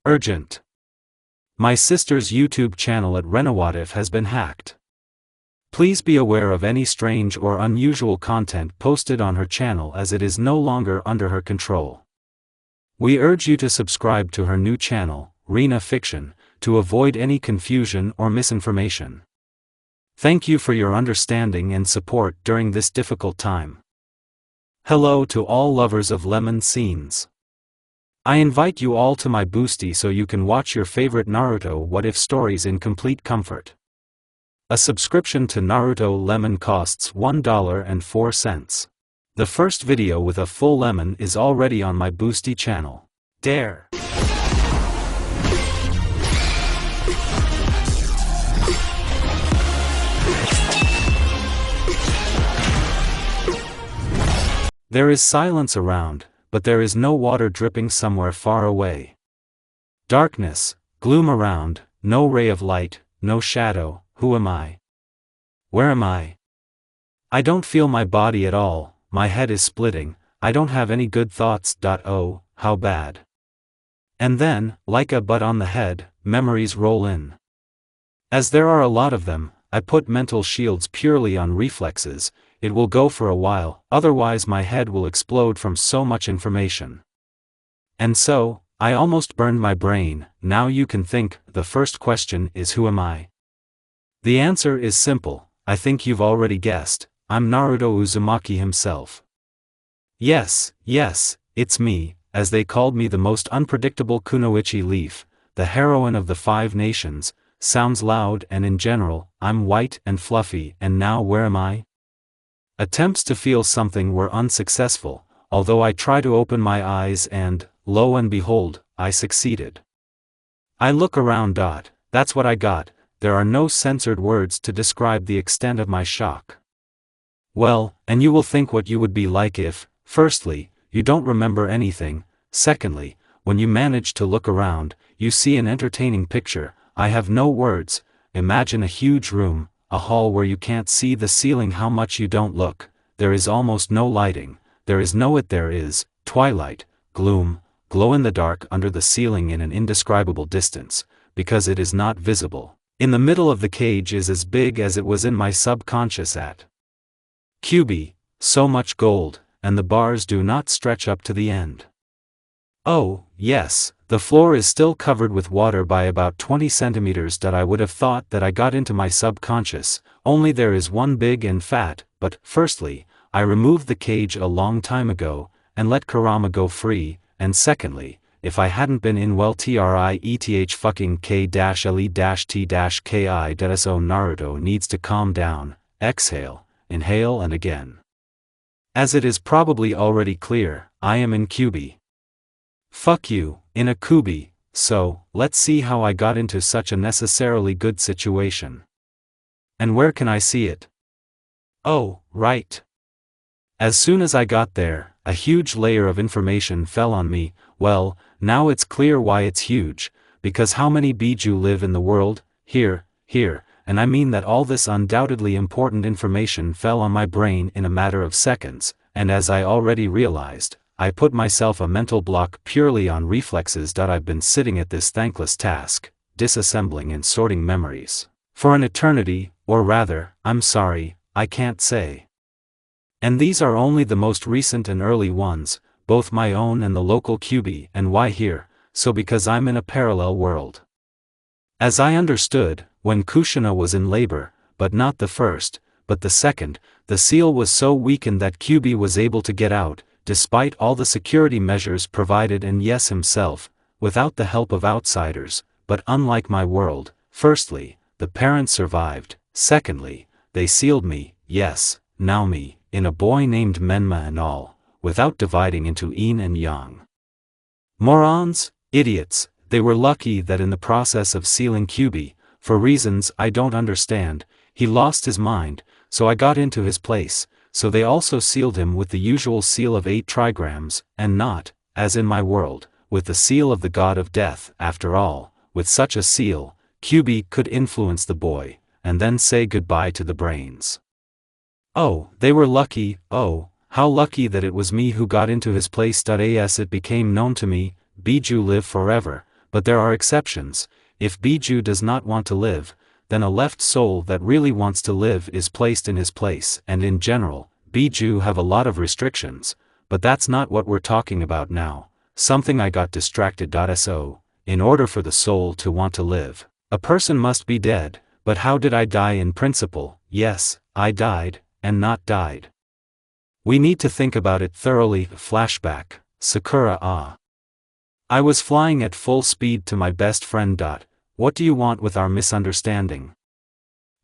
Urgent. My sister's YouTube channel at Renawatif has been hacked. Please be aware of any strange or unusual content posted on her channel as it is no longer under her control. We urge you to subscribe to her new channel, Rena Fiction, to avoid any confusion or misinformation. Thank you for your understanding and support during this difficult time. Hello to all lovers of lemon scenes. I invite you all to my boosty so you can watch your favorite Naruto What If stories in complete comfort. A subscription to Naruto Lemon costs $1.04. The first video with a full lemon is already on my boosty channel. Dare! There is silence around, but there is no water dripping somewhere far away. Darkness, gloom around, no ray of light, no shadow. Who am I? Where am I? I don't feel my body at all, my head is splitting, I don't have any good thoughts. Oh, how bad. And then, like a butt on the head, memories roll in. As there are a lot of them, I put mental shields purely on reflexes. It will go for a while, otherwise my head will explode from so much information. And so, I almost burned my brain. Now you can think, the first question is who am I? The answer is simple, I think you've already guessed, I'm Naruto Uzumaki himself. Yes, it's me, as they called me, the most unpredictable kunoichi leaf, the heroine of the 5 nations. Sounds loud, and in general, I'm white and fluffy, and now where am I? Attempts to feel something were unsuccessful, although I try to open my eyes and, lo and behold, I succeeded. I look around. That's what I got. There are no censored words to describe the extent of my shock. Well, and you will think what you would be like if, firstly, you don't remember anything, secondly, when you manage to look around, you see an entertaining picture. I have no words. Imagine a huge room, a hall where you can't see the ceiling how much you don't look, there is almost no lighting, there is twilight, gloom, glow in the dark under the ceiling in an indescribable distance, because it is not visible. In the middle of the cage is as big as it was in my subconscious at QB, so much gold, and the bars do not stretch up to the end. Oh, yes, the floor is still covered with water by about 20 centimeters. I would have thought that I got into my subconscious, only there is one big and fat, but, firstly, I removed the cage a long time ago, and let Kurama go free, and secondly, if I hadn't been in well trieth fucking k-le-t-ki. So Naruto needs to calm down, exhale, inhale and again. As it is probably already clear, I am in QB. Fuck you, in a kubi, so, let's see how I got into such a necessarily good situation. And where can I see it? Oh, right. As soon as I got there, a huge layer of information fell on me. Well, now it's clear why it's huge, because how many Biju live in the world? Here, and I mean that all this undoubtedly important information fell on my brain in a matter of seconds, and as I already realized, I put myself a mental block purely on reflexes. I've been sitting at this thankless task, disassembling and sorting memories, for an eternity, or rather, I'm sorry, I can't say. And these are only the most recent and early ones, both my own and the local QB. And why here? So because I'm in a parallel world. As I understood, when Kushina was in labor, but not the first, but the second, the seal was so weakened that QB was able to get out, despite all the security measures provided and yes himself, without the help of outsiders. But unlike my world, firstly, the parents survived, secondly, they sealed me, yes, Naomi, in a boy named Menma and all, without dividing into yin and yang. Morons, idiots, they were lucky that in the process of sealing QB, for reasons I don't understand, he lost his mind, so I got into his place. So they also sealed him with the usual seal of 8 trigrams, and not, as in my world, with the seal of the god of death. After all, with such a seal, QB could influence the boy, and then say goodbye to the brains. Oh, they were lucky. Oh, how lucky that it was me who got into his place. As it became known to me, Biju live forever, but there are exceptions. If Biju does not want to live, then a left soul that really wants to live is placed in his place, and in general, Biju have a lot of restrictions, but that's not what we're talking about now. Something I got distracted. So, in order for the soul to want to live, a person must be dead. But how did I die in principle? Yes, I died, and not died. We need to think about it thoroughly. Flashback, Sakura. I was flying at full speed to my best friend. What do you want with our misunderstanding?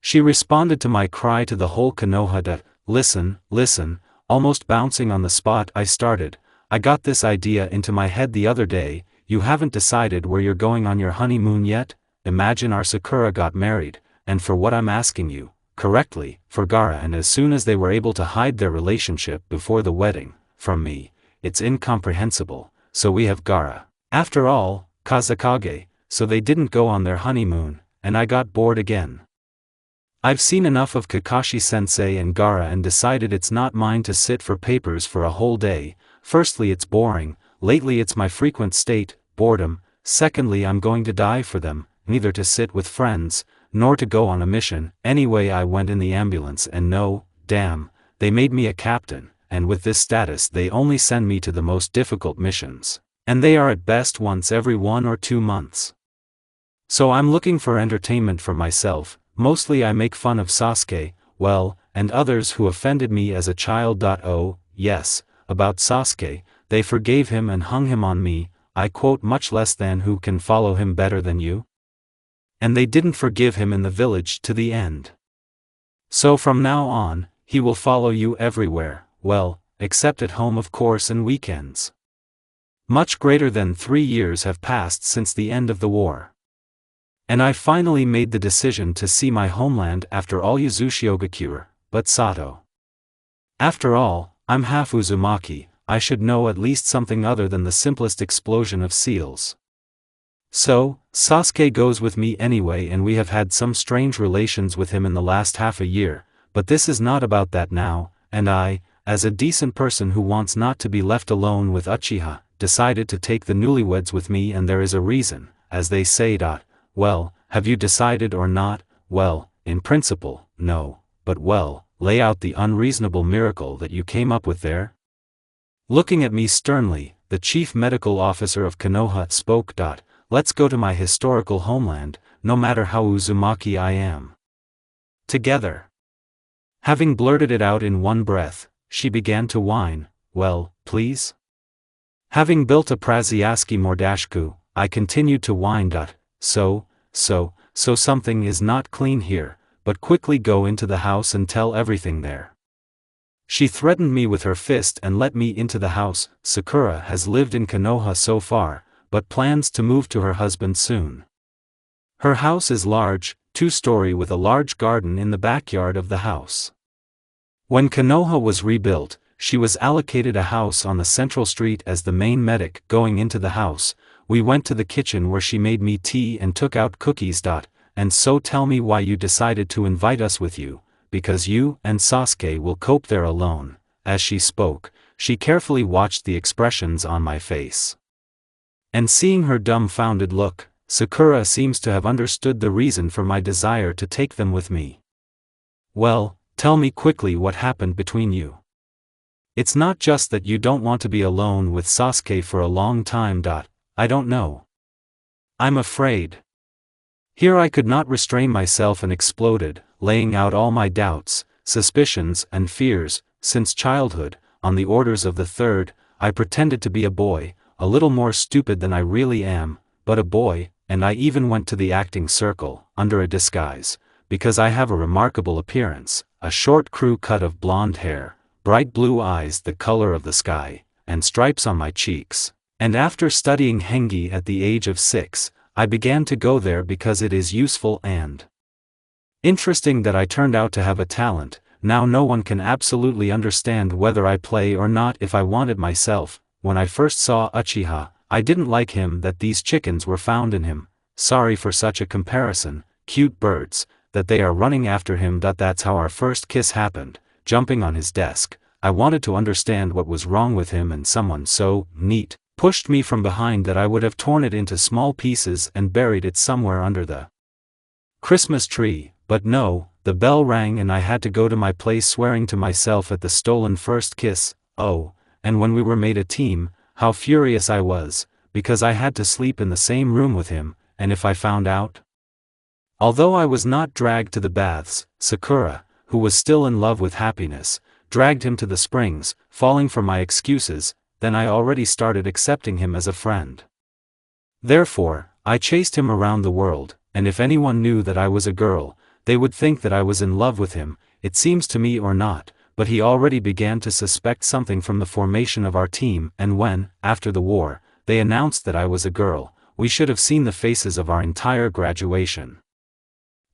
She responded to my cry to the whole Konoha. Listen, listen, almost bouncing on the spot. I started. I got this idea into my head the other day. You haven't decided where you're going on your honeymoon yet? Imagine our Sakura got married, and for what I'm asking you, correctly, for Gaara, and as soon as they were able to hide their relationship before the wedding, from me, it's incomprehensible. So we have Gaara. After all, Kazekage, so they didn't go on their honeymoon, and I got bored again. I've seen enough of Kakashi-sensei and Gaara and decided it's not mine to sit for papers for a whole day. Firstly, it's boring. Lately it's my frequent state, boredom. Secondly, I'm going to die for them, neither to sit with friends, nor to go on a mission. Anyway, I went in the ambulance and no, damn, they made me a captain, and with this status they only send me to the most difficult missions, and they are at best once every 1 or 2 months. So I'm looking for entertainment for myself. Mostly I make fun of Sasuke, well, and others who offended me as a child. Oh, yes, about Sasuke, they forgave him and hung him on me, I quote, much less than who can follow him better than you? And they didn't forgive him in the village to the end. So from now on, he will follow you everywhere, well, except at home of course and weekends. Much greater than 3 years have passed since the end of the war. And I finally made the decision to see my homeland after all Yuzushiogakure, but Sato. After all, I'm half Uzumaki, I should know at least something other than the simplest explosion of seals. So, Sasuke goes with me anyway, and we have had some strange relations with him in the last half a year, but this is not about that now, and I, as a decent person who wants not to be left alone with Uchiha, decided to take the newlyweds with me, and there is a reason, as they say. Well, have you decided or not? Well, in principle, no, but well, lay out the unreasonable miracle that you came up with there. Looking at me sternly, the chief medical officer of Konoha spoke. Let's go to my historical homeland, no matter how Uzumaki I am. Together. Having blurted it out in one breath, she began to whine, well, please? Having built a Praziaski Mordashku, I continued to whine. So something is not clean here, but quickly go into the house and tell everything there. She threatened me with her fist and let me into the house. Sakura has lived in Konoha so far, but plans to move to her husband soon. Her house is large, 2-story with a large garden in the backyard of the house. When Konoha was rebuilt, she was allocated a house on the central street as the main medic. Going into the house, we went to the kitchen where she made me tea and took out cookies. And so tell me why you decided to invite us with you, because you and Sasuke will cope there alone. As she spoke, she carefully watched the expressions on my face. And seeing her dumbfounded look, Sakura seems to have understood the reason for my desire to take them with me. Well, tell me quickly what happened between you. It's not just that you don't want to be alone with Sasuke for a long time. I don't know. I'm afraid. Here I could not restrain myself and exploded, laying out all my doubts, suspicions and fears. Since childhood, on the orders of the third, I pretended to be a boy, a little more stupid than I really am, but a boy, and I even went to the acting circle, under a disguise, because I have a remarkable appearance, a short crew cut of blonde hair, bright blue eyes the color of the sky, and stripes on my cheeks. And after studying Hengi at the age of 6, I began to go there because it is useful and interesting. That I turned out to have a talent. Now no one can absolutely understand whether I play or not if I want it myself. When I first saw Uchiha, I didn't like him that these chickens were found in him. Sorry for such a comparison, cute birds, that they are running after him. That's how our first kiss happened, jumping on his desk. I wanted to understand what was wrong with him, and someone so neat pushed me from behind that I would have torn it into small pieces and buried it somewhere under the Christmas tree, but no, the bell rang and I had to go to my place swearing to myself at the stolen first kiss. Oh, and when we were made a team, how furious I was, because I had to sleep in the same room with him, and if I found out? Although I was not dragged to the baths, Sakura, who was still in love with happiness, dragged him to the springs, falling for my excuses, then I already started accepting him as a friend. Therefore, I chased him around the world, and if anyone knew that I was a girl, they would think that I was in love with him, it seems to me, or not, but he already began to suspect something from the formation of our team, and when, after the war, they announced that I was a girl, we should have seen the faces of our entire graduation.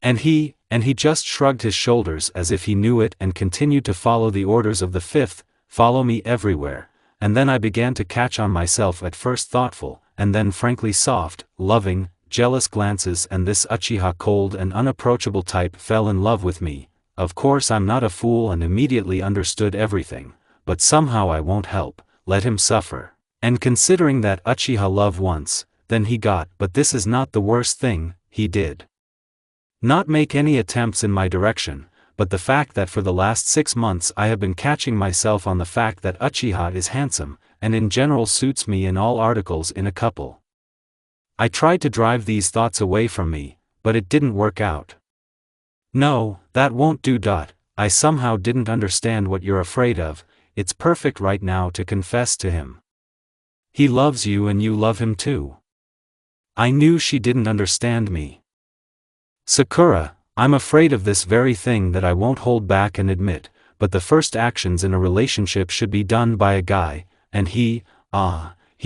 And he just shrugged his shoulders as if he knew it and continued to follow the orders of the fifth, follow me everywhere, and then I began to catch on myself, at first thoughtful, and then frankly soft, loving, jealous glances, and this Uchiha cold and unapproachable type fell in love with me. Of course I'm not a fool and immediately understood everything, but somehow I won't help, let him suffer. And considering that Uchiha love once, then he got, but this is not the worst thing, he did not make any attempts in my direction, but the fact that for the last 6 months I have been catching myself on the fact that Uchiha is handsome, and in general suits me in all articles in a couple. I tried to drive these thoughts away from me, but it didn't work out. No, that won't do. I somehow didn't understand what you're afraid of. It's perfect right now to confess to him. He loves you and you love him too. I knew she didn't understand me. Sakura, I'm afraid of this very thing that I won't hold back and admit, but the first actions in a relationship should be done by a guy, and he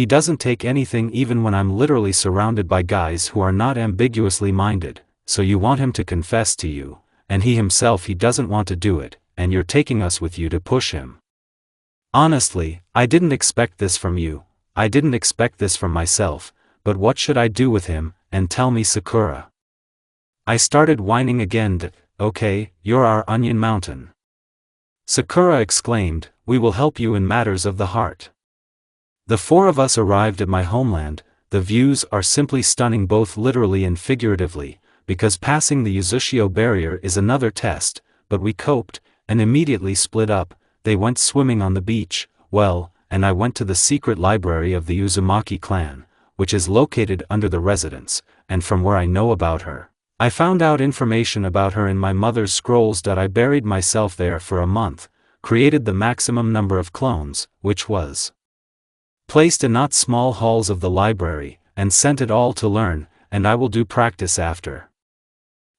doesn't take anything even when I'm literally surrounded by guys who are not ambiguously minded, so you want him to confess to you, and he himself he doesn't want to do it, and you're taking us with you to push him. Honestly, I didn't expect this from you, I didn't expect this from myself, but what should I do with him, and tell me, Sakura. I started whining again. Okay, you're our onion mountain. Sakura exclaimed, we will help you in matters of the heart. The 4 of us arrived at my homeland. The views are simply stunning both literally and figuratively, because passing the Uzushio barrier is another test, but we coped, and immediately split up. They went swimming on the beach, and I went to the secret library of the Uzumaki clan, which is located under the residence, and from where I know about her, I found out information about her in my mother's scrolls. I buried myself there for a month, created the maximum number of clones, which was placed in not small halls of the library, and sent it all to learn, and I will do practice after.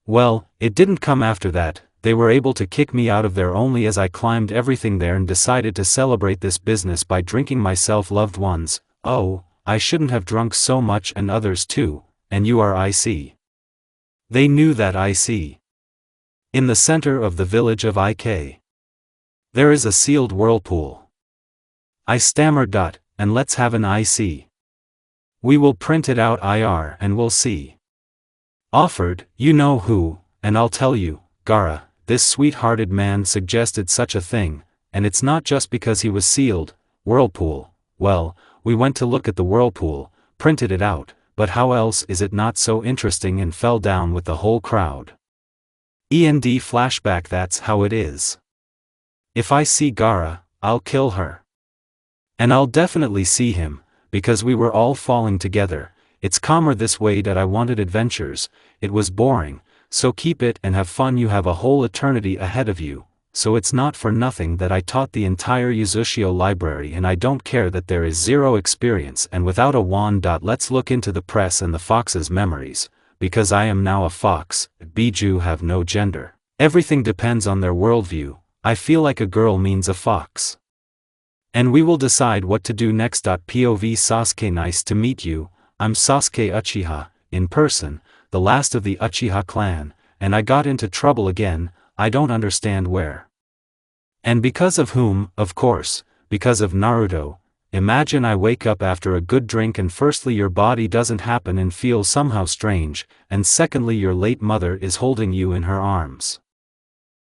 Well, it didn't come after that. They were able to kick me out of there only as I climbed everything there and decided to celebrate this business by drinking myself loved ones. Oh, I shouldn't have drunk so much, and others too, and you are IC. They knew that IC. In the center of the village of IK, there is a sealed whirlpool. I stammered. And let's have an IC. We will print it out IR and we'll see. Offered, you know who, and I'll tell you, Gaara, this sweet-hearted man suggested such a thing, and it's not just because he was sealed. Whirlpool, well, we went to look at the whirlpool, printed it out, but how else is it not so interesting, and fell down with the whole crowd. END flashback. That's how it is. If I see Gaara, I'll kill her. And I'll definitely see him, because we were all falling together. It's calmer this way. That I wanted adventures, it was boring, so keep it and have fun. You have a whole eternity ahead of you, so it's not for nothing that I taught the entire Uzushio library, and I don't care that there is 0 experience and without a wand. Let's look into the press and the fox's memories, because I am now a fox. Biju have no gender. Everything depends on their worldview. I feel like a girl means a fox. And we will decide what to do next. POV Sasuke, nice to meet you. I'm Sasuke Uchiha, in person, the last of the Uchiha clan, and I got into trouble again. I don't understand where. And because of whom? Of course, because of Naruto. Imagine I wake up after a good drink, and firstly your body doesn't happen and feel somehow strange, and secondly your late mother is holding you in her arms.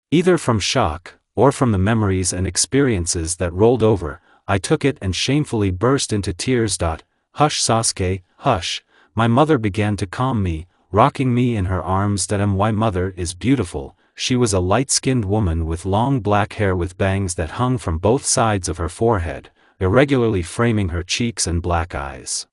Either from shock, or from the memories and experiences that rolled over, I took it and shamefully burst into tears. "Hush Sasuke, hush." My mother began to calm me, rocking me in her arms. That my mother is beautiful. She was a light-skinned woman with long black hair with bangs that hung from both sides of her forehead, irregularly framing her cheeks, and black eyes.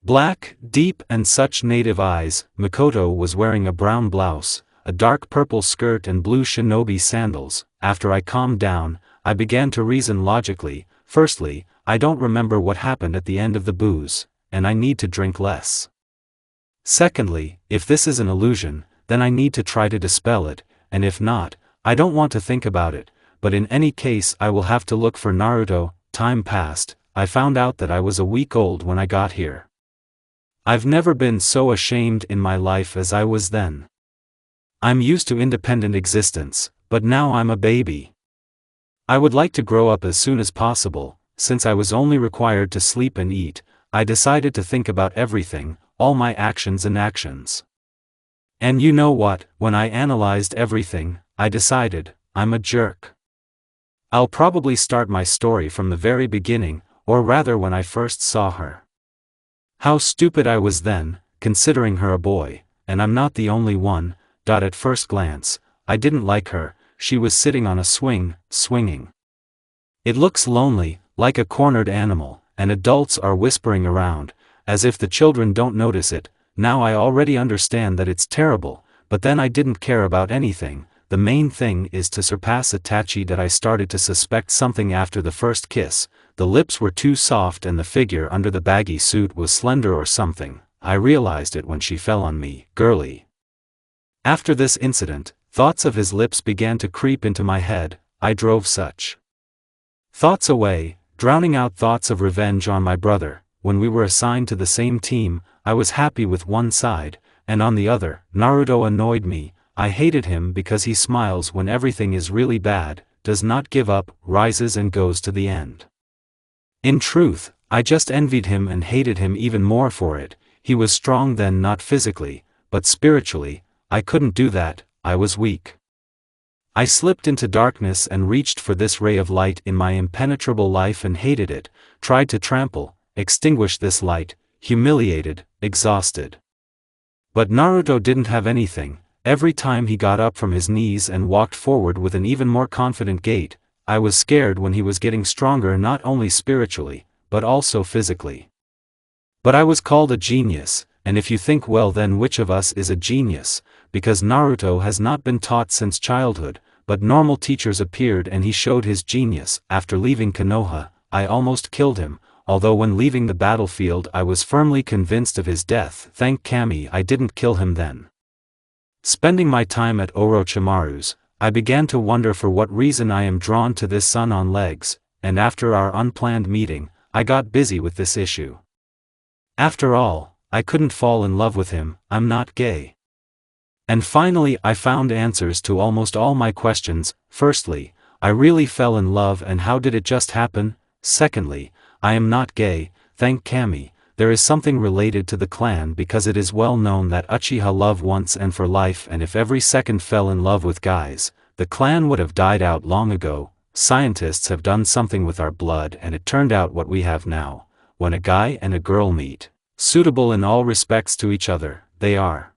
Black, deep, and such native eyes. Mikoto was wearing a brown blouse, a dark purple skirt, and blue shinobi sandals. After I calmed down, I began to reason logically. Firstly, I don't remember what happened at the end of the booze, and I need to drink less. Secondly, if this is an illusion, then I need to try to dispel it, and if not, I don't want to think about it, but in any case I will have to look for Naruto. Time passed. I found out that I was a week old when I got here. I've never been so ashamed in my life as I was then. I'm used to independent existence, but now I'm a baby. I would like to grow up as soon as possible. Since I was only required to sleep and eat, I decided to think about everything, all my actions and actions. And you know what, when I analyzed everything, I decided, I'm a jerk. I'll probably start my story from the very beginning, or rather when I first saw her. How stupid I was then, considering her a boy, and I'm not the only one. At first glance, I didn't like her. She was sitting on a swing, swinging. It looks lonely, like a cornered animal, and adults are whispering around, as if the children don't notice it. Now I already understand that it's terrible, but then I didn't care about anything. The main thing is to surpass Itachi. That I started to suspect something after the first kiss. The lips were too soft and the figure under the baggy suit was slender or something. I realized it when she fell on me. Girly. After this incident, thoughts of his lips began to creep into my head. I drove such thoughts away, drowning out thoughts of revenge on my brother. When we were assigned to the same team, I was happy with one side, and on the other, Naruto annoyed me. I hated him because he smiles when everything is really bad, does not give up, rises and goes to the end. In truth, I just envied him and hated him even more for it. He was strong then, not physically, but spiritually. I couldn't do that. I was weak. I slipped into darkness and reached for this ray of light in my impenetrable life and hated it, tried to trample, extinguish this light, humiliated, exhausted. But Naruto didn't have anything. Every time he got up from his knees and walked forward with an even more confident gait, I was scared when he was getting stronger, not only spiritually, but also physically. But I was called a genius, and if you think, well, then which of us is a genius? Because Naruto has not been taught since childhood, but normal teachers appeared and he showed his genius. After leaving Konoha, I almost killed him, although when leaving the battlefield I was firmly convinced of his death. Thank Kami I didn't kill him then. Spending my time at Orochimaru's, I began to wonder for what reason I am drawn to this son on legs, and after our unplanned meeting, I got busy with this issue. After all, I couldn't fall in love with him. I'm not gay. And finally I found answers to almost all my questions. Firstly, I really fell in love, and how did it just happen? Secondly, I am not gay, thank Kami. There is something related to the clan because it is well known that Uchiha love once and for life, and if every second fell in love with guys, the clan would have died out long ago. Scientists have done something with our blood and it turned out what we have now. When a guy and a girl meet, suitable in all respects to each other, they are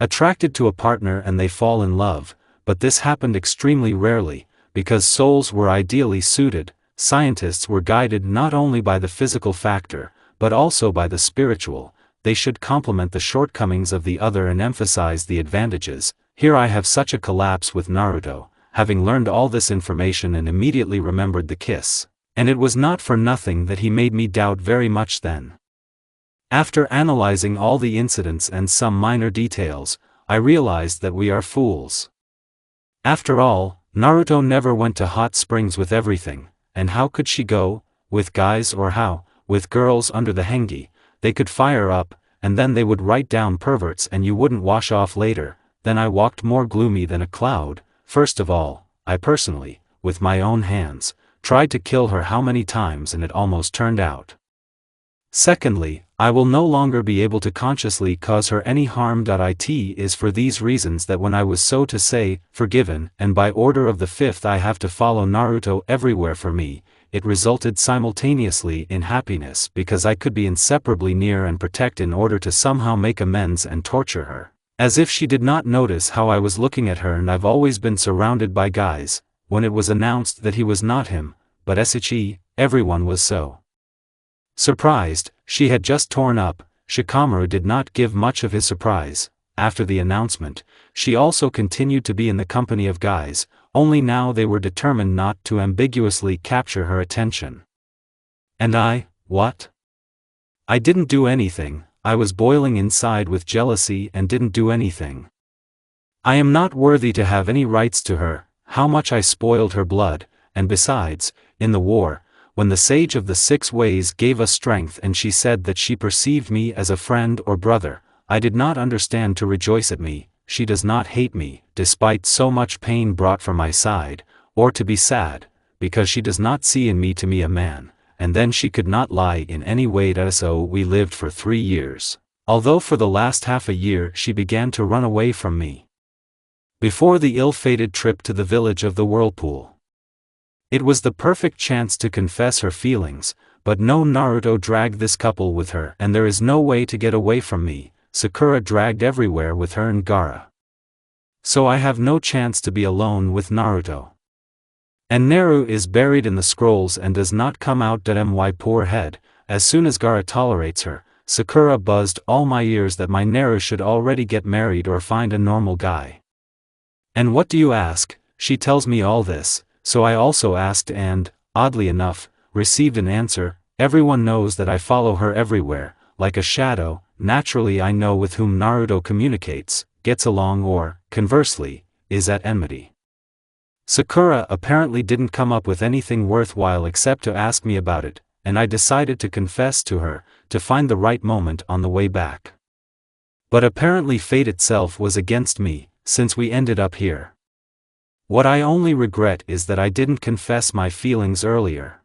attracted to a partner and they fall in love, but this happened extremely rarely, because souls were ideally suited. Scientists were guided not only by the physical factor, but also by the spiritual. They should complement the shortcomings of the other and emphasize the advantages. Here I have such a collapse with Naruto, having learned all this information and immediately remembered the kiss. And it was not for nothing that he made me doubt very much then. After analyzing all the incidents and some minor details, I realized that we are fools. After all, Naruto never went to hot springs with everything, and how could she go? With guys, or how? With girls under the hengi. They could fire up, and then they would write down perverts and you wouldn't wash off later. Then I walked more gloomy than a cloud. First of all, I personally, with my own hands, tried to kill her how many times and it almost turned out. Secondly, I will no longer be able to consciously cause her any harm. It is for these reasons that when I was, so to say, forgiven, and by order of the fifth I have to follow Naruto everywhere. For me, it resulted simultaneously in happiness because I could be inseparably near and protect in order to somehow make amends and torture her. As if she did not notice how I was looking at her, and I've always been surrounded by guys. When it was announced that he was not him, but Sasuke, everyone was so surprised. She had just torn up. Shikamaru did not give much of his surprise. After the announcement, she also continued to be in the company of guys, only now they were determined not to ambiguously capture her attention. And I, what? I didn't do anything. I was boiling inside with jealousy and didn't do anything. I am not worthy to have any rights to her. How much I spoiled her blood, and besides, in the war, when the Sage of the Six Ways gave us strength and she said that she perceived me as a friend or brother, I did not understand to rejoice at me. She does not hate me, despite so much pain brought from my side, or to be sad, because she does not see in me to me a man, and then she could not lie in any way. So we lived for 3 years. Although for the last half a year she began to run away from me. Before the ill-fated trip to the village of the whirlpool. It was the perfect chance to confess her feelings, but no, Naruto dragged this couple with her and there is no way to get away from me. Sakura dragged everywhere with her and Gaara. So I have no chance to be alone with Naruto. And Naru is buried in the scrolls and does not come out. My poor head. As soon as Gaara tolerates her, Sakura buzzed all my ears that my Naru should already get married or find a normal guy. And what do you ask? She tells me all this, so I also asked and, oddly enough, received an answer. Everyone knows that I follow her everywhere, like a shadow. Naturally I know with whom Naruto communicates, gets along or, conversely, is at enmity. Sakura apparently didn't come up with anything worthwhile except to ask me about it, and I decided to confess to her, to find the right moment on the way back. But apparently fate itself was against me, since we ended up here. What I only regret is that I didn't confess my feelings earlier.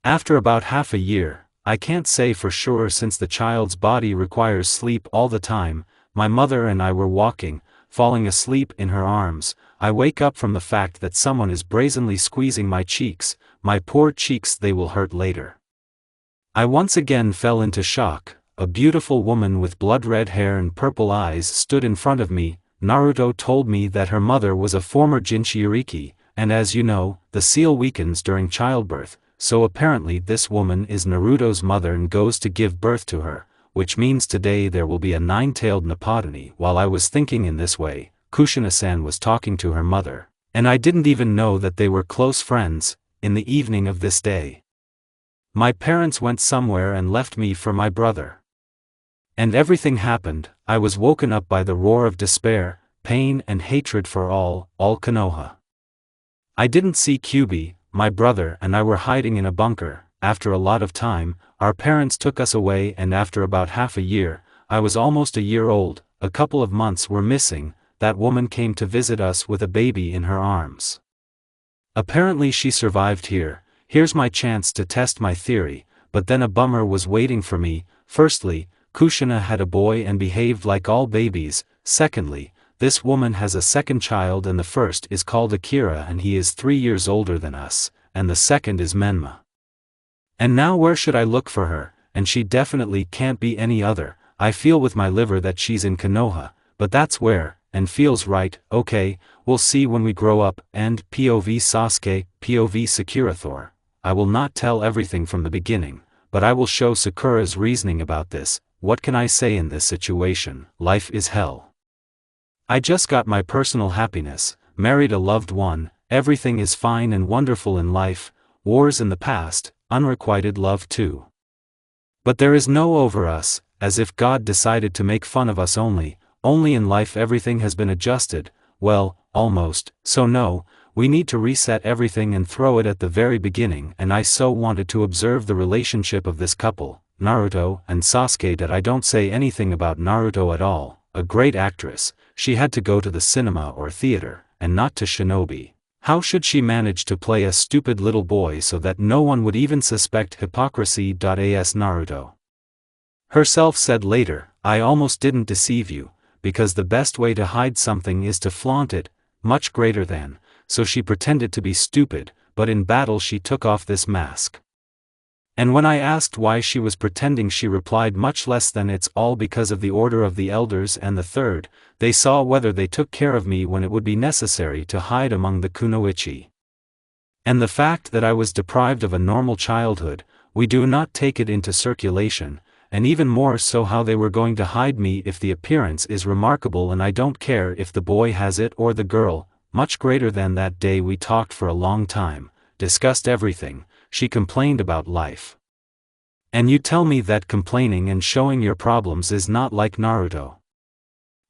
After about half a year, I can't say for sure since the child's body requires sleep all the time, my mother and I were walking, falling asleep in her arms. I wake up from the fact that someone is brazenly squeezing my cheeks. My poor cheeks, they will hurt later. I once again fell into shock. A beautiful woman with blood-red hair and purple eyes stood in front of me. Naruto told me that her mother was a former Jinchuriki, and as you know, the seal weakens during childbirth. So apparently this woman is Naruto's mother and goes to give birth to her, which means today there will be a 9-tailed Nippotani. While I was thinking in this way, Kushina-san was talking to her mother, and I didn't even know that they were close friends. In the evening of this day, my parents went somewhere and left me for my brother. And everything happened. I was woken up by the roar of despair, pain and hatred for all Konoha. I didn't see Kyubi. My brother and I were hiding in a bunker. After a lot of time, our parents took us away, and after about half a year, I was almost a year old, a couple of months were missing, that woman came to visit us with a baby in her arms. Apparently she survived here. Here's my chance to test my theory, but then a bummer was waiting for me. Firstly, Kushina had a boy and behaved like all babies. Secondly, this woman has a second child, and the first is called Akira and he is 3 years older than us, and the second is Menma. And now where should I look for her? And she definitely can't be any other. I feel with my liver that she's in Konoha, but that's where, and feels right. Okay, we'll see when we grow up. And POV Sasuke, POV Sakura. I will not tell everything from the beginning, but I will show Sakura's reasoning about this. What can I say in this situation? Life is hell. I just got my personal happiness, married a loved one, everything is fine and wonderful in life, wars in the past, unrequited love too. But there is no over us, as if God decided to make fun of us only in life everything has been adjusted, well, almost, so no, we need to reset everything and throw it at the very beginning. And I so wanted to observe the relationship of this couple, Naruto and Sasuke, that I don't say anything about Naruto at all. A great actress, she had to go to the cinema or theater, and not to Shinobi. How should she manage to play a stupid little boy so that no one would even suspect hypocrisy? As Naruto herself said later, I almost didn't deceive you, because the best way to hide something is to flaunt it, much greater than, so she pretended to be stupid, but in battle she took off this mask. And when I asked why she was pretending, she replied much less than it's all because of the order of the elders, and the third, they saw whether they took care of me when it would be necessary to hide among the kunoichi. And the fact that I was deprived of a normal childhood, we do not take it into circulation, and even more so how they were going to hide me if the appearance is remarkable, and I don't care if the boy has it or the girl. Much greater than that day we talked for a long time, discussed everything. She complained about life. And you tell me that complaining and showing your problems is not like Naruto.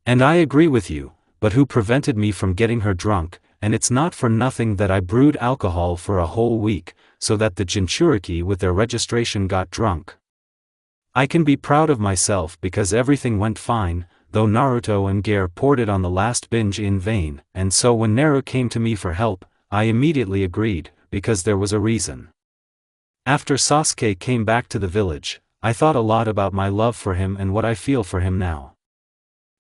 And I agree with you, but who prevented me from getting her drunk? And it's not for nothing that I brewed alcohol for a whole week, so that the Jinchuriki with their registration got drunk. I can be proud of myself because everything went fine, though Naruto and Gear poured it on the last binge in vain, and so when Naru came to me for help, I immediately agreed, because there was a reason. After Sasuke came back to the village, I thought a lot about my love for him and what I feel for him now.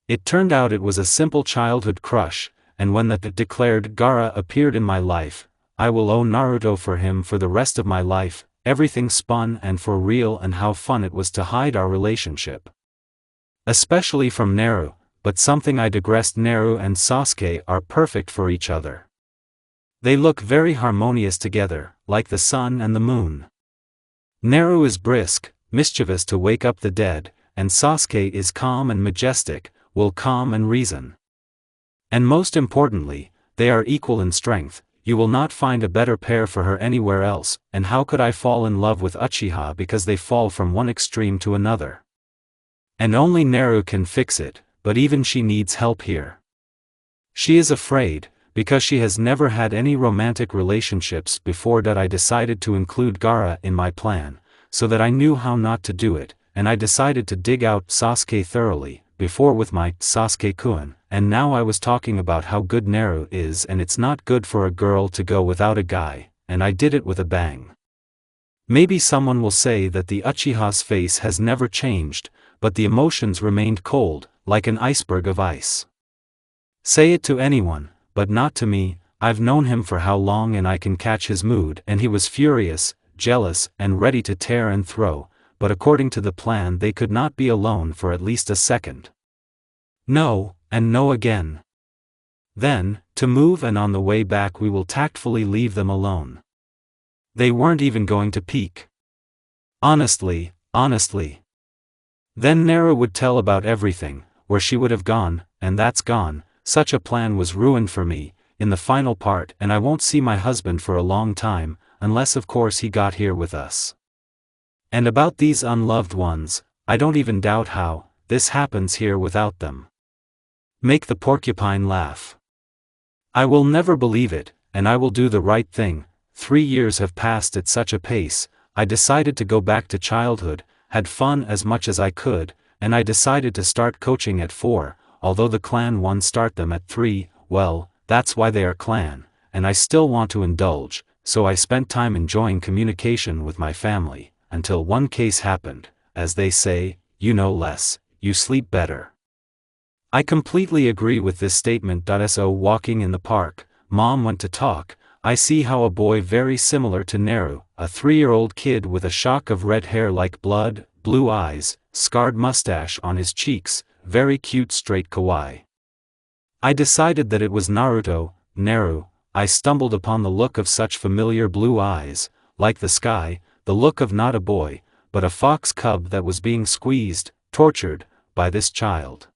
It turned out it was a simple childhood crush, and when the declared Gaara appeared in my life, I will owe Naruto for him for the rest of my life. Everything spun and for real, and how fun it was to hide our relationship. Especially from Naru, but something I digressed. Naru and Sasuke are perfect for each other. They look very harmonious together, like the sun and the moon. Naru is brisk, mischievous to wake up the dead, and Sasuke is calm and majestic, will calm and reason. And most importantly, they are equal in strength. You will not find a better pair for her anywhere else, and how could I fall in love with Uchiha because they fall from one extreme to another? And only Naru can fix it, but even she needs help here. She is afraid, because she has never had any romantic relationships before, that I decided to include Gaara in my plan, so that I knew how not to do it, and I decided to dig out Sasuke thoroughly, before with my Sasuke-kun, and now I was talking about how good Naru is, and it's not good for a girl to go without a guy, and I did it with a bang. Maybe someone will say that the Uchiha's face has never changed, but the emotions remained cold, like an iceberg of ice. Say it to anyone, but not to me. I've known him for how long, and I can catch his mood, and he was furious, jealous, and ready to tear and throw, but according to the plan they could not be alone for at least a second. No, and no again. Then, to move, and on the way back we will tactfully leave them alone. They weren't even going to peek. Honestly. Then Naru would tell about everything, where she would have gone, and that's gone. Such a plan was ruined for me, in the final part, and I won't see my husband for a long time, unless of course he got here with us. And about these unloved ones, I don't even doubt how this happens here without them. Make the porcupine laugh. I will never believe it, and I will do the right thing. 3 years have passed at such a pace. I decided to go back to childhood, had fun as much as I could, and I decided to start coaching at 4, although the clan one start them at 3, well, that's why they are clan, and I still want to indulge, so I spent time enjoying communication with my family, until one case happened. As they say, you know less, you sleep better. I completely agree with this statement. So walking in the park, Mom went to talk. I see how a boy very similar to Naru, a 3-year-old kid with a shock of red hair like blood, blue eyes, scarred mustache on his cheeks, very cute straight kawaii. I decided that it was Naruto. Naru, I stumbled upon the look of such familiar blue eyes, like the sky, the look of not a boy, but a fox cub that was being squeezed, tortured, by this child.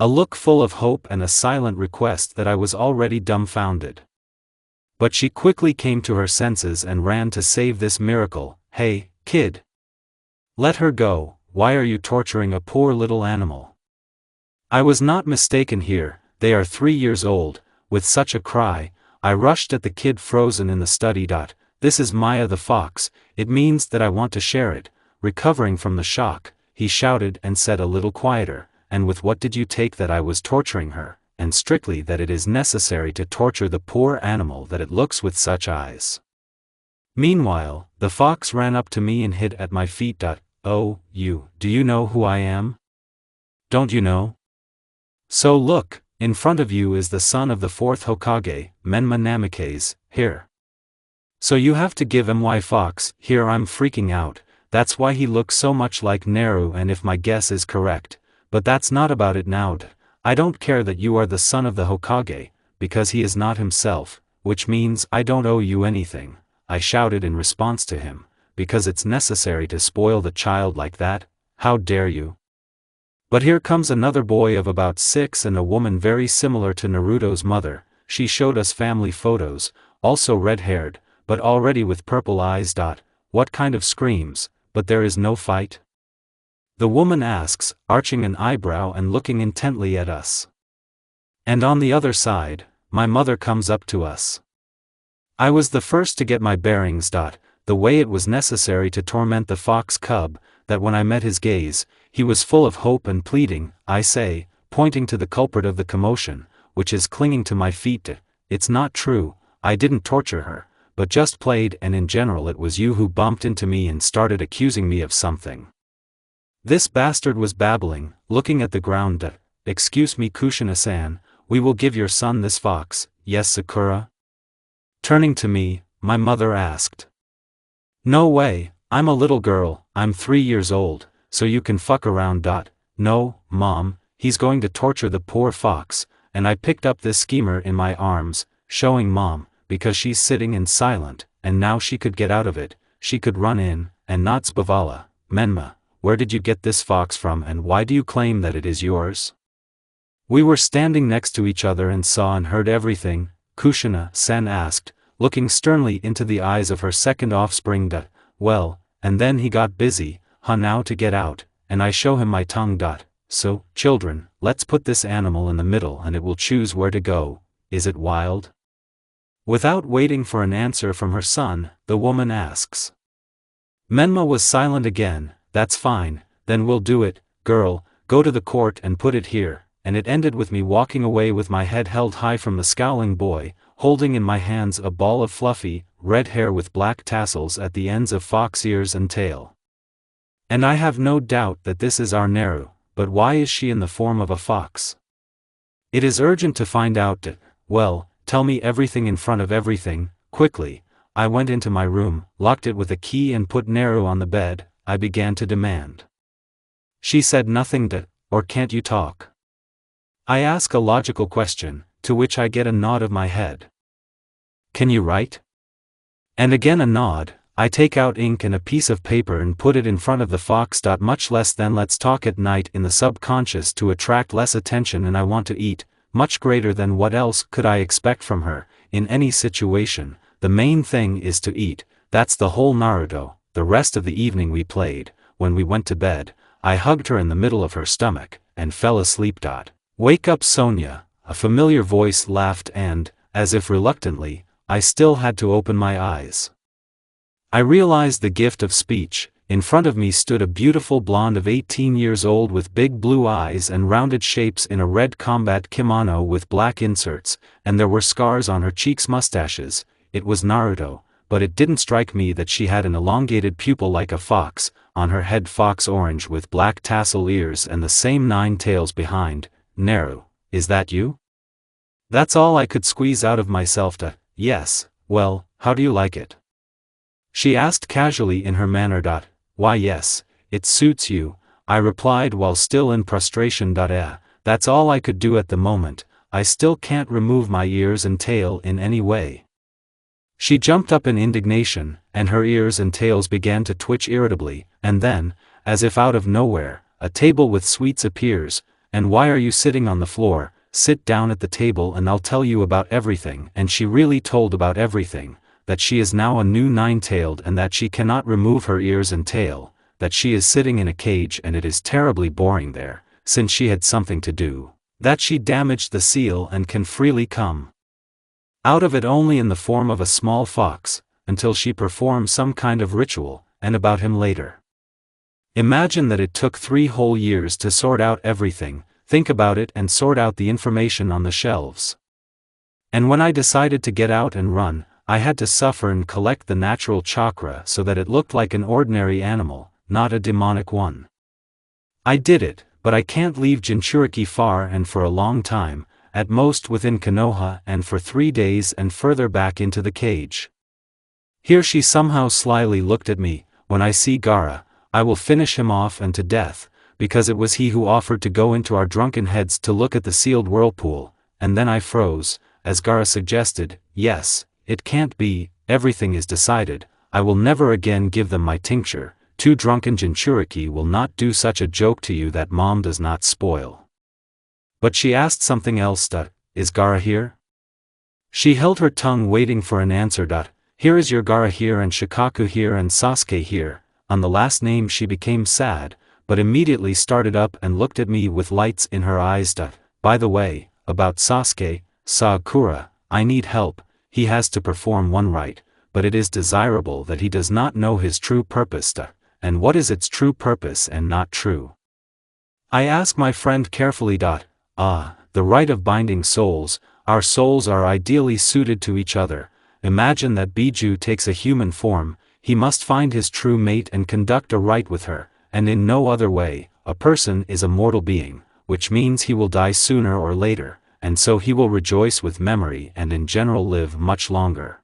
A look full of hope and a silent request that I was already dumbfounded. But she quickly came to her senses and ran to save this miracle. Hey, kid! Let her go, why are you torturing a poor little animal? I was not mistaken here, they are 3 years old. With such a cry, I rushed at the kid frozen in the study. This is Maya the fox, it means that I want to share it. Recovering from the shock, he shouted and said a little quieter, and with what did you take that I was torturing her, and strictly that it is necessary to torture the poor animal that it looks with such eyes. Meanwhile, the fox ran up to me and hid at my feet. Oh, do you know who I am? Don't you know? So look, in front of you is the son of the 4th Hokage, Menma Namikaze, here. So you have to give my fox. Here I'm freaking out. That's why he looks so much like Naru, and if my guess is correct. But that's not about it now. I don't care that you are the son of the Hokage, because he is not himself, which means I don't owe you anything, I shouted in response to him, because it's necessary to spoil the child like that. How dare you? But here comes another boy of about 6 and a woman very similar to Naruto's mother. She showed us family photos, also red-haired, but already with purple eyes. What kind of screams, but there is no fight? The woman asks, arching an eyebrow and looking intently at us. And on the other side, my mother comes up to us. I was the first to get my bearings. The way it was necessary to torment the fox cub, that when I met his gaze, he was full of hope and pleading, I say, pointing to the culprit of the commotion, which is clinging to my feet. It's not true, I didn't torture her, but just played, and in general it was you who bumped into me and started accusing me of something. This bastard was babbling, looking at the ground. Excuse me, Kushina-san, we will give your son this fox, yes, Sakura? Turning to me, my mother asked. No way, I'm a little girl, I'm 3 years old, so you can fuck around. No, Mom, he's going to torture the poor fox, and I picked up this schemer in my arms, showing Mom, because she's sitting and silent, and now she could get out of it, she could run in, and not Spavala. Menma, where did you get this fox from, and why do you claim that it is yours? We were standing next to each other and saw and heard everything, Kushina-san asked, looking sternly into the eyes of her second offspring. Well, and then he got busy, now to get out, and I show him my tongue. So, children, let's put this animal in the middle and it will choose where to go. Is it wild? Without waiting for an answer from her son, the woman asks. Menma was silent again. That's fine, then we'll do it, girl, go to the court and put it here, and it ended with me walking away with my head held high from the scowling boy, holding in my hands a ball of fluffy, red hair with black tassels at the ends of fox ears and tail. And I have no doubt that this is our Naru, but why is she in the form of a fox? It is urgent to find out. Well, tell me everything in front of everything, quickly. I went into my room, locked it with a key and put Naru on the bed. I began to demand. She said nothing. Or can't you talk? I ask a logical question, to which I get a nod of my head. Can you write? And again a nod. I take out ink and a piece of paper and put it in front of the fox. Much less than let's talk at night in the subconscious to attract less attention, and I want to eat, much greater than what else could I expect from her, in any situation, the main thing is to eat, that's the whole Naruto. The rest of the evening we played, when we went to bed, I hugged her in the middle of her stomach, and fell asleep. Wake up, Sonia, a familiar voice laughed, and, as if reluctantly, I still had to open my eyes. I realized the gift of speech. In front of me stood a beautiful blonde of 18 years old with big blue eyes and rounded shapes in a red combat kimono with black inserts, and there were scars on her cheeks, mustaches. It was Naruto. But it didn't strike me that she had an elongated pupil like a fox, on her head fox orange with black tassel ears and the same 9 tails behind. Naru, is that you? That's all I could squeeze out of myself. Yes, well, how do you like it? She asked casually in her manner. Why yes, it suits you, I replied while still in prostration. That's all I could do at the moment, I still can't remove my ears and tail in any way. She jumped up in indignation, and her ears and tails began to twitch irritably, and then, as if out of nowhere, a table with sweets appears. And why are you sitting on the floor? Sit down at the table and I'll tell you about everything. And she really told about everything, that she is now a new 9-tailed and that she cannot remove her ears and tail, that she is sitting in a cage and it is terribly boring there, since she had something to do, that she damaged the seal and can freely come out of it only in the form of a small fox, until she performs some kind of ritual, and about him later. Imagine that it took 3 whole years to sort out everything, think about it, and sort out the information on the shelves. And when I decided to get out and run, I had to suffer and collect the natural chakra so that it looked like an ordinary animal, not a demonic one. I did it, but I can't leave Jinchuriki far and for a long time, at most within Konoha and for 3 days and further back into the cage. Here she somehow slyly looked at me, when I see Gaara, I will finish him off and to death, because it was he who offered to go into our drunken heads to look at the sealed whirlpool, and then I froze, as Gaara suggested, yes, it can't be, everything is decided, I will never again give them my tincture, two drunken Jinchuriki will not do such a joke to you that mom does not spoil. But she asked something else. Is Gaara here? She held her tongue waiting for an answer. Here is your Gaara here and Shikaku here and Sasuke here. On the last name she became sad, but immediately started up and looked at me with lights in her eyes. By the way, about Sasuke, Sakura, I need help, he has to perform one rite, but it is desirable that he does not know his true purpose. And what is its true purpose and not true? I ask my friend carefully. The rite of binding souls, our souls are ideally suited to each other. Imagine that Biju takes a human form, he must find his true mate and conduct a rite with her, and in no other way. A person is a mortal being, which means he will die sooner or later, and so he will rejoice with memory and in general live much longer.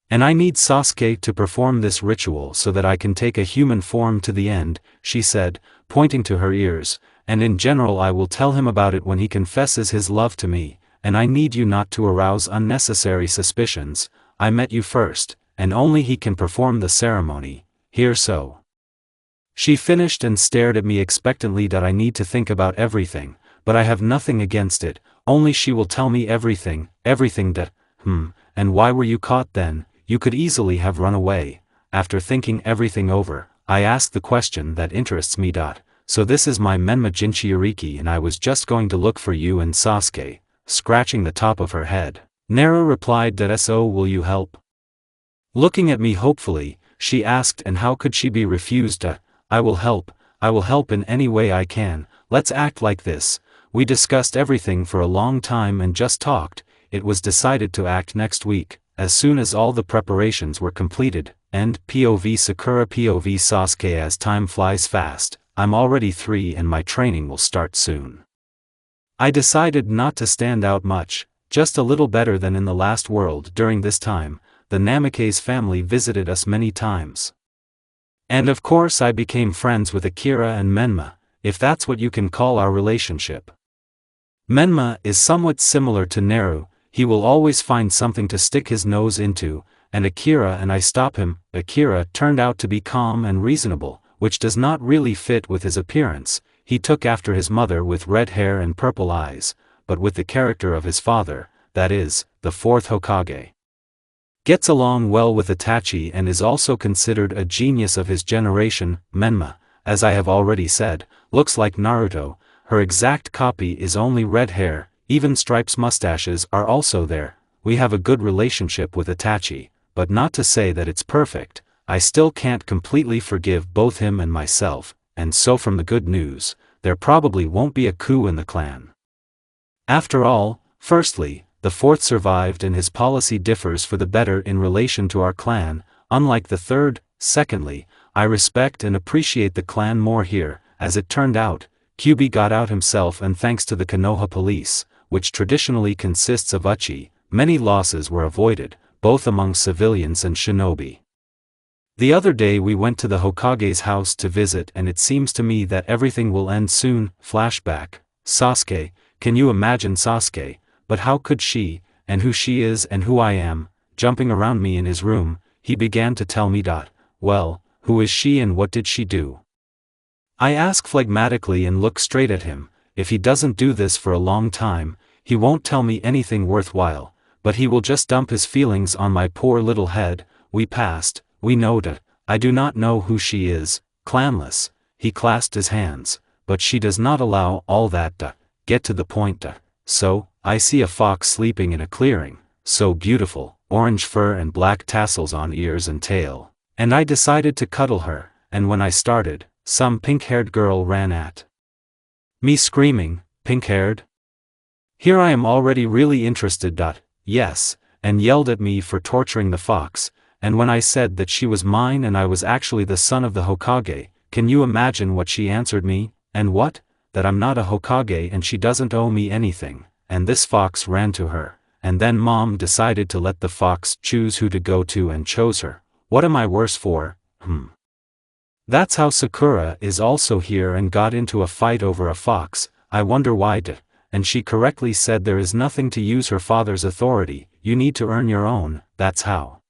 And I need Sasuke to perform this ritual so that I can take a human form to the end, she said, pointing to her ears, and in general I will tell him about it when he confesses his love to me, and I need you not to arouse unnecessary suspicions. I met you first, and only he can perform the ceremony, here so. She finished and stared at me expectantly. I need to think about everything, but I have nothing against it, only she will tell me everything. And why were you caught then? You could easily have run away. After thinking everything over, I ask the question that interests me. So this is my Menma Jinchuriki and I was just going to look for you and Sasuke, scratching the top of her head. Naru replied. So will you help? Looking at me hopefully, she asked, and how could she be refused? I will help in any way I can. Let's act like this. We discussed everything for a long time and just talked. It was decided to act next week, as soon as all the preparations were completed. And POV Sakura POV Sasuke. As time flies fast, I'm already 3 and my training will start soon. I decided not to stand out much, just a little better than in the last world. During this time, the Namikaze family visited us many times. And of course I became friends with Akira and Menma, if that's what you can call our relationship. Menma is somewhat similar to Naru, he will always find something to stick his nose into, and Akira and I stop him. Akira turned out to be calm and reasonable, which does not really fit with his appearance. He took after his mother with red hair and purple eyes, but with the character of his father, that is, the 4th Hokage. Gets along well with Itachi and is also considered a genius of his generation. Menma, as I have already said, looks like Naruto, her exact copy is only red hair, even stripes mustaches are also there. We have a good relationship with Itachi, but not to say that it's perfect. I still can't completely forgive both him and myself, and so from the good news, there probably won't be a coup in the clan. After all, firstly, the 4th survived and his policy differs for the better in relation to our clan, unlike the 3rd. Secondly, I respect and appreciate the clan more here. As it turned out, Kyubi got out himself, and thanks to the Konoha police, which traditionally consists of uchi, many losses were avoided, both among civilians and shinobi. The other day we went to the Hokage's house to visit, and it seems to me that everything will end soon. Flashback. Sasuke, can you imagine Sasuke, but how could she, and who she is and who I am, jumping around me in his room? He began to tell me. Well, who is she and what did she do? I ask phlegmatically and look straight at him. If he doesn't do this for a long time, he won't tell me anything worthwhile, but he will just dump his feelings on my poor little head. We passed, we know that, I do not know who she is, clanless. He clasped his hands, but she does not allow all that. Get to the point. So, I see a fox sleeping in a clearing, so beautiful, orange fur and black tassels on ears and tail, and I decided to cuddle her, and when I started, some pink-haired girl ran at me screaming, pink-haired? Here I am already really interested. Yes, and yelled at me for torturing the fox, and when I said that she was mine and I was actually the son of the Hokage, can you imagine what she answered me? And what? That I'm not a Hokage and she doesn't owe me anything, and this fox ran to her, and then Mom decided to let the fox choose who to go to and chose her. What am I worse for? That's how Sakura is also here and got into a fight over a fox. I wonder why and she correctly said there is nothing to use her father's authority, you need to earn your own, that's how.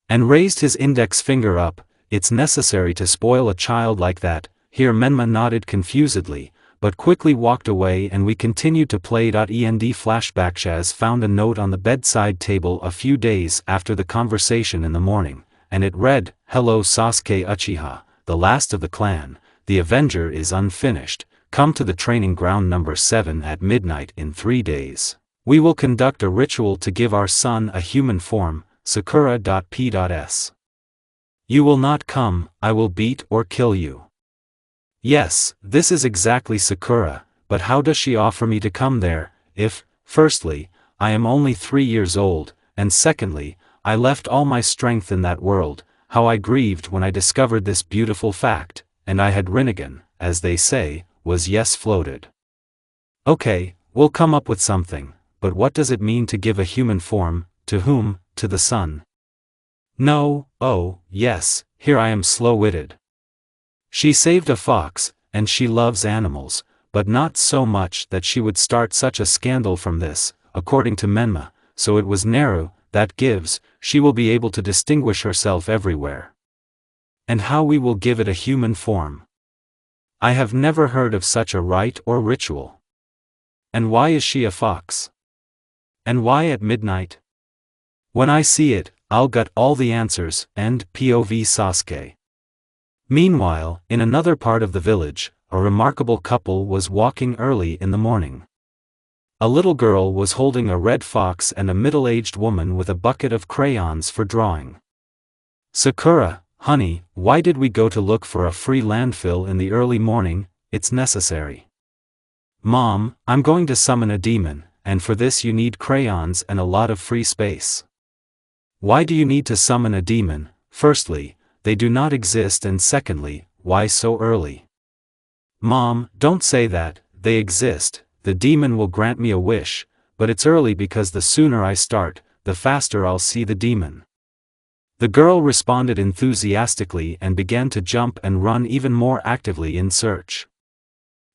And raised his index finger up, it's necessary to spoil a child like that. Here Menma nodded confusedly, but quickly walked away and we continued to play. End flashback. Shaz found a note on the bedside table a few days after the conversation in the morning, and it read, "Hello Sasuke Uchiha, the last of the clan, the Avenger is unfinished. Come to the training ground number 7 at midnight in 3 days. We will conduct a ritual to give our son a human form, Sakura.P.S. You will not come, I will beat or kill you." Yes, this is exactly Sakura, but how does she offer me to come there, if, firstly, I am only 3 years old, and secondly, I left all my strength in that world. How I grieved when I discovered this beautiful fact, and I had Rinnegan, as they say, was yes floated. Okay, we'll come up with something, but what does it mean to give a human form, to whom, to the sun? No, oh, yes, here I am slow-witted. She saved a fox, and she loves animals, but not so much that she would start such a scandal from this, according to Menma, so it was Naru, that gives, she will be able to distinguish herself everywhere. And how we will give it a human form? I have never heard of such a rite or ritual. And why is she a fox? And why at midnight? When I see it, I'll get all the answers. And POV Sasuke. Meanwhile, in another part of the village, a remarkable couple was walking early in the morning. A little girl was holding a red fox and a middle-aged woman with a bucket of crayons for drawing. "Sakura, honey, why did we go to look for a free landfill in the early morning? It's necessary." "Mom, I'm going to summon a demon, and for this you need crayons and a lot of free space." "Why do you need to summon a demon? Firstly, they do not exist, and secondly, why so early?" "Mom, don't say that, they exist, the demon will grant me a wish, but it's early because the sooner I start, the faster I'll see the demon." The girl responded enthusiastically and began to jump and run even more actively in search.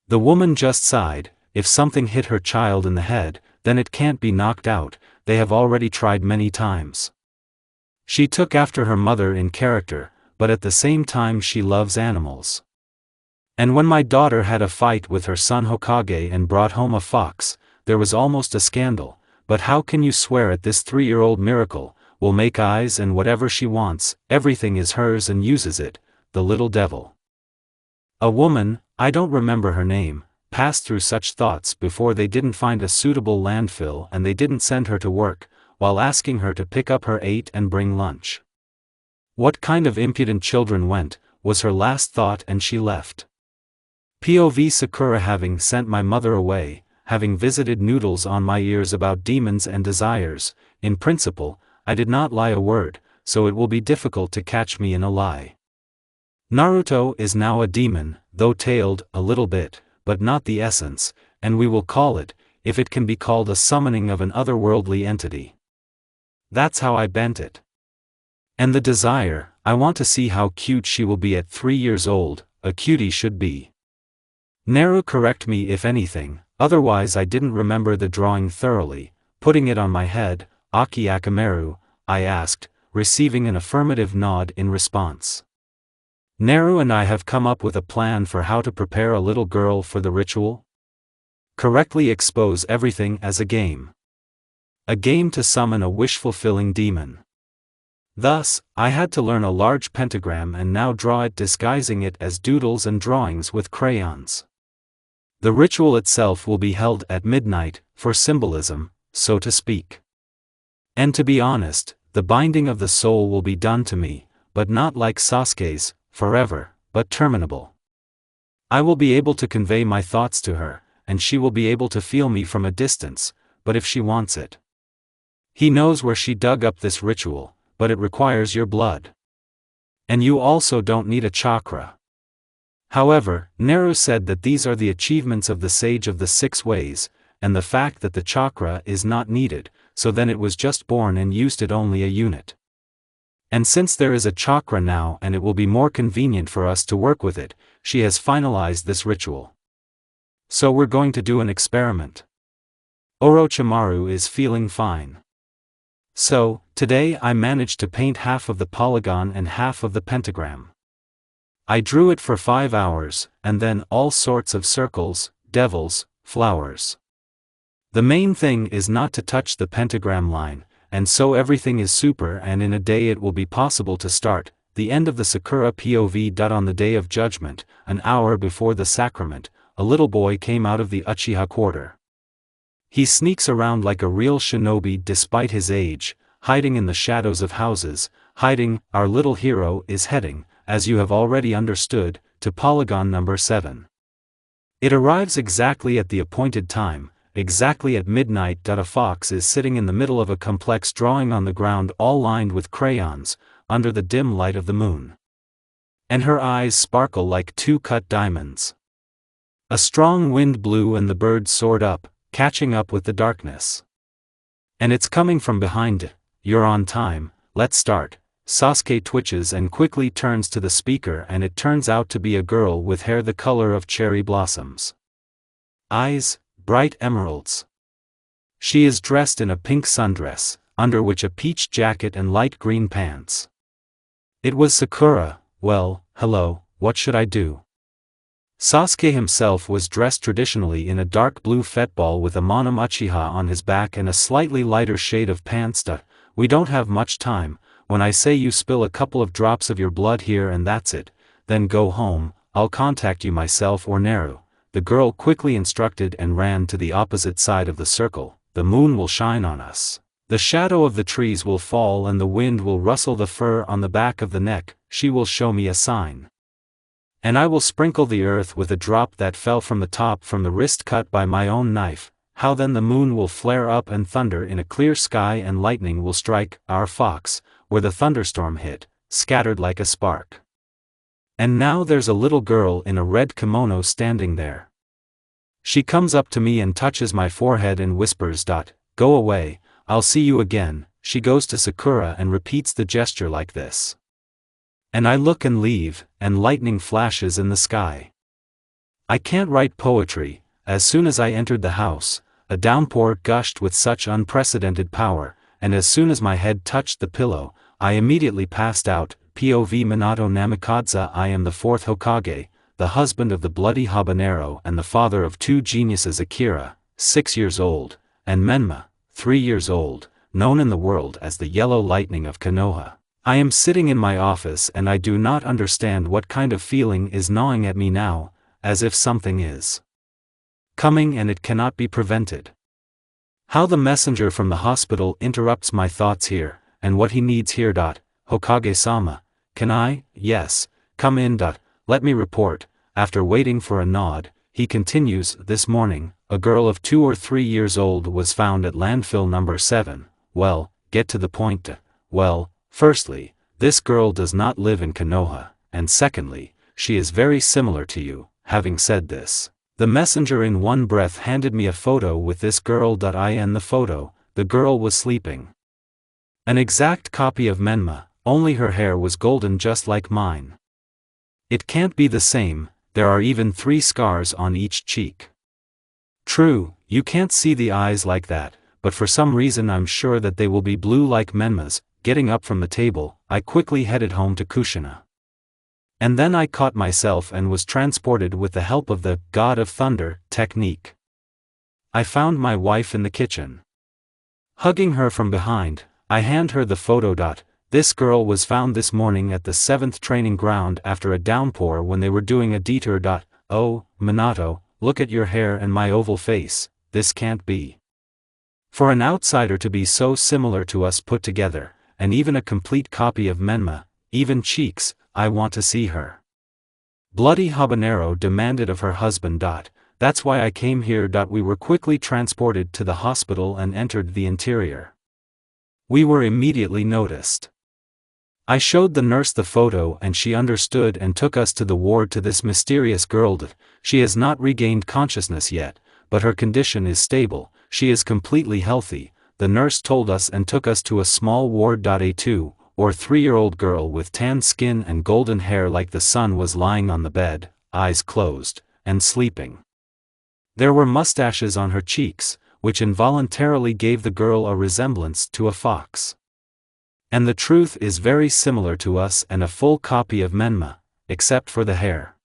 The woman just sighed, if something hit her child in the head, then it can't be knocked out, they have already tried many times. She took after her mother in character, but at the same time she loves animals. And when my daughter had a fight with her son Hokage and brought home a fox, there was almost a scandal, but how can you swear at this 3-year-old miracle, will make eyes and whatever she wants, everything is hers and uses it, the little devil. A woman, I don't remember her name, passed through such thoughts before they didn't find a suitable landfill and they didn't send her to work, while asking her to pick up her 8 and bring lunch. What kind of impudent children went, was her last thought, and she left. POV Sakura. Having sent my mother away, having visited noodles on my ears about demons and desires, in principle, I did not lie a word, so it will be difficult to catch me in a lie. Naruto is now a demon, though tailed, a little bit, but not the essence, and we will call it, if it can be called, a summoning of an otherworldly entity. That's how I bent it. And the desire, I want to see how cute she will be at 3 years old, a cutie should be. Naru, correct me if anything, otherwise I didn't remember the drawing thoroughly. Putting it on my head, Aki Akameru, I asked, receiving an affirmative nod in response. Naru and I have come up with a plan for how to prepare a little girl for the ritual. Correctly expose everything as a game. A game to summon a wish-fulfilling demon. Thus, I had to learn a large pentagram and now draw it, disguising it as doodles and drawings with crayons. The ritual itself will be held at midnight, for symbolism, so to speak. And to be honest, the binding of the soul will be done to me, but not like Sasuke's, forever, but terminable. I will be able to convey my thoughts to her, and she will be able to feel me from a distance, but if she wants it. He knows where she dug up this ritual, but it requires your blood. And you also don't need a chakra. However, Naru said that these are the achievements of the Sage of the 6 Ways, and the fact that the chakra is not needed, so then it was just born and used it only a unit. And since there is a chakra now and it will be more convenient for us to work with it, she has finalized this ritual. So we're going to do an experiment. Orochimaru is feeling fine. So, today I managed to paint half of the polygon and half of the pentagram. I drew it for 5 hours, and then all sorts of circles, devils, flowers. The main thing is not to touch the pentagram line, and so everything is super, and in a day it will be possible to start the end of the Sakura POV. On the Day of Judgment, an hour before the sacrament, a little boy came out of the Uchiha quarter. He sneaks around like a real shinobi despite his age, hiding in the shadows of houses, hiding. Our little hero is heading, as you have already understood, to polygon number 7. It arrives exactly at the appointed time, exactly at midnight. A fox is sitting in the middle of a complex drawing on the ground, all lined with crayons, under the dim light of the moon. And her eyes sparkle like 2 cut diamonds. A strong wind blew and the birds soared up, catching up with the darkness. And it's coming from behind. You're on time, let's start. Sasuke twitches and quickly turns to the speaker, and it turns out to be a girl with hair the color of cherry blossoms. Eyes, bright emeralds. She is dressed in a pink sundress, under which a peach jacket and light green pants. It was Sakura. Well, hello, what should I do? Sasuke himself was dressed traditionally in a dark blue fetball with a mono Uchiha on his back and a slightly lighter shade of pants. We don't have much time. When I say you spill a couple of drops of your blood here and that's it, then go home, I'll contact you myself or Naru. The girl quickly instructed and ran to the opposite side of the circle. The moon will shine on us. The shadow of the trees will fall and the wind will rustle the fur on the back of the neck. She will show me a sign. And I will sprinkle the earth with a drop that fell from the top from the wrist cut by my own knife. How then the moon will flare up and thunder in a clear sky and lightning will strike our fox, where the thunderstorm hit, scattered like a spark. And now there's a little girl in a red kimono standing there. She comes up to me and touches my forehead and whispers, "Go away, I'll see you again." She goes to Sakura and repeats the gesture like this. And I look and leave, and lightning flashes in the sky. I can't write poetry. As soon as I entered the house, a downpour gushed with such unprecedented power, and as soon as my head touched the pillow, I immediately passed out. POV Minato Namikaze. I am the 4th Hokage, the husband of the bloody habanero and the father of 2 geniuses, Akira, 6 years old, and Menma, 3 years old, known in the world as the Yellow Lightning of Konoha. I am sitting in my office and I do not understand what kind of feeling is gnawing at me now, as if something is coming and it cannot be prevented. How the messenger from the hospital interrupts my thoughts here, and what he needs here. Hokage-sama, can I? Yes, come in. Let me report. After waiting for a nod, he continues, this morning, a girl of 2 or 3 years old was found at landfill number 7. Well, get to the point. Well, firstly, this girl does not live in Konoha, and secondly, she is very similar to you. Having said this, the messenger in one breath handed me a photo with this girl. In the photo, the girl was sleeping. An exact copy of Menma, only her hair was golden just like mine. It can't be the same, there are even 3 scars on each cheek. True, you can't see the eyes like that, but for some reason I'm sure that they will be blue like Menma's. Getting up from the table, I quickly headed home to Kushina. And then I caught myself and was transported with the help of the God of Thunder technique. I found my wife in the kitchen. Hugging her from behind, I hand her the photo. This girl was found this morning at the 7th training ground after a downpour when they were doing a detour. Oh, Minato, look at your hair and my oval face. This can't be. For an outsider to be so similar to us put together, and even a complete copy of Menma, even cheeks, I want to see her. Bloody habanero demanded of her husband. That's why I came here. We were quickly transported to the hospital and entered the interior. We were immediately noticed. I showed the nurse the photo and she understood and took us to the ward to this mysterious girl. She has not regained consciousness yet, but her condition is stable, she is completely healthy. the nurse told us and took us to a small ward. A 2 or 3-year-old girl with tan skin and golden hair like the sun was lying on the bed, eyes closed, and sleeping. There were mustaches on her cheeks, which involuntarily gave the girl a resemblance to a fox. And the truth is very similar to us and a full copy of Menma, except for the hair.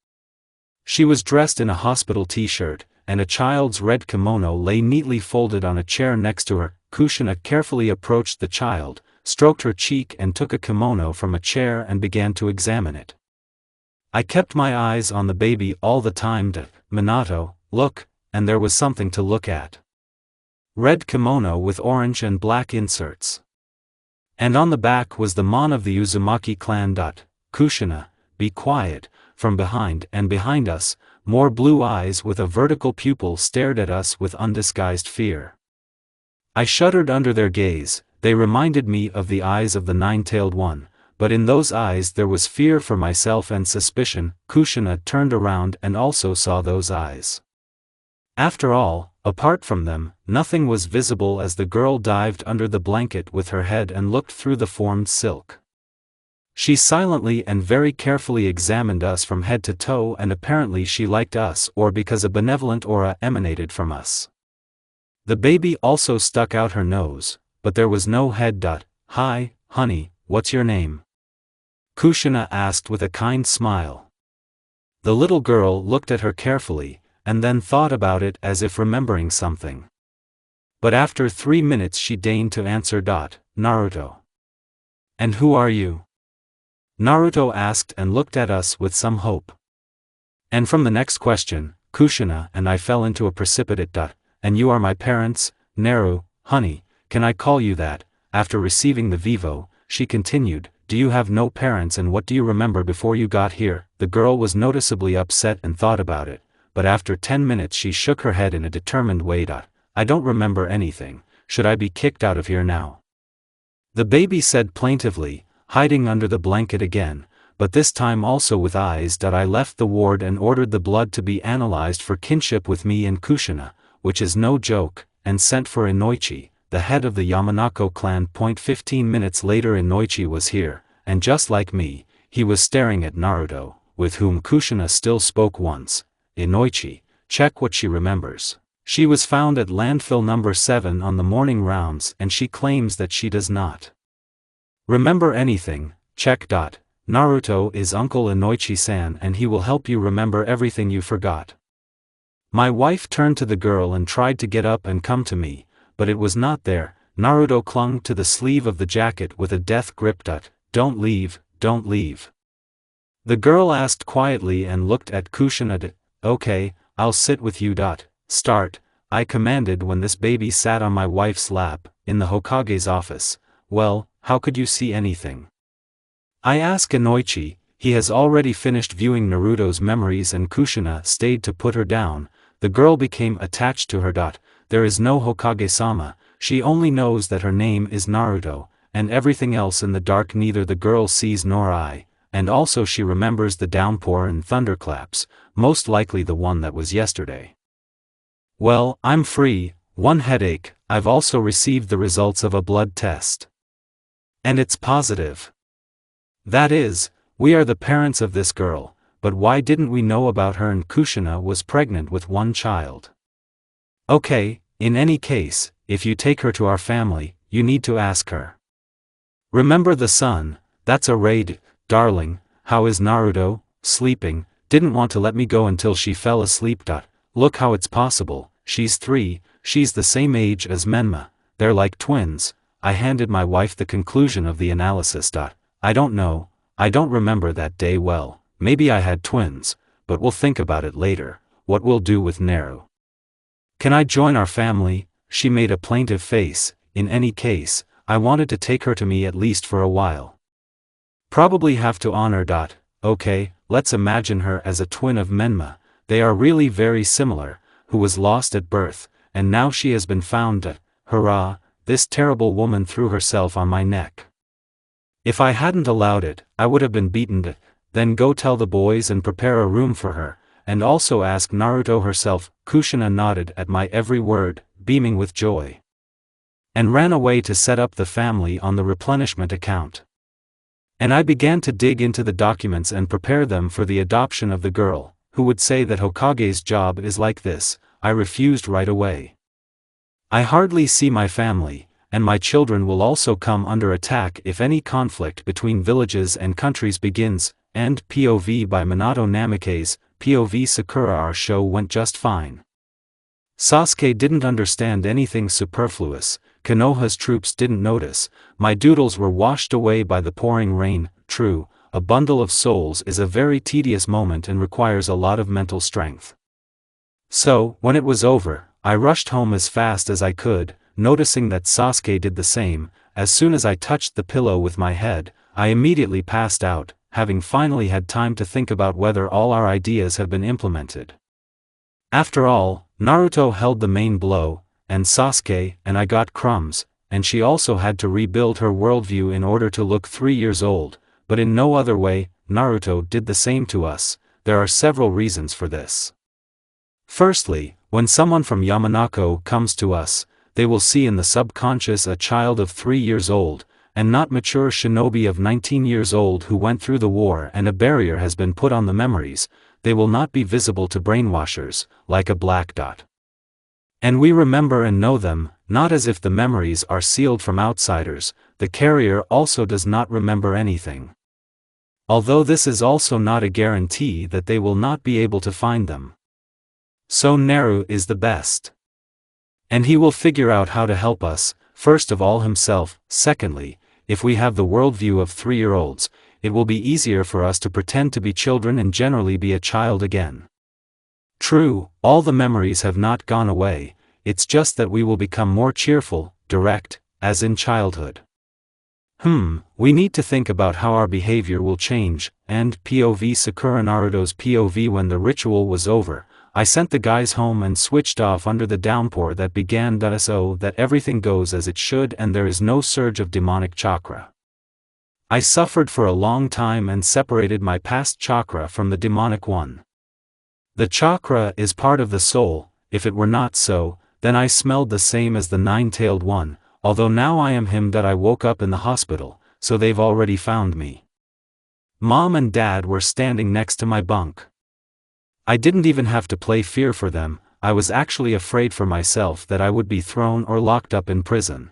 She was dressed in a hospital t-shirt, and a child's red kimono lay neatly folded on a chair next to her. Kushina carefully approached the child, stroked her cheek and took a kimono from a chair and began to examine it. I kept my eyes on the baby all the time. Minato, look, and there was something to look at. Red kimono with orange and black inserts. And on the back was the mon of the Uzumaki clan. Kushina, be quiet. From behind and behind us, more blue eyes with a vertical pupil stared at us with undisguised fear. I shuddered under their gaze. They reminded me of the eyes of the nine-tailed one, but in those eyes there was fear for myself and suspicion. Kushina turned around and also saw those eyes. After all, apart from them, nothing was visible as the girl dived under the blanket with her head and looked through the formed silk. She silently and very carefully examined us from head to toe, and apparently she liked us or because a benevolent aura emanated from us. The baby also stuck out her nose, but there was no head. Hi, honey, what's your name? Kushina asked with a kind smile. The little girl looked at her carefully, and then thought about it as if remembering something. But after 3 minutes she deigned to answer. Naruto. And who are you? Naruto asked and looked at us with some hope. And from the next question, Kushina and I fell into a precipitate. And you are my parents, Naru, honey, can I call you that? After receiving the vivo, she continued, do you have no parents and what do you remember before you got here? The girl was noticeably upset and thought about it, but after 10 minutes she shook her head in a determined way. I don't remember anything. Should I be kicked out of here now? The baby said plaintively, hiding under the blanket again, but this time also with eyes. I left the ward and ordered the blood to be analyzed for kinship with me and Kushina, which is no joke, and sent for Inoichi, the head of the Yamanako clan. 15 minutes later Inoichi was here, and just like me, he was staring at Naruto, with whom Kushina still spoke once. Inoichi, check what she remembers. She was found at landfill number 7 on the morning rounds and she claims that she does not remember anything. Check. Naruto is Uncle Inoichi-san and he will help you remember everything you forgot. My wife turned to the girl and tried to get up and come to me, but it was not there. Naruto clung to the sleeve of the jacket with a death grip. Don't leave, don't leave. The girl asked quietly and looked at Kushina. Okay, I'll sit with you. Start, I commanded when this baby sat on my wife's lap, in the Hokage's office. Well, how could you see anything? I asked Inoichi. He has already finished viewing Naruto's memories and Kushina stayed to put her down. The girl became attached to her. There is no Hokage-sama, she only knows that her name is Naruto, and everything else in the dark neither the girl sees nor I, and also she remembers the downpour and thunderclaps, most likely the one that was yesterday. Well, I'm free, one headache. I've also received the results of a blood test. And it's positive. That is, we are the parents of this girl, but why didn't we know about her? And Kushina was pregnant with one child. Okay, in any case, if you take her to our family, you need to ask her. Remember the son, that's a raid, darling, how is Naruto? Sleeping, didn't want to let me go until she fell asleep. Look how it's possible, she's 3, she's the same age as Menma, they're like twins. I handed my wife the conclusion of the analysis. I don't know, I don't remember that day well, maybe I had twins, but we'll think about it later, what we'll do with Naru. Can I join our family? She made a plaintive face. In any case, I wanted to take her to me at least for a while. Probably have to honor. Okay, let's imagine her as a twin of Menma, they are really very similar, who was lost at birth, and now she has been found. Hurrah, this terrible woman threw herself on my neck. If I hadn't allowed it, I would have been beaten. Then go tell the boys and prepare a room for her, and also ask Naruto herself. Kushina nodded at my every word, beaming with joy. and ran away to set up the family on the replenishment account. And I began to dig into the documents and prepare them for the adoption of the girl, who would say that Hokage's job is like this. I refused right away. I hardly see my family, and my children will also come under attack if any conflict between villages and countries begins. And POV by Minato Namikaze, POV Sakura. Our show went just fine. Sasuke didn't understand anything superfluous, Konoha's troops didn't notice, my doodles were washed away by the pouring rain. True, a bundle of souls is a very tedious moment and requires a lot of mental strength. So, when it was over, I rushed home as fast as I could, noticing that Sasuke did the same. As soon as I touched the pillow with my head, I immediately passed out, having finally had time to think about whether all our ideas have been implemented. After all, Naruto held the main blow, and Sasuke and I got crumbs, and she also had to rebuild her worldview in order to look 3 years old, but in no other way. Naruto did the same to us. There are several reasons for this. Firstly, when someone from Yamanako comes to us, they will see in the subconscious a child of 3 years old, and not mature shinobi of 19 years old who went through the war, and a barrier has been put on the memories. They will not be visible to brainwashers, like a black dot. And we remember and know them, not as if the memories are sealed from outsiders. The carrier also does not remember anything. Although this is also not a guarantee that they will not be able to find them. So Naru is the best. And he will figure out how to help us, first of all himself. Secondly, if we have the worldview of 3-year-olds, it will be easier for us to pretend to be children and generally be a child again. True, all the memories have not gone away, it's just that we will become more cheerful, direct, as in childhood. We need to think about how our behavior will change. And POV Sakura. Naruto's POV. When the ritual was over, I sent the guys home and switched off under the downpour that began, so that everything goes as it should and there is no surge of demonic chakra. I suffered for a long time and separated my past chakra from the demonic one. The chakra is part of the soul. If it were not so, then I smelled the same as the 9-tailed one, although now I am him. That I woke up in the hospital, so they've already found me. Mom and Dad were standing next to my bunk. I didn't even have to play fear for them. I was actually afraid for myself that I would be thrown or locked up in prison.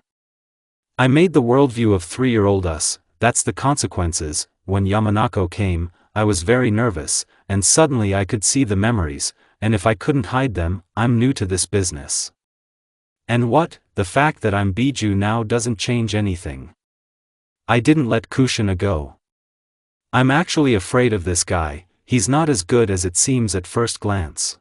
I made the worldview of 3-year-old us. That's the consequences. When Yamanako came, I was very nervous, and suddenly I could see the memories, and if I couldn't hide them, I'm new to this business. And what? The fact that I'm Biju now doesn't change anything. I didn't let Kushina go. I'm actually afraid of this guy. He's not as good as it seems at first glance.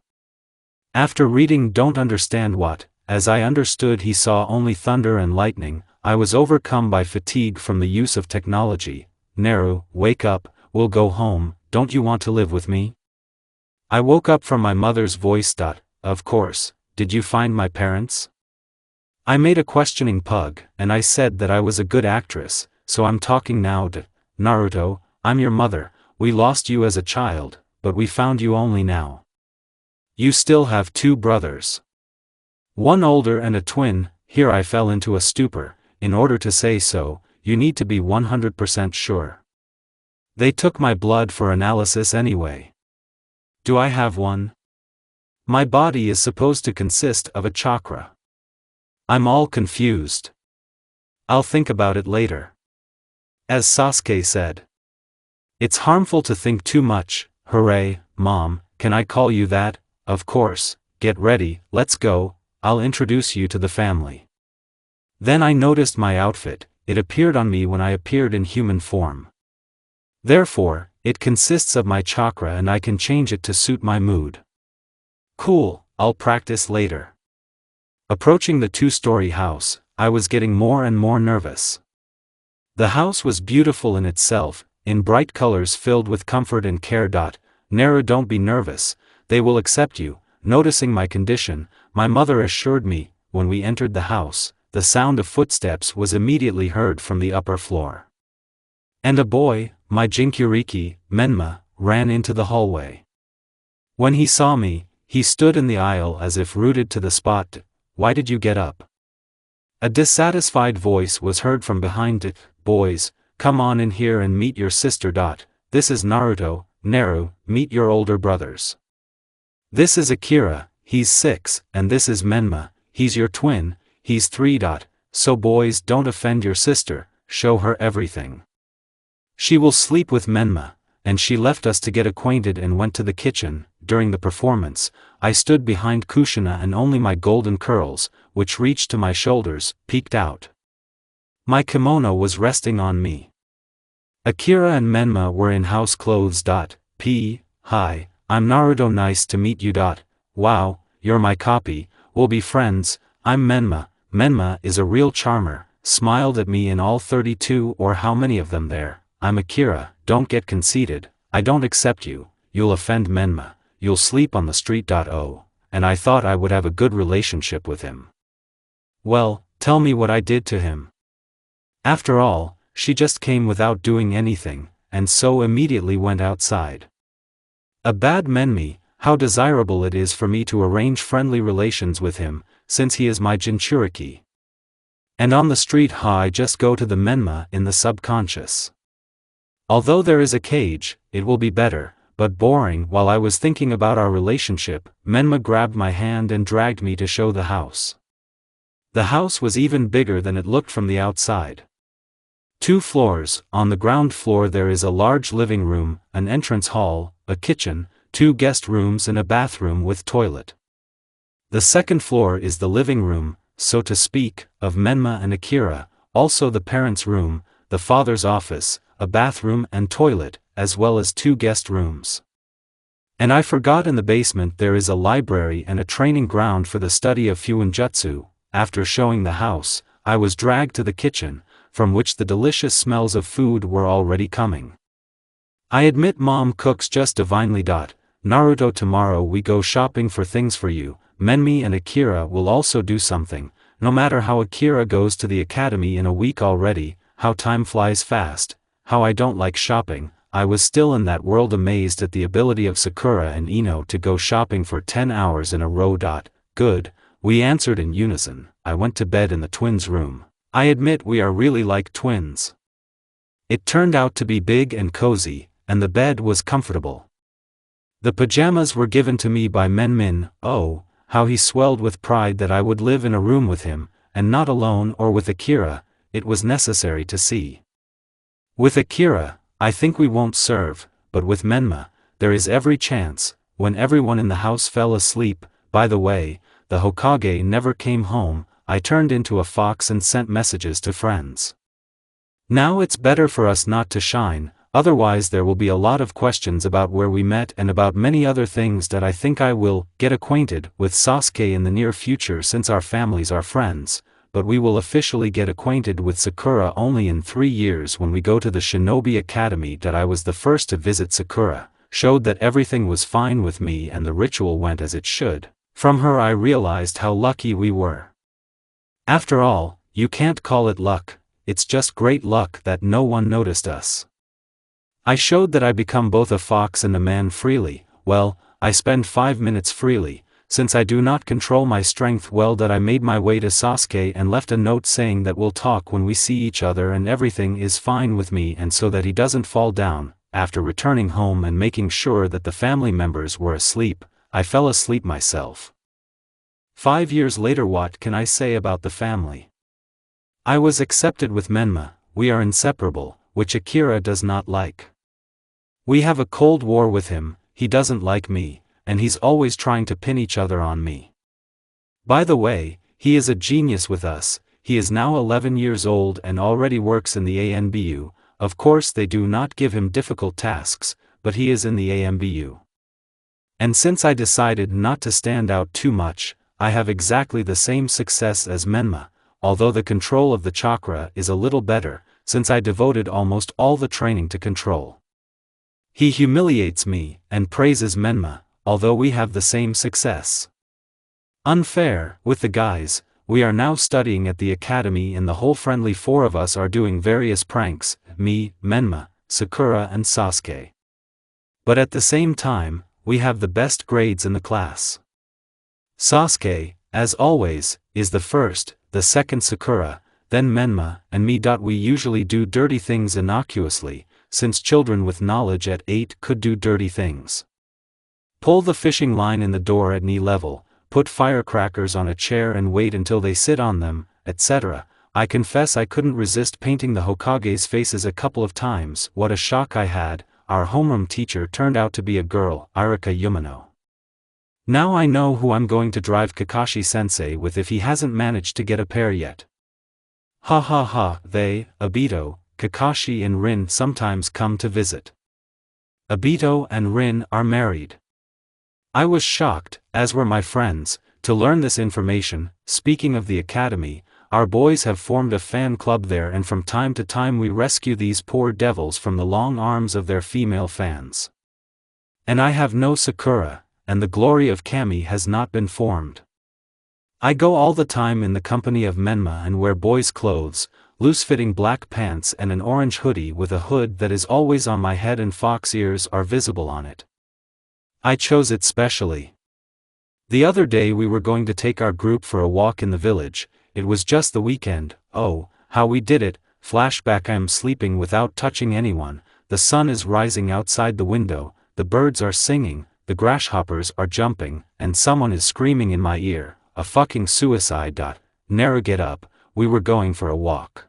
After reading Don't Understand What, as I understood he saw only thunder and lightning, I was overcome by fatigue from the use of technology. Naru, wake up, we'll go home, don't you want to live with me? I woke up from my mother's voice. Of course, did you find my parents? I made a questioning pug, and I said that I was a good actress, so I'm talking now. Naruto, I'm your mother. We lost you as a child, but we found you only now. You still have 2 brothers. One older and a twin. Here I fell into a stupor. In order to say so, you need to be 100% sure. They took my blood for analysis anyway. Do I have one? My body is supposed to consist of a chakra. I'm all confused. I'll think about it later. As Sasuke said. It's harmful to think too much. Hooray, Mom, can I call you that? Of course. Get ready, let's go, I'll introduce you to the family. Then I noticed my outfit. It appeared on me when I appeared in human form. Therefore, it consists of my chakra and I can change it to suit my mood. Cool, I'll practice later. Approaching the 2-story house, I was getting more and more nervous. The house was beautiful in itself, in bright colors filled with comfort and care. Naru, don't be nervous, they will accept you. Noticing my condition, my mother assured me. When we entered the house, the sound of footsteps was immediately heard from the upper floor. And a boy, my Jinkyuriki, Menma, ran into the hallway. When he saw me, he stood in the aisle as if rooted to the spot. Why did you get up? A dissatisfied voice was heard from behind it. Boys, come on in here and meet your sister. This is Naruto, Naru, meet your older brothers. This is Akira, he's 6, and this is Menma, he's your twin, he's 3. So boys, don't offend your sister, show her everything. She will sleep with Menma, and she left us to get acquainted and went to the kitchen. During the performance, I stood behind Kushina and only my golden curls, which reached to my shoulders, peeked out. My kimono was resting on me. Akira and Menma were in house clothes. Hi, I'm Naruto, nice to meet you. Wow, you're my copy, we'll be friends. I'm Menma. Menma is a real charmer, smiled at me in all 32 or how many of them there. I'm Akira, don't get conceited, I don't accept you, you'll offend Menma, you'll sleep on the street. Oh, and I thought I would have a good relationship with him. Well, tell me what I did to him. After all, she just came without doing anything, and so immediately went outside. A bad Menmi, how desirable it is for me to arrange friendly relations with him, since he is my Jinchuriki. And on the street, I just go to the Menma in the subconscious. Although there is a cage, it will be better, but boring. While I was thinking about our relationship, Menma grabbed my hand and dragged me to show the house. The house was even bigger than it looked from the outside. 2 floors, on the ground floor there is a large living room, an entrance hall, a kitchen, 2 guest rooms and a bathroom with toilet. The second floor is the living room, so to speak, of Menma and Akira, also the parents' room, the father's office, a bathroom and toilet, as well as 2 guest rooms. And I forgot, in the basement there is a library and a training ground for the study of Fuinjutsu. After showing the house, I was dragged to the kitchen, from which the delicious smells of food were already coming. I admit mom cooks just divinely. Naruto, tomorrow we go shopping for things for you. Menmi and Akira will also do something. No matter how Akira goes to the academy in a week already, how time flies fast, how I don't like shopping. I was still in that world, amazed at the ability of Sakura and Ino to go shopping for 10 hours in a row. Good, we answered in unison. I went to bed in the twins' room. I admit we are really like twins. It turned out to be big and cozy, and the bed was comfortable. The pajamas were given to me by Menmin. Oh, how he swelled with pride that I would live in a room with him, and not alone or with Akira. It was necessary to see. With Akira, I think we won't serve, but with Menma, there is every chance. When everyone in the house fell asleep, by the way, the Hokage never came home, I turned into a fox and sent messages to friends. Now it's better for us not to shine, otherwise there will be a lot of questions about where we met and about many other things. That I think I will get acquainted with Sasuke in the near future, since our families are friends, but we will officially get acquainted with Sakura only in 3 years when we go to the Shinobi Academy. That I was the first to visit Sakura, showed that everything was fine with me and the ritual went as it should. From her I realized how lucky we were. After all, you can't call it luck, it's just great luck that no one noticed us. I showed that I become both a fox and a man freely. Well, I spend 5 minutes freely, since I do not control my strength well. That I made my way to Sasuke and left a note saying that we'll talk when we see each other and everything is fine with me, and so that he doesn't fall down. After returning home and making sure that the family members were asleep, I fell asleep myself. 5 years later, what can I say about the family? I was accepted with Menma, we are inseparable, which Akira does not like. We have a cold war with him, he doesn't like me, and he's always trying to pin each other on me. By the way, he is a genius with us. He is now 11 years old and already works in the ANBU. Of course they do not give him difficult tasks, but he is in the ANBU. And since I decided not to stand out too much, I have exactly the same success as Menma, although the control of the chakra is a little better, since I devoted almost all the training to control. He humiliates me, and praises Menma, although we have the same success. Unfair. With the guys, we are now studying at the academy and the whole friendly 4 of us are doing various pranks, me, Menma, Sakura and Sasuke. But at the same time, we have the best grades in the class. Sasuke, as always, is the first, the second Sakura, then Menma, and me. We usually do dirty things innocuously, since children with knowledge at 8 could do dirty things. Pull the fishing line in the door at knee level, put firecrackers on a chair and wait until they sit on them, etc. I confess I couldn't resist painting the Hokage's faces a couple of times. What a shock I had. Our homeroom teacher turned out to be a girl, Irika Yumano. Now I know who I'm going to drive Kakashi-sensei with if he hasn't managed to get a pair yet. Ha ha ha. They, Obito, Kakashi and Rin sometimes come to visit. Obito and Rin are married. I was shocked, as were my friends, to learn this information. Speaking of the academy, our boys have formed a fan club there, and from time to time we rescue these poor devils from the long arms of their female fans. And I have no Sakura, and the glory of Kami has not been formed. I go all the time in the company of Menma and wear boys' clothes, loose-fitting black pants and an orange hoodie with a hood that is always on my head and fox ears are visible on it. I chose it specially. The other day we were going to take our group for a walk in the village. It was just the weekend. Oh, how we did it. Flashback: I am sleeping without touching anyone, the sun is rising outside the window, the birds are singing, the grasshoppers are jumping, and someone is screaming in my ear, a fucking suicide. Nara, get up, we were going for a walk.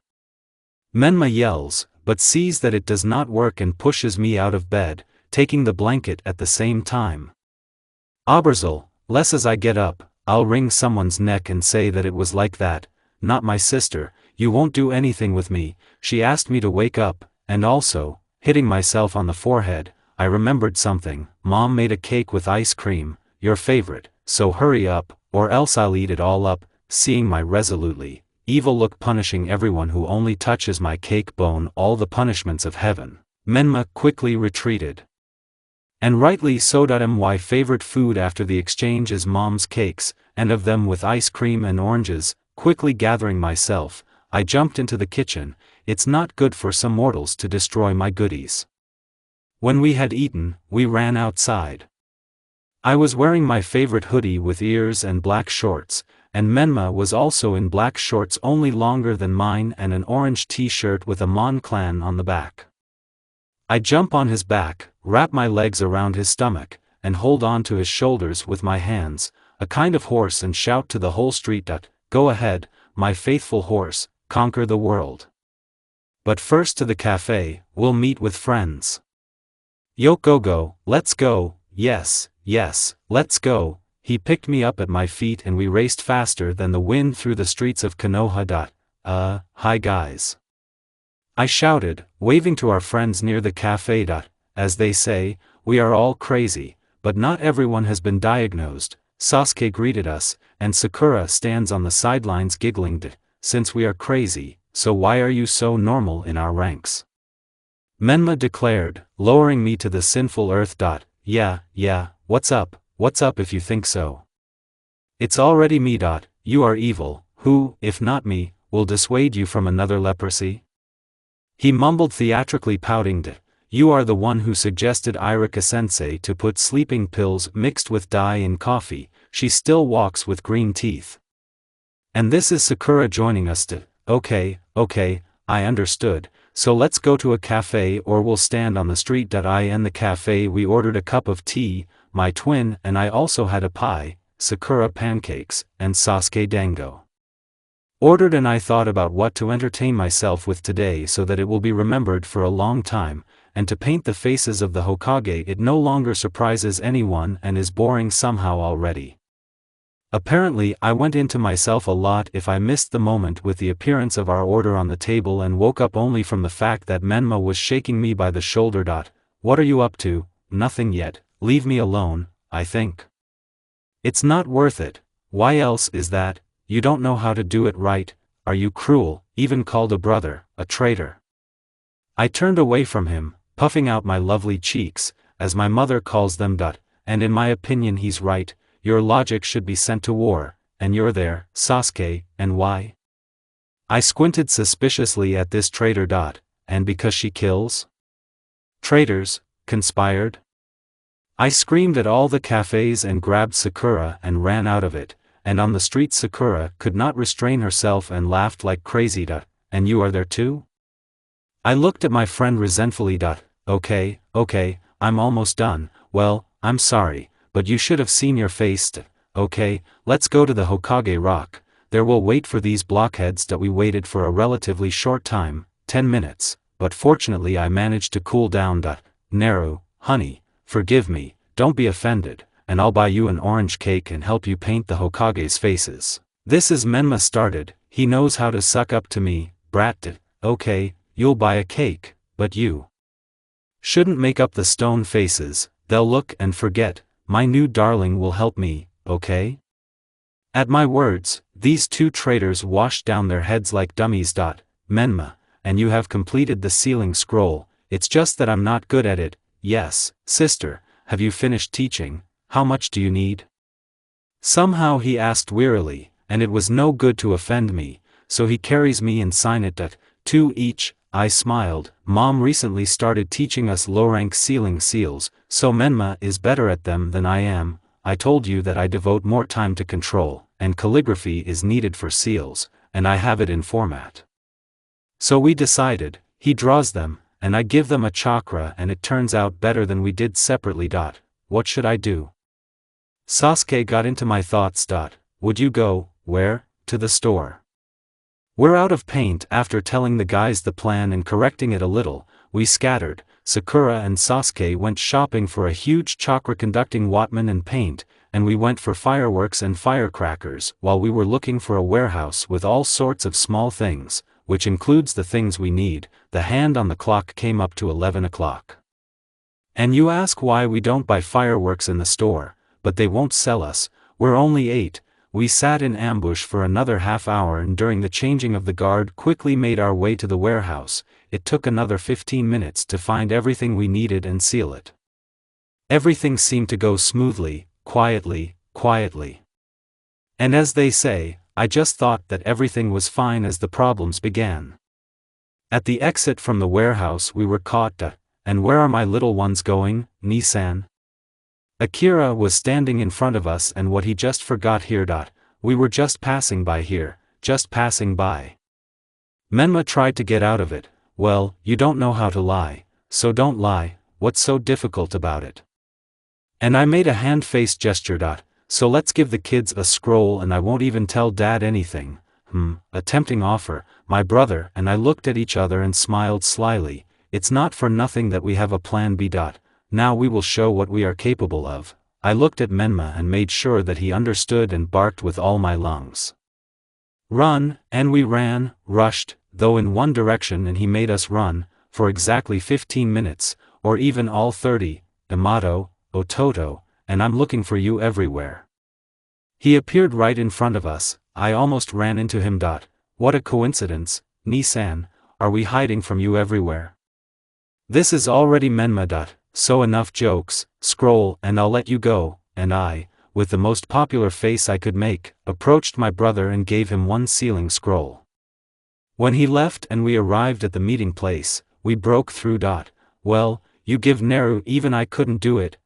Menma yells, but sees that it does not work and pushes me out of bed, taking the blanket at the same time. Oberzel, less as I get up, I'll wring someone's neck and say that it was like that. Not my sister, you won't do anything with me, she asked me to wake up, and also, hitting myself on the forehead, I remembered something. Mom made a cake with ice cream, your favorite, so hurry up, or else I'll eat it all up. Seeing my resolutely evil look, punishing everyone who only touches my cake bone, all the punishments of heaven, Menma quickly retreated. And rightly so. My favorite food after the exchange is Mom's cakes, and of them with ice cream and oranges. Quickly gathering myself, I jumped into the kitchen. It's not good for some mortals to destroy my goodies. When we had eaten, we ran outside. I was wearing my favorite hoodie with ears and black shorts, and Menma was also in black shorts only longer than mine and an orange t-shirt with a Mon Clan on the back. I jump on his back, wrap my legs around his stomach, and hold on to his shoulders with my hands, a kind of horse, and shout to the whole street, go ahead, my faithful horse, conquer the world. But first to the cafe, we'll meet with friends. Yo, go, let's go, yes, let's go. He picked me up at my feet and we raced faster than the wind through the streets of Konoha. Hi guys. I shouted, waving to our friends near the cafe. As they say, we are all crazy, but not everyone has been diagnosed. Sasuke greeted us, and Sakura stands on the sidelines giggling. Since we are crazy, so why are you so normal in our ranks? Menma declared, lowering me to the sinful earth. Yeah, what's up if you think so? It's already me. You are evil, who, if not me, will dissuade you from another leprosy? He mumbled, theatrically pouting. You are the one who suggested Irika-sensei to put sleeping pills mixed with dye in coffee. She still walks with green teeth. And this is Sakura joining us. Okay, I understood, so let's go to a cafe or we'll stand on the street. In the cafe we ordered a cup of tea, my twin and I also had a pie, Sakura pancakes, and Sasuke dango. Ordered, and I thought about what to entertain myself with today so that it will be remembered for a long time, and to paint the faces of the Hokage it no longer surprises anyone and is boring somehow already. Apparently I went into myself a lot if I missed the moment with the appearance of our order on the table and woke up only from the fact that Menma was shaking me by the shoulder. What are you up to? Nothing yet, leave me alone, I think. It's not worth it, why else is that? You don't know how to do it right, are you cruel, even called a brother, a traitor? I turned away from him, puffing out my lovely cheeks, as my mother calls them. And in my opinion he's right, your logic should be sent to war, and you're there, Sasuke, and why? I squinted suspiciously at this traitor. And because she kills? Traitors, conspired? I screamed at all the cafes and grabbed Sakura and ran out of it, and on the street Sakura could not restrain herself and laughed like crazy. And you are there too? I looked at my friend resentfully. Okay, I'm almost done. Well, I'm sorry, but you should have seen your face. Okay, let's go to the Hokage Rock. There we'll wait for these blockheads. We waited for a relatively short time, 10 minutes, but fortunately I managed to cool down. Naru, honey, forgive me, don't be offended, and I'll buy you an orange cake and help you paint the Hokage's faces. This is Menma started, he knows how to suck up to me, brat. Okay, you'll buy a cake, but you shouldn't make up the stone faces, they'll look and forget. My new darling will help me, okay? At my words, these two traitors washed down their heads like dummies. Menma, and you have completed the sealing scroll, it's just that I'm not good at it. Yes, sister, have you finished teaching? How much do you need? Somehow he asked wearily, and it was no good to offend me, so he carries me and sign it. 2 each, I smiled. Mom recently started teaching us low-rank sealing seals, so Menma is better at them than I am. I told you that I devote more time to control, and calligraphy is needed for seals, and I have it in format. So we decided, he draws them, and I give them a chakra, and it turns out better than we did separately. What should I do? Sasuke got into my thoughts. Would you go, where? To the store. We're out of paint. After telling the guys the plan and correcting it a little, we scattered. Sakura and Sasuke went shopping for a huge chakra-conducting Watman and paint, and we went for fireworks and firecrackers, while we were looking for a warehouse with all sorts of small things, which includes the things we need. The hand on the clock came up to 11 o'clock. And you ask why we don't buy fireworks in the store, but they won't sell us, we're only 8. We sat in ambush for another half hour and during the changing of the guard quickly made our way to the warehouse. It took another 15 minutes to find everything we needed and seal it. Everything seemed to go smoothly, quietly. And as they say, I just thought that everything was fine as the problems began. At the exit from the warehouse we were caught. And where are my little ones going, Nissan? Akira was standing in front of us, and what he just forgot here. We were just passing by here, just passing by. Menma tried to get out of it. Well, you don't know how to lie, so don't lie, what's so difficult about it? And I made a hand-face gesture. So let's give the kids a scroll and I won't even tell Dad anything. A tempting offer. My brother and I looked at each other and smiled slyly. It's not for nothing that we have a plan B. Now we will show what we are capable of. I looked at Menma and made sure that he understood and barked with all my lungs. Run, and we ran, rushed, though in one direction, and he made us run, for exactly 15 minutes, or even all 30, Yamato, Ototo, and I'm looking for you everywhere. He appeared right in front of us, I almost ran into him. What a coincidence, Nissan, are we hiding from you everywhere? This is already Menma. So enough jokes, scroll and I'll let you go, and I, with the most popular face I could make, approached my brother and gave him one sealing scroll. When he left and we arrived at the meeting place, we broke through. Well, you give Naru, even I couldn't do it,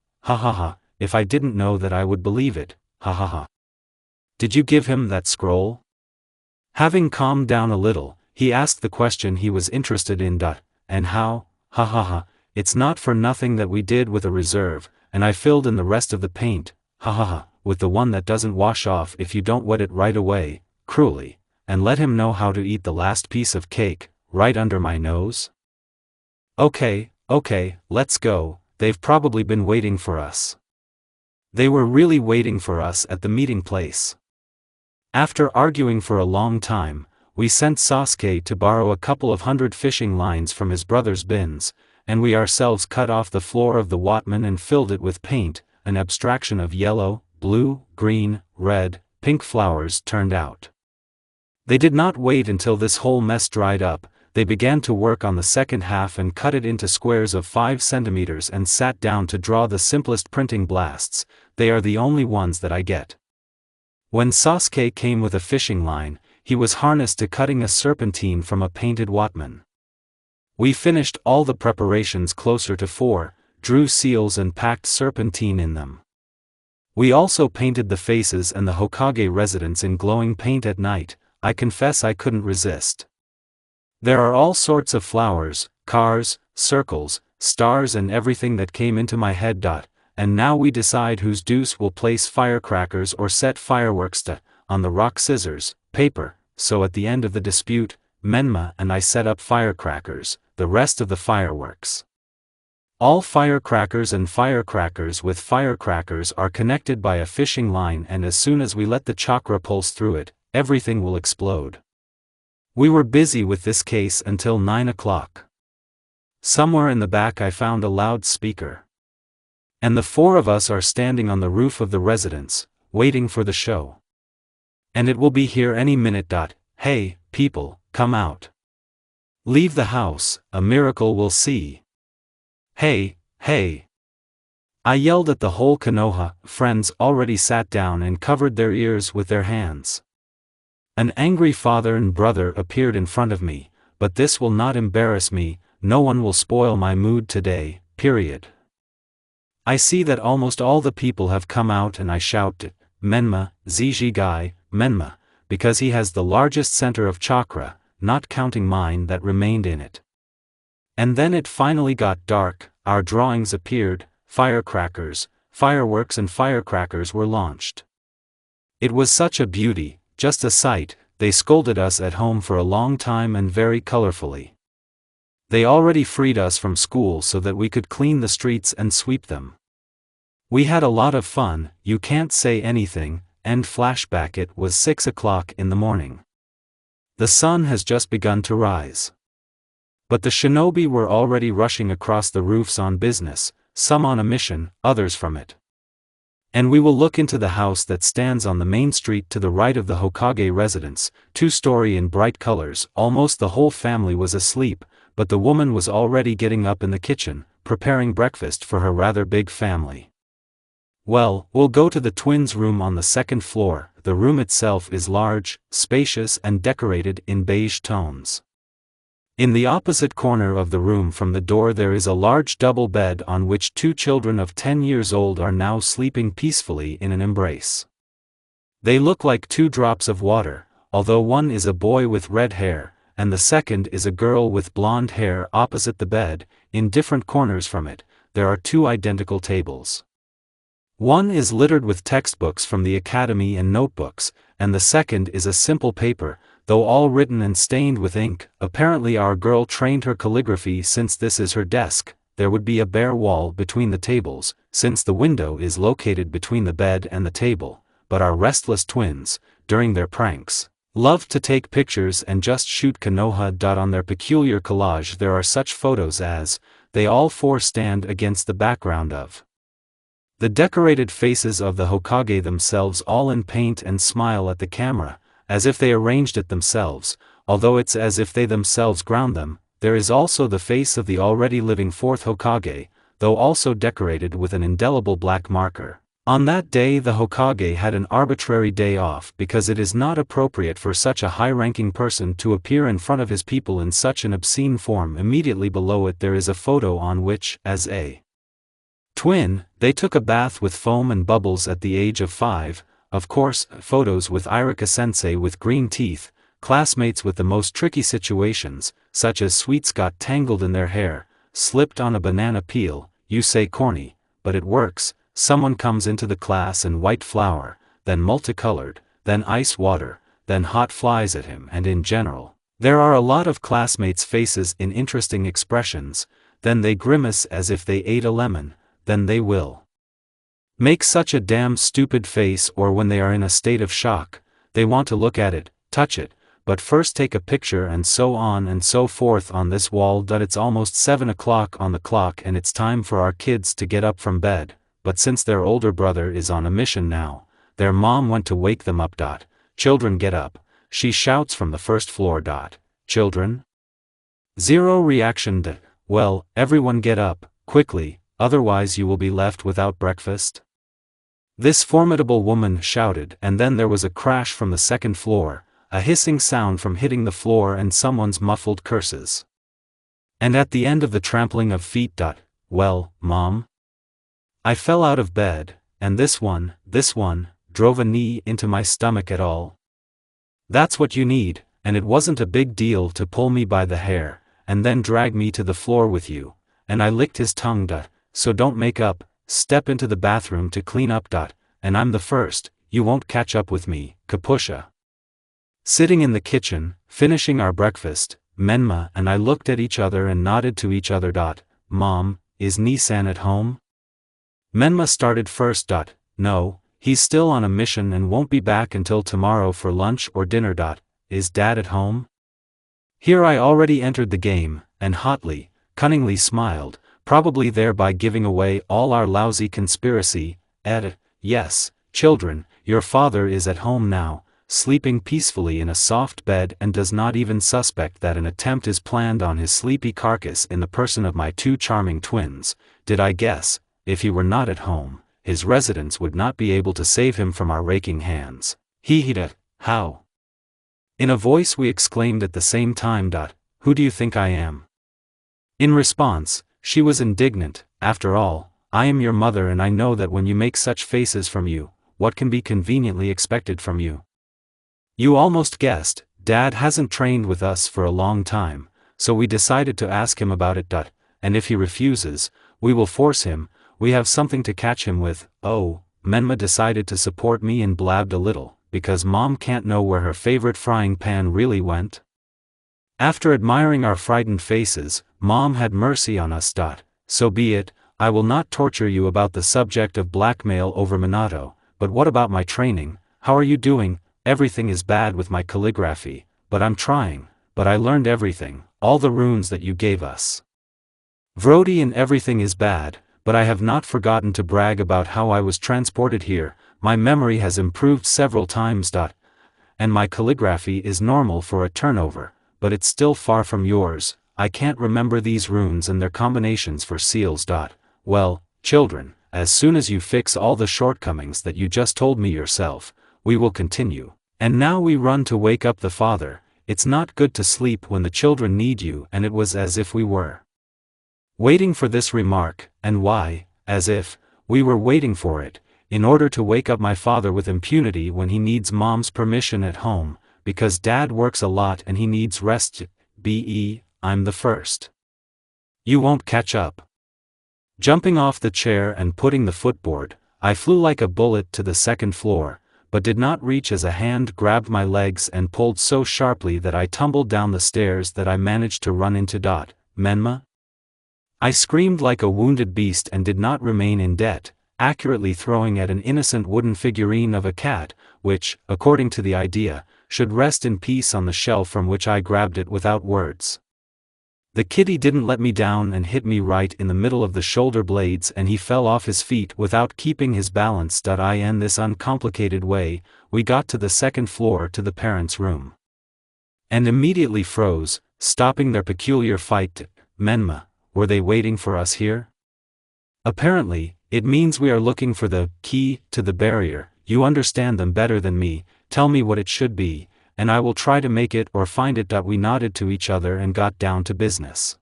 if I didn't know that I would believe it, Did you give him that scroll? Having calmed down a little, he asked the question he was interested in. And how? It's not for nothing that we did with a reserve, and I filled in the rest of the paint, with the one that doesn't wash off if you don't wet it right away, cruelly, and let him know how to eat the last piece of cake, right under my nose? Okay, let's go, they've probably been waiting for us. They were really waiting for us at the meeting place. After arguing for a long time, we sent Sasuke to borrow a couple of hundred fishing lines from his brother's bins, and we ourselves cut off the floor of the Watman and filled it with paint, an abstraction of yellow, blue, green, red, pink flowers turned out. They did not wait until this whole mess dried up, they began to work on the second half and cut it into squares of 5 centimeters and sat down to draw the simplest printing blasts. They are the only ones that I get. When Sasuke came with a fishing line, he was harnessed to cutting a serpentine from a painted Watman. We finished all the preparations closer to 4, drew seals and packed serpentine in them. We also painted the faces and the Hokage residents in glowing paint at night. I confess I couldn't resist. There are all sorts of flowers, cars, circles, stars and everything that came into my head. And now we decide whose deuce will place firecrackers or set fireworks on the rock scissors, paper. So at the end of the dispute, Menma and I set up firecrackers, the rest of the fireworks. All firecrackers and firecrackers with firecrackers are connected by a fishing line, and as soon as we let the chakra pulse through it, everything will explode. We were busy with this case until 9 o'clock. Somewhere in the back I found a loudspeaker. And the four of us are standing on the roof of the residence, waiting for the show. And it will be here any minute. Hey, people, come out. Leave the house, a miracle we'll see. Hey, hey. I yelled at the whole Konoha. Friends already sat down and covered their ears with their hands. An angry father and brother appeared in front of me, but this will not embarrass me, no one will spoil my mood today, period. I see that almost all the people have come out and I shouted, Menma, Zijigai, Menma, because he has the largest center of chakra, not counting mine that remained in it. And then it finally got dark, our drawings appeared, firecrackers, fireworks and firecrackers were launched. It was such a beauty, just a sight. They scolded us at home for a long time and very colorfully. They already freed us from school so that we could clean the streets and sweep them. We had a lot of fun, you can't say anything. End flashback. It was 6 o'clock in the morning. The sun has just begun to rise. But the shinobi were already rushing across the roofs on business, some on a mission, others from it. And we will look into the house that stands on the main street to the right of the Hokage residence, 2-story in bright colors. Almost the whole family was asleep, but the woman was already getting up in the kitchen, preparing breakfast for her rather big family. Well, we'll go to the twins' room on the second floor. The room itself is large, spacious and decorated in beige tones. In the opposite corner of the room from the door there is a large double bed on which 2 children of 10 years old are now sleeping peacefully in an embrace. They look like 2 drops of water, although one is a boy with red hair, and the second is a girl with blonde hair. Opposite the bed, in different corners from it, there are 2 identical tables. One is littered with textbooks from the academy and notebooks, and the second is a simple paper, though all written and stained with ink. Apparently our girl trained her calligraphy. Since this is her desk, there would be a bare wall between the tables, since the window is located between the bed and the table. But our restless twins, during their pranks, love to take pictures and just shoot Konoha. On their peculiar collage there are such photos as, they all 4 stand against the background of the decorated faces of the Hokage themselves, all in paint, and smile at the camera, as if they arranged it themselves, although it's as if they themselves ground them. There is also the face of the already living 4th Hokage, though also decorated with an indelible black marker. On that day the Hokage had an arbitrary day off because it is not appropriate for such a high-ranking person to appear in front of his people in such an obscene form. Immediately below it there is a photo on which, as a twin, they took a bath with foam and bubbles at the age of 5, of course, photos with Irika-sensei with green teeth, classmates with the most tricky situations, such as sweets got tangled in their hair, slipped on a banana peel. You say corny, but it works. Someone comes into the class and white flour, then multicolored, then ice water, then hot flies at him, and in general, there are a lot of classmates' faces in interesting expressions. Then they grimace as if they ate a lemon, then they will make such a damn stupid face, or when they are in a state of shock, they want to look at it, touch it, but first take a picture, and so on and so forth on this wall. It's almost 7 o'clock on the clock and it's time for our kids to get up from bed, but since their older brother is on a mission now, their mom went to wake them up. Children, get up, she shouts from the first floor. Children? Zero reaction. Well, everyone get up, quickly, otherwise you will be left without breakfast. This formidable woman shouted, and then there was a crash from the second floor, a hissing sound from hitting the floor and someone's muffled curses. And at the end of the trampling of feet. Well, Mom? I fell out of bed, and this one, drove a knee into my stomach at all. That's what you need, and it wasn't a big deal to pull me by the hair, and then drag me to the floor with you, and I licked his tongue. So don't make up, step into the bathroom to clean up. And I'm the first, you won't catch up with me, Kapusha. Sitting in the kitchen, finishing our breakfast, Menma and I looked at each other and nodded to each other. Mom, is Nisan at home? Menma started first. No, he's still on a mission and won't be back until tomorrow for lunch or dinner. Is Dad at home? Here I already entered the game, and hotly, cunningly smiled, probably thereby giving away all our lousy conspiracy. Yes, children, your father is at home now, sleeping peacefully in a soft bed and does not even suspect that an attempt is planned on his sleepy carcass in the person of my two charming twins. Did I guess, if he were not at home, his residents would not be able to save him from our raking hands. How? In a voice we exclaimed at the same time. Who do you think I am? In response, she was indignant. After all, I am your mother and I know that when you make such faces from you, what can be conveniently expected from you? You almost guessed, Dad hasn't trained with us for a long time, so we decided to ask him about it. And if he refuses, we will force him, we have something to catch him with. Oh, Menma decided to support me and blabbed a little, because Mom can't know where her favorite frying pan really went. After admiring our frightened faces, Mom had mercy on us. So be it, I will not torture you about the subject of blackmail over Minato, but what about my training? How are you doing? Everything is bad with my calligraphy, but I'm trying, but I learned everything, all the runes that you gave us. Vrodi, and everything is bad, but I have not forgotten to brag about how I was transported here. My memory has improved several times. And my calligraphy is normal for a turnover, but it's still far from yours. I can't remember these runes and their combinations for seals. Well, children, as soon as you fix all the shortcomings that you just told me yourself, we will continue. And now we run to wake up the father. It's not good to sleep when the children need you, and it was as if we were waiting for this remark. And why, as if we were waiting for it, in order to wake up my father with impunity when he needs Mom's permission at home, because Dad works a lot and he needs rest. I'm the first. You won't catch up. Jumping off the chair and putting the footboard, I flew like a bullet to the second floor, but did not reach as a hand grabbed my legs and pulled so sharply that I tumbled down the stairs that I managed to run into Menma. I screamed like a wounded beast and did not remain in debt, accurately throwing at an innocent wooden figurine of a cat, which, according to the idea, should rest in peace on the shelf from which I grabbed it without words. The kitty didn't let me down and hit me right in the middle of the shoulder blades, and he fell off his feet without keeping his balance. In this uncomplicated way, we got to the second floor to the parents' room. And immediately froze, stopping their peculiar fight. Menma, were they waiting for us here? Apparently, it means we are looking for the key to the barrier. You understand them better than me, tell me what it should be, and I will try to make it or find it. We nodded to each other and got down to business.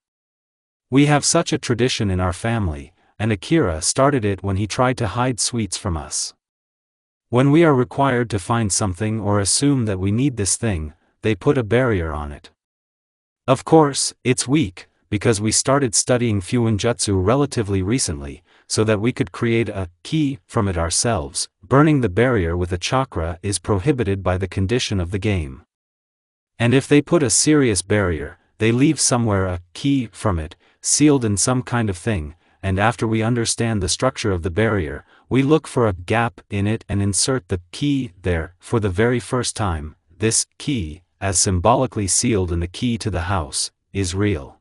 We have such a tradition in our family, and Akira started it when he tried to hide sweets from us. When we are required to find something or assume that we need this thing, they put a barrier on it. Of course, it's weak, because we started studying Fuinjutsu relatively recently, so that we could create a key from it ourselves. Burning the barrier with a chakra is prohibited by the condition of the game. And if they put a serious barrier, they leave somewhere a key from it, sealed in some kind of thing, and after we understand the structure of the barrier, we look for a gap in it and insert the key there for the very first time. This key, as symbolically sealed in the key to the house, is real.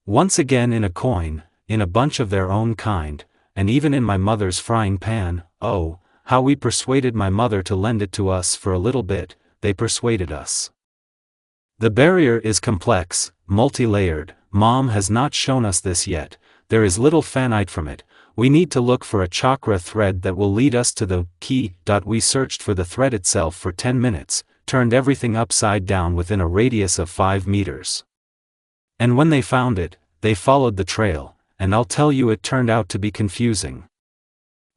Once again in a coin, in a bunch of their own kind, and even in my mother's frying pan. Oh, how we persuaded my mother to lend it to us for a little bit. They persuaded us. The barrier is complex, multi-layered. Mom has not shown us this yet. There is little fanite from it. We need to look for a chakra thread that will lead us to the key. We searched for the thread itself for 10 minutes, turned everything upside down within a radius of 5 meters. And when they found it, they followed the trail, and I'll tell you it turned out to be confusing.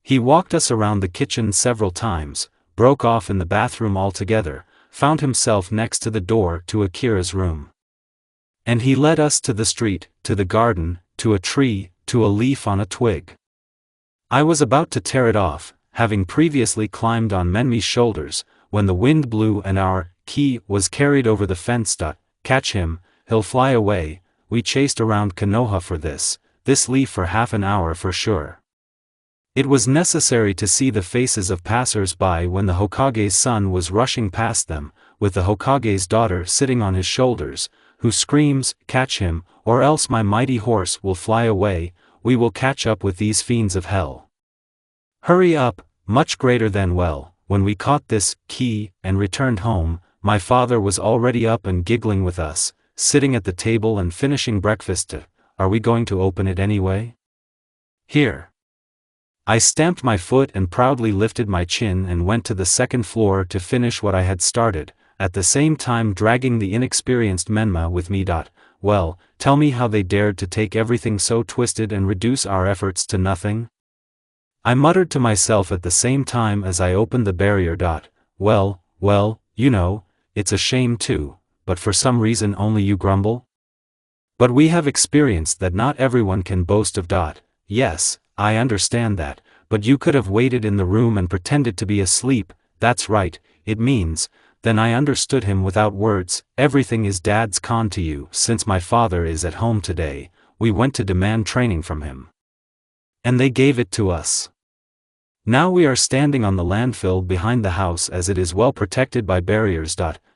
He walked us around the kitchen several times, broke off in the bathroom altogether, found himself next to the door to Akira's room. And he led us to the street, to the garden, to a tree, to a leaf on a twig. I was about to tear it off, having previously climbed on Menmi's shoulders, when the wind blew and our ki was carried over the fence. Catch him, he'll fly away. We chased around Konoha for this leaf for half an hour for sure. It was necessary to see the faces of passers-by when the Hokage's son was rushing past them, with the Hokage's daughter sitting on his shoulders, who screams, "Catch him, or else my mighty horse will fly away, we will catch up with these fiends of hell." Hurry up, much greater than well. When we caught this ki and returned home, my father was already up and giggling with us, sitting at the table and finishing breakfast. Are we going to open it anyway? Here. I stamped my foot and proudly lifted my chin and went to the second floor to finish what I had started, at the same time dragging the inexperienced Menma with me. Well, tell me how they dared to take everything so twisted and reduce our efforts to nothing? I muttered to myself at the same time as I opened the barrier. Well, you know, it's a shame too, but for some reason only you grumble? But we have experienced that not everyone can boast of. Yes, I understand that, but you could have waited in the room and pretended to be asleep. That's right, it means. Then I understood him without words. Everything is Dad's con to you. Since my father is at home today, we went to demand training from him. And they gave it to us. Now we are standing on the landfill behind the house as it is well protected by barriers.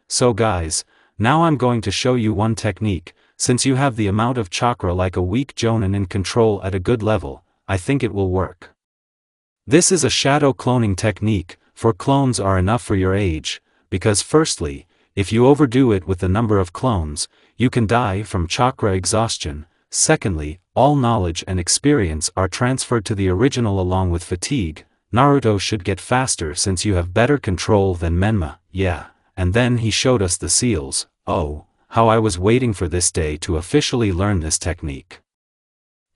So guys, now I'm going to show you one technique. Since you have the amount of chakra like a weak jonin in control at a good level, I think it will work. This is a shadow cloning technique, for clones are enough for your age, because firstly, if you overdo it with the number of clones, you can die from chakra exhaustion. Secondly, all knowledge and experience are transferred to the original along with fatigue. Naruto should get faster since you have better control than Menma, yeah, and then he showed us the seals. Oh, how I was waiting for this day to officially learn this technique.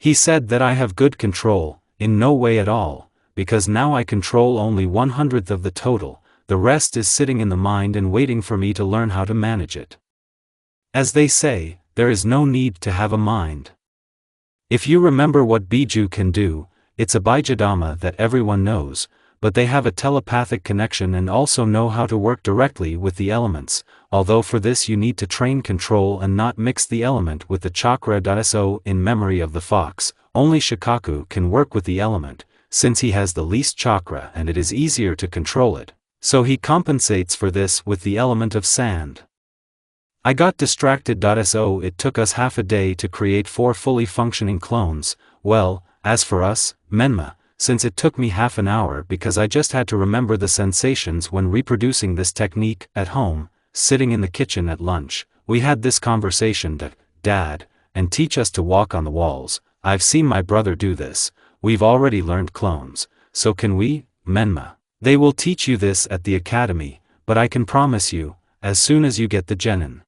He said that I have good control, in no way at all, because now I control only 1/100th of the total, the rest is sitting in the mind and waiting for me to learn how to manage it. As they say, there is no need to have a mind. If you remember what Biju can do, it's a Bijadama that everyone knows, but they have a telepathic connection and also know how to work directly with the elements, although for this you need to train control and not mix the element with the chakra. So in memory of the fox, only Shikaku can work with the element, since he has the least chakra and it is easier to control it, so he compensates for this with the element of sand. I got distracted. So it took us half a day to create 4 fully functioning clones. Well, as for us, Menma, since it took me half an hour because I just had to remember the sensations when reproducing this technique at home, sitting in the kitchen at lunch, we had this conversation. Dad, and teach us to walk on the walls. I've seen my brother do this. We've already learned clones, so can we, Menma? They will teach you this at the academy, but I can promise you, as soon as you get the genin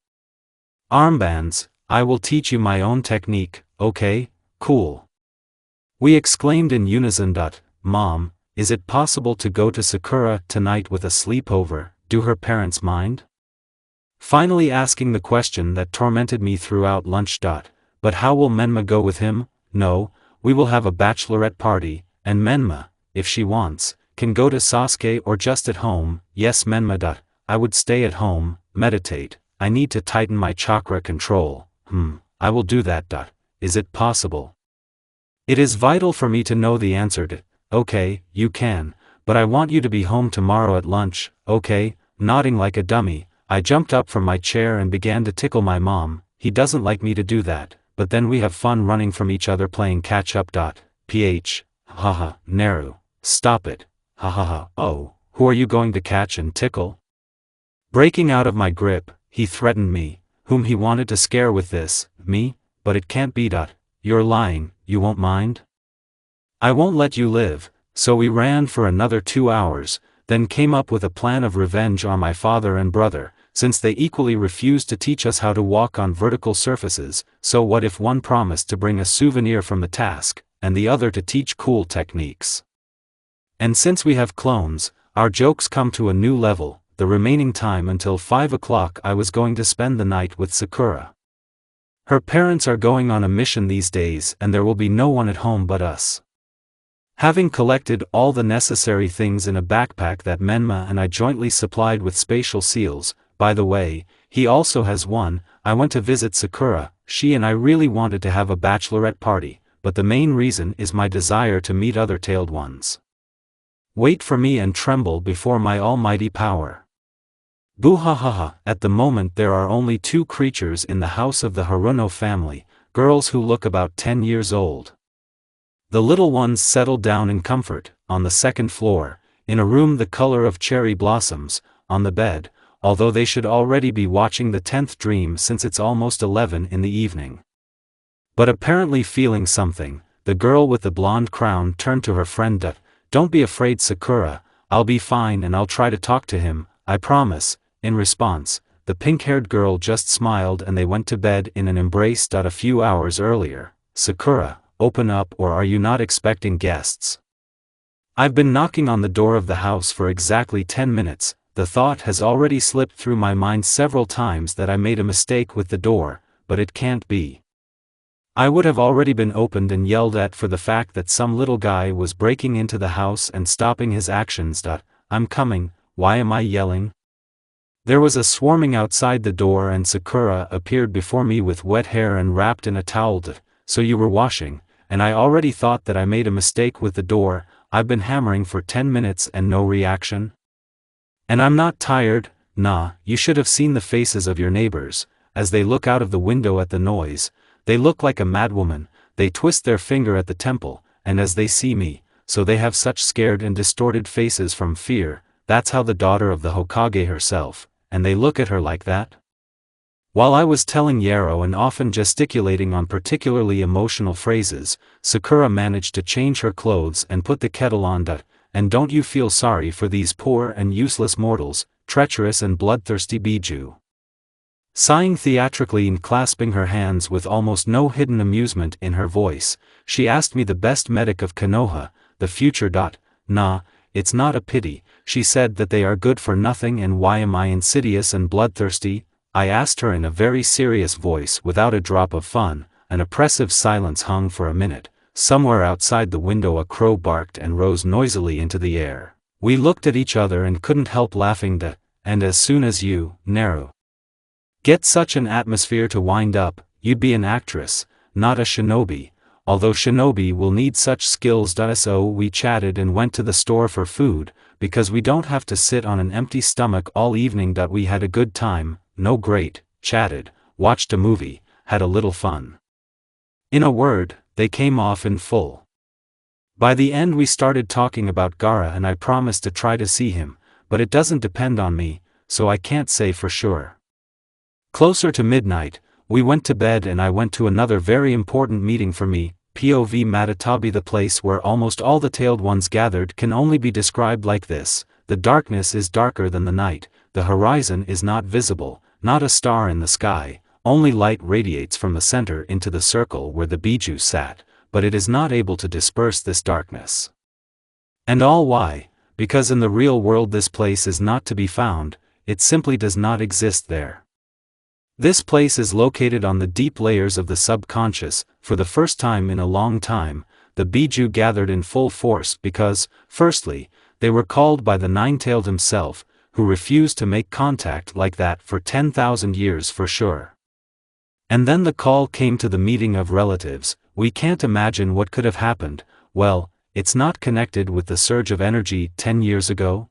armbands, I will teach you my own technique. Okay, cool. We exclaimed in unison. Mom, is it possible to go to Sakura tonight with a sleepover? Do her parents mind? Finally asking the question that tormented me throughout lunch. But how will Menma go with him? No, we will have a bachelorette party, and Menma, if she wants, can go to Sasuke or just at home. Yes Menma. I would stay at home, meditate. I need to tighten my chakra control. I will do that. Is it possible? It is vital for me to know the answer. Okay, you can, but I want you to be home tomorrow at lunch, okay? Nodding like a dummy, I jumped up from my chair and began to tickle my mom. He doesn't like me to do that, but then we have fun running from each other playing catch up. Ph. Haha, Naru, stop it. Hahaha, oh, who are you going to catch and tickle? Breaking out of my grip, he threatened me, whom he wanted to scare with this, me, but it can't be. You're lying, you won't mind? I won't let you live. So we ran for another 2 hours, then came up with a plan of revenge on my father and brother, since they equally refused to teach us how to walk on vertical surfaces. So what if one promised to bring a souvenir from the task, and the other to teach cool techniques? And since we have clones, our jokes come to a new level. The remaining time until 5 o'clock I was going to spend the night with Sakura. Her parents are going on a mission these days and there will be no one at home but us. Having collected all the necessary things in a backpack that Menma and I jointly supplied with spatial seals, by the way, he also has one, I went to visit Sakura. She and I really wanted to have a bachelorette party, but the main reason is my desire to meet other tailed ones. Wait for me and tremble before my almighty power. Boo-ha-ha-ha. At the moment there are only 2 creatures in the house of the Haruno family, girls who look about 10 years old. The little ones settled down in comfort, on the 2nd floor, in a room the color of cherry blossoms, on the bed, although they should already be watching the 10th dream since it's almost 11 in the evening. But apparently feeling something, the girl with the blonde crown turned to her friend. Don't be afraid, Sakura, I'll be fine and I'll try to talk to him, I promise. In response, the pink-haired girl just smiled and they went to bed in an embrace. A few hours earlier, Sakura, open up, or are you not expecting guests? I've been knocking on the door of the house for exactly 10 minutes, the thought has already slipped through my mind several times that I made a mistake with the door, but it can't be. I would have already been opened and yelled at for the fact that some little guy was breaking into the house and stopping his actions. I'm coming, why am I yelling? There was a swarming outside the door and Sakura appeared before me with wet hair and wrapped in a towel. So you were washing, and I already thought that I made a mistake with the door. I've been hammering for 10 minutes and no reaction. And I'm not tired, nah, you should have seen the faces of your neighbors, as they look out of the window at the noise. They look like a madwoman, they twist their finger at the temple, and as they see me, so they have such scared and distorted faces from fear. That's how the daughter of the Hokage herself, and they look at her like that. While I was telling Yarrow and often gesticulating on particularly emotional phrases, Sakura managed to change her clothes and put the kettle on. And don't you feel sorry for these poor and useless mortals, treacherous and bloodthirsty Biju? Sighing theatrically and clasping her hands with almost no hidden amusement in her voice, she asked me the best medic of Konoha, the future. Nah, it's not a pity, she said that they are good for nothing, and why am I insidious and bloodthirsty? I asked her in a very serious voice without a drop of fun. An oppressive silence hung for a minute. Somewhere outside the window a crow barked and rose noisily into the air. We looked at each other and couldn't help laughing. And as soon as you, Naru, get such an atmosphere to wind up, you'd be an actress, not a shinobi, although shinobi will need such skills. So we chatted and went to the store for food, because we don't have to sit on an empty stomach all evening. We had a good time, no great, chatted, watched a movie, had a little fun. In a word, they came off in full. By the end we started talking about Gaara and I promised to try to see him, but it doesn't depend on me, so I can't say for sure. Closer to midnight, we went to bed and I went to another very important meeting for me. POV Matatabi. The place where almost all the tailed ones gathered can only be described like this: the darkness is darker than the night, the horizon is not visible, not a star in the sky, only light radiates from the center into the circle where the Biju sat, but it is not able to disperse this darkness. And all why? Because in the real world this place is not to be found, it simply does not exist there. This place is located on the deep layers of the subconscious. For the first time in a long time, the Biju gathered in full force because, firstly, they were called by the Nine-Tailed himself, who refused to make contact like that for 10,000 years for sure. And then the call came to the meeting of relatives. We can't imagine what could have happened. Well, it's not connected with the surge of energy 10 years ago?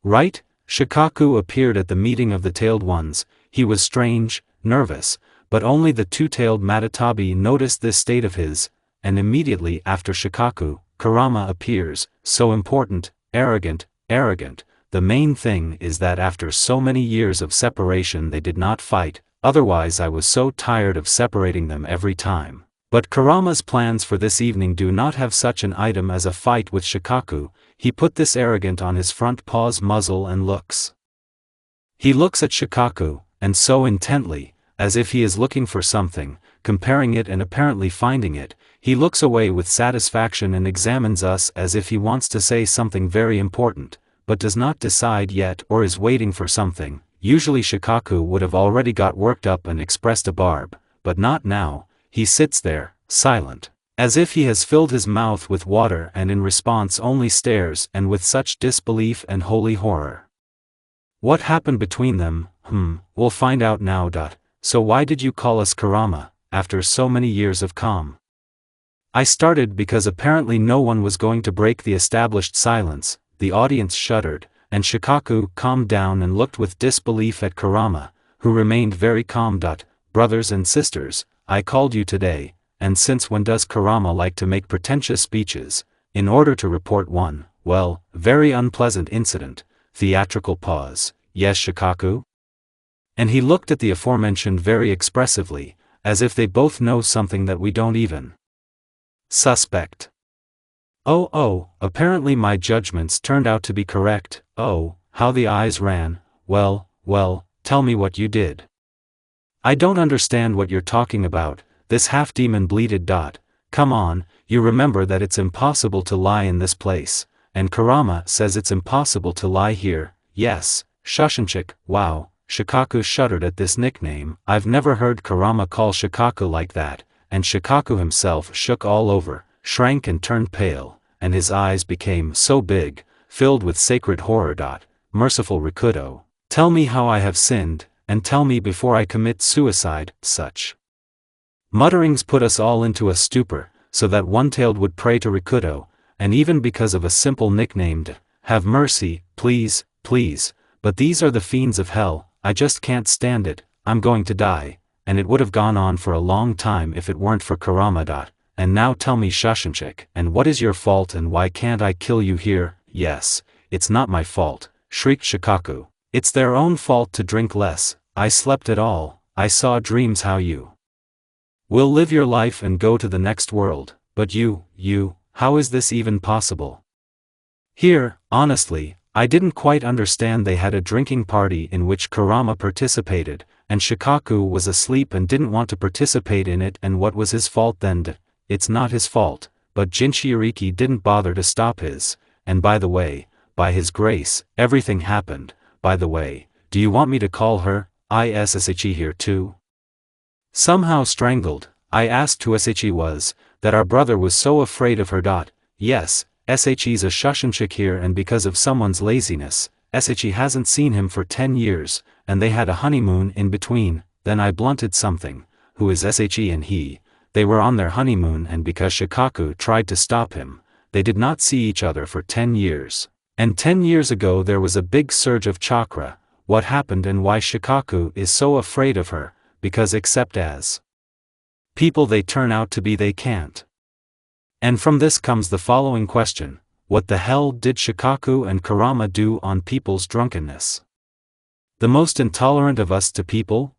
Right? Shikaku appeared at the meeting of the tailed ones. He was strange, nervous, but only the two-tailed Matatabi noticed this state of his, and immediately after Shikaku, Kurama appears, so important, arrogant. The main thing is that after so many years of separation they did not fight, otherwise I was so tired of separating them every time. But Kurama's plans for this evening do not have such an item as a fight with Shikaku. He put this arrogant on his front paw's muzzle and looks. He looks at Shikaku, and so intently, as if he is looking for something. comparing it and apparently finding it. He looks away with satisfaction and examines us as if he wants to say something very important, but does not decide yet or is waiting for something. Usually Shikaku would have already got worked up and expressed a barb, but not now. He sits there, silent, as if he has filled his mouth with water and in response only stares and with such disbelief and holy horror. What happened between them? We'll find out now. So why did you call us kurama, after so many years of calm? I started because apparently no one was going to break the established silence. The audience shuddered, and Shikaku calmed down and looked with disbelief at Kurama, who remained very calm. Brothers and sisters, I called you today, and since when does Kurama like to make pretentious speeches, in order to report one, well, very unpleasant incident? Theatrical pause. Yes, Shikaku? And he looked at the aforementioned very expressively, as if they both know something that we don't even suspect. Oh, apparently my judgments turned out to be correct. Oh, how the eyes ran. Well, tell me what you did. I don't understand what you're talking about, this half-demon bleated. Come on, you remember that it's impossible to lie in this place, and Kurama says it's impossible to lie here. Yes, Shushinchik. Wow, Shikaku shuddered at this nickname. I've never heard Kurama call Shikaku like that, and Shikaku himself shook all over, shrank and turned pale, and his eyes became so big, filled with sacred horror. Merciful Rikudo, tell me how I have sinned, and tell me before I commit suicide. Such mutterings put us all into a stupor, so that One-Tailed would pray to Rikudo, and even because of a simple nickname, have mercy, please, but these are the fiends of hell, I just can't stand it, I'm going to die, and it would have gone on for a long time if it weren't for Kurama. And now tell me, Shushinchik, and what is your fault and why can't I kill you here? Yes, it's not my fault, shrieked Shikaku. It's their own fault to drink less. I slept at all, I saw dreams how you will live your life and go to the next world, but you, how is this even possible? Here, honestly, I didn't quite understand. They had a drinking party in which Kurama participated, and Shikaku was asleep and didn't want to participate in it, and what was his fault then? It's not his fault, but Jinchuriki didn't bother to stop his, and by the way, by his grace, everything happened. By the way, do you want me to call her Isashi here too? Somehow strangled, I asked who Isashi was, that our brother was so afraid of her. Yes, Isachi's a Shushinchik here, and because of someone's laziness, Isachi hasn't seen him for 10 years, and they had a honeymoon in between. Then I blunted something. Who is Isachi and he? They were on their honeymoon, and because Shikaku tried to stop him, they did not see each other for 10 years. And 10 years ago there was a big surge of chakra. What happened and why Shikaku is so afraid of her? Because except as people they turn out to be, they can't. And from this comes the following question: what the hell did Shikaku and Kurama do on people's drunkenness? The most intolerant of us to people?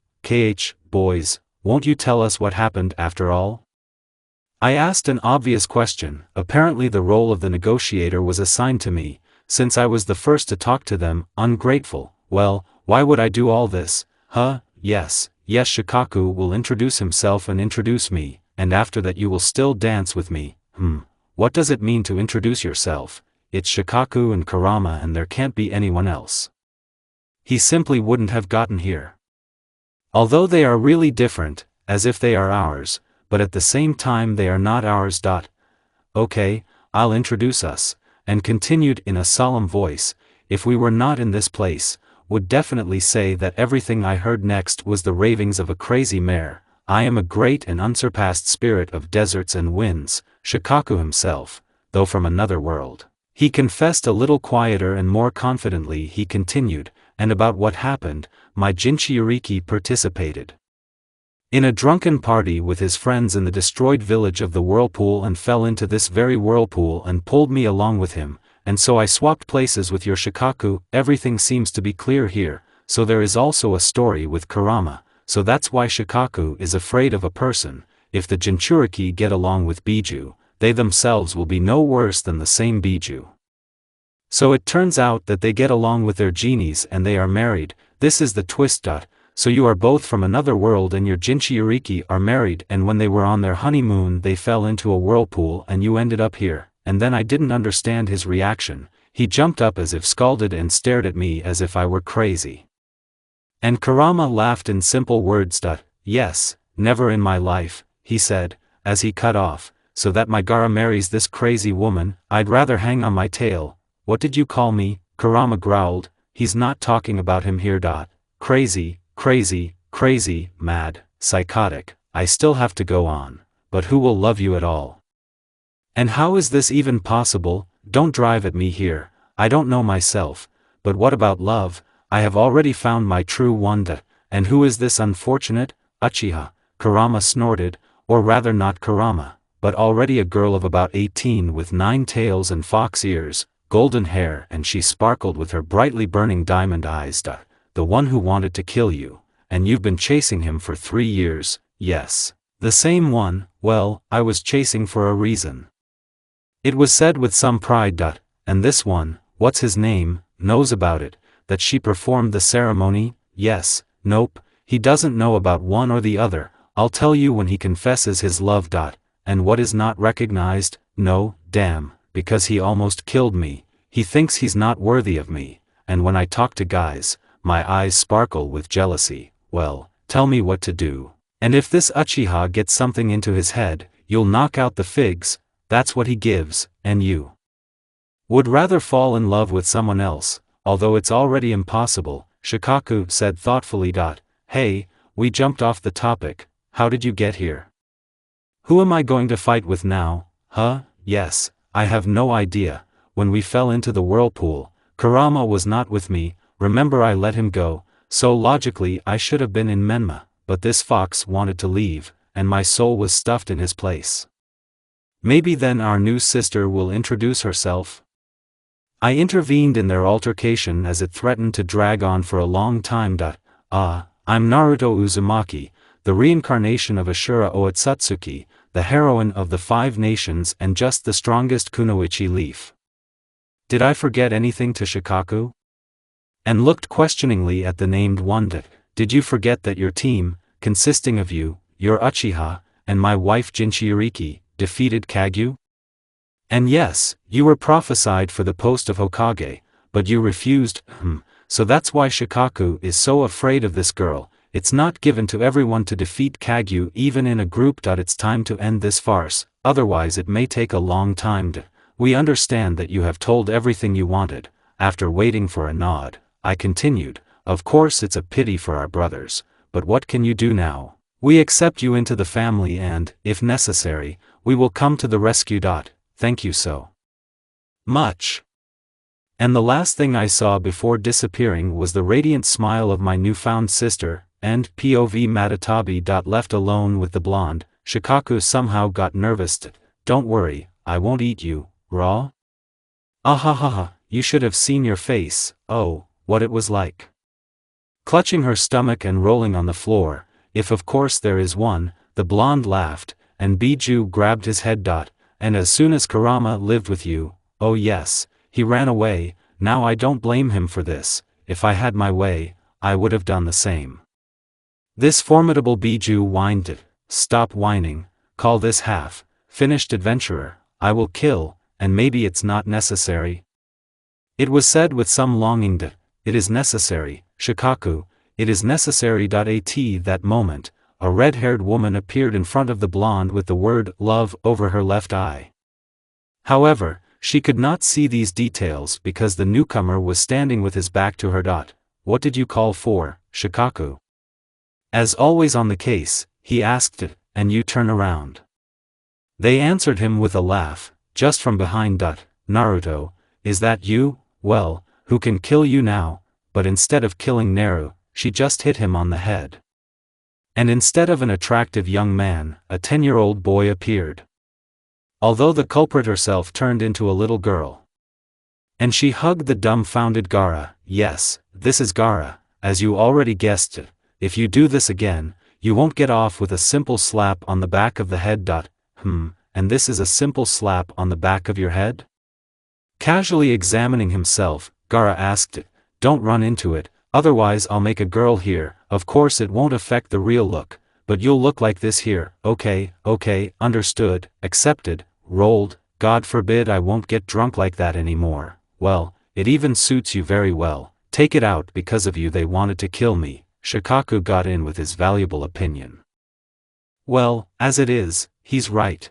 Boys, won't you tell us what happened after all? I asked an obvious question. Apparently the role of the negotiator was assigned to me, since I was the first to talk to them. Ungrateful. Well, why would I do all this? Yes, Shikaku will introduce himself and introduce me, and after that you will still dance with me. What does it mean to introduce yourself? It's Shikaku and Kurama and there can't be anyone else. He simply wouldn't have gotten here. Although they are really different, as if they are ours, but at the same time they are not ours. Okay, I'll introduce us, and continued in a solemn voice, if we were not in this place, would definitely say that everything I heard next was the ravings of a crazy mare. I am a great and unsurpassed spirit of deserts and winds, Shikaku himself, though from another world. He confessed a little quieter and more confidently. He continued, and about what happened, my Jinchuriki participated in a drunken party with his friends in the destroyed village of the whirlpool and fell into this very whirlpool and pulled me along with him, and so I swapped places with your Shikaku. Everything seems to be clear here. So there is also a story with Kurama, so that's why Shikaku is afraid of a person. If the Jinchuriki get along with Biju, they themselves will be no worse than the same Biju. So it turns out that they get along with their genies and they are married. This is the twist. so you are both from another world and your Jinchuriki are married, and when they were on their honeymoon they fell into a whirlpool and you ended up here. And then I didn't understand his reaction. He jumped up as if scalded and stared at me as if I were crazy. And Kurama laughed in simple words. Yes, never in my life, he said, as he cut off, so that my Gaara marries this crazy woman, I'd rather hang on my tail. What did you call me? Kurama growled. He's not talking about him here. Crazy, crazy, crazy, mad, psychotic. I still have to go on. But who will love you at all? And how is this even possible? Don't drive at me here. I don't know myself. But what about love? I have already found my true one. And who is this unfortunate? Uchiha, Kurama snorted, or rather not Kurama, but already a girl of about 18 with 9 tails and fox ears, golden hair, and she sparkled with her brightly burning diamond eyes. The one who wanted to kill you, and you've been chasing him for 3 years. Yes, the same one. Well, I was chasing for a reason. It was said with some pride. And this one, what's his name, knows about it, that she performed the ceremony. Yes, nope, he doesn't know about one or the other. I'll tell you when he confesses his love. And what is not recognized? No, damn, because he almost killed me. He thinks he's not worthy of me, and when I talk to guys, my eyes sparkle with jealousy. Well, tell me what to do. And if this Uchiha gets something into his head, you'll knock out the figs. That's what he gives, and you would rather fall in love with someone else, although it's already impossible, Shikaku said thoughtfully. Hey, we jumped off the topic. How did you get here? Who am I going to fight with now? Huh? Yes, I have no idea. When we fell into the whirlpool, Kurama was not with me. Remember, I let him go, so logically I should have been in Menma, but this fox wanted to leave, and my soul was stuffed in his place. Maybe then our new sister will introduce herself? I intervened in their altercation as it threatened to drag on for a long time. I'm Naruto Uzumaki, the reincarnation of Ashura Otsutsuki, the heroine of the 5 nations and just the strongest kunoichi leaf. Did I forget anything to Shikaku? And looked questioningly at the named one. Did you forget that your team, consisting of you, your Uchiha, and my wife Jinchuriki, defeated Kagyu? And yes, you were prophesied for the post of Hokage, but you refused. So that's why Shikaku is so afraid of this girl. It's not given to everyone to defeat Kagyu even in a group. It's time to end this farce, otherwise it may take a long time. We understand that you have told everything you wanted. After waiting for a nod, I continued, of course it's a pity for our brothers, but what can you do now? We accept you into the family and, if necessary, we will come to the rescue. Thank you so much. And the last thing I saw before disappearing was the radiant smile of my newfound sister, and POV Matatabi. Left alone with the blonde, Shikaku somehow got nervous. Don't worry, I won't eat you, raw? Ahahaha, you should have seen your face. Oh, what it was like. Clutching her stomach and rolling on the floor, if of course there is one, the blonde laughed, and Biju grabbed his head. And as soon as Kurama lived with you, oh yes, he ran away. Now I don't blame him for this. If I had my way, I would have done the same. This formidable Biju whined. Stop whining, call this half-finished adventurer. I will kill, and maybe it's not necessary. It was said with some longing. It is necessary, Shikaku, it is necessary. At that moment, a red-haired woman appeared in front of the blonde with the word love over her left eye. However, she could not see these details because the newcomer was standing with his back to her. What did you call for, Shikaku? As always on the case, he asked it, and you turn around. They answered him with a laugh, just from behind. Naruto, is that you? Well, who can kill you now? But instead of killing Naru, she just hit him on the head. And instead of an attractive young man, a 10-year-old boy appeared. Although the culprit herself turned into a little girl. And she hugged the dumbfounded Gaara. Yes, this is Gaara, as you already guessed it. If you do this again, you won't get off with a simple slap on the back of the head. And this is a simple slap on the back of your head? Casually examining himself, Gaara asked it. Don't run into it, otherwise I'll make a girl here. of course it won't affect the real look, but you'll look like this here. Okay, understood, accepted, rolled. God forbid I won't get drunk like that anymore. Well, it even suits you very well. Take it out, because of you they wanted to kill me. Shikaku got in with his valuable opinion. Well, as it is, he's right.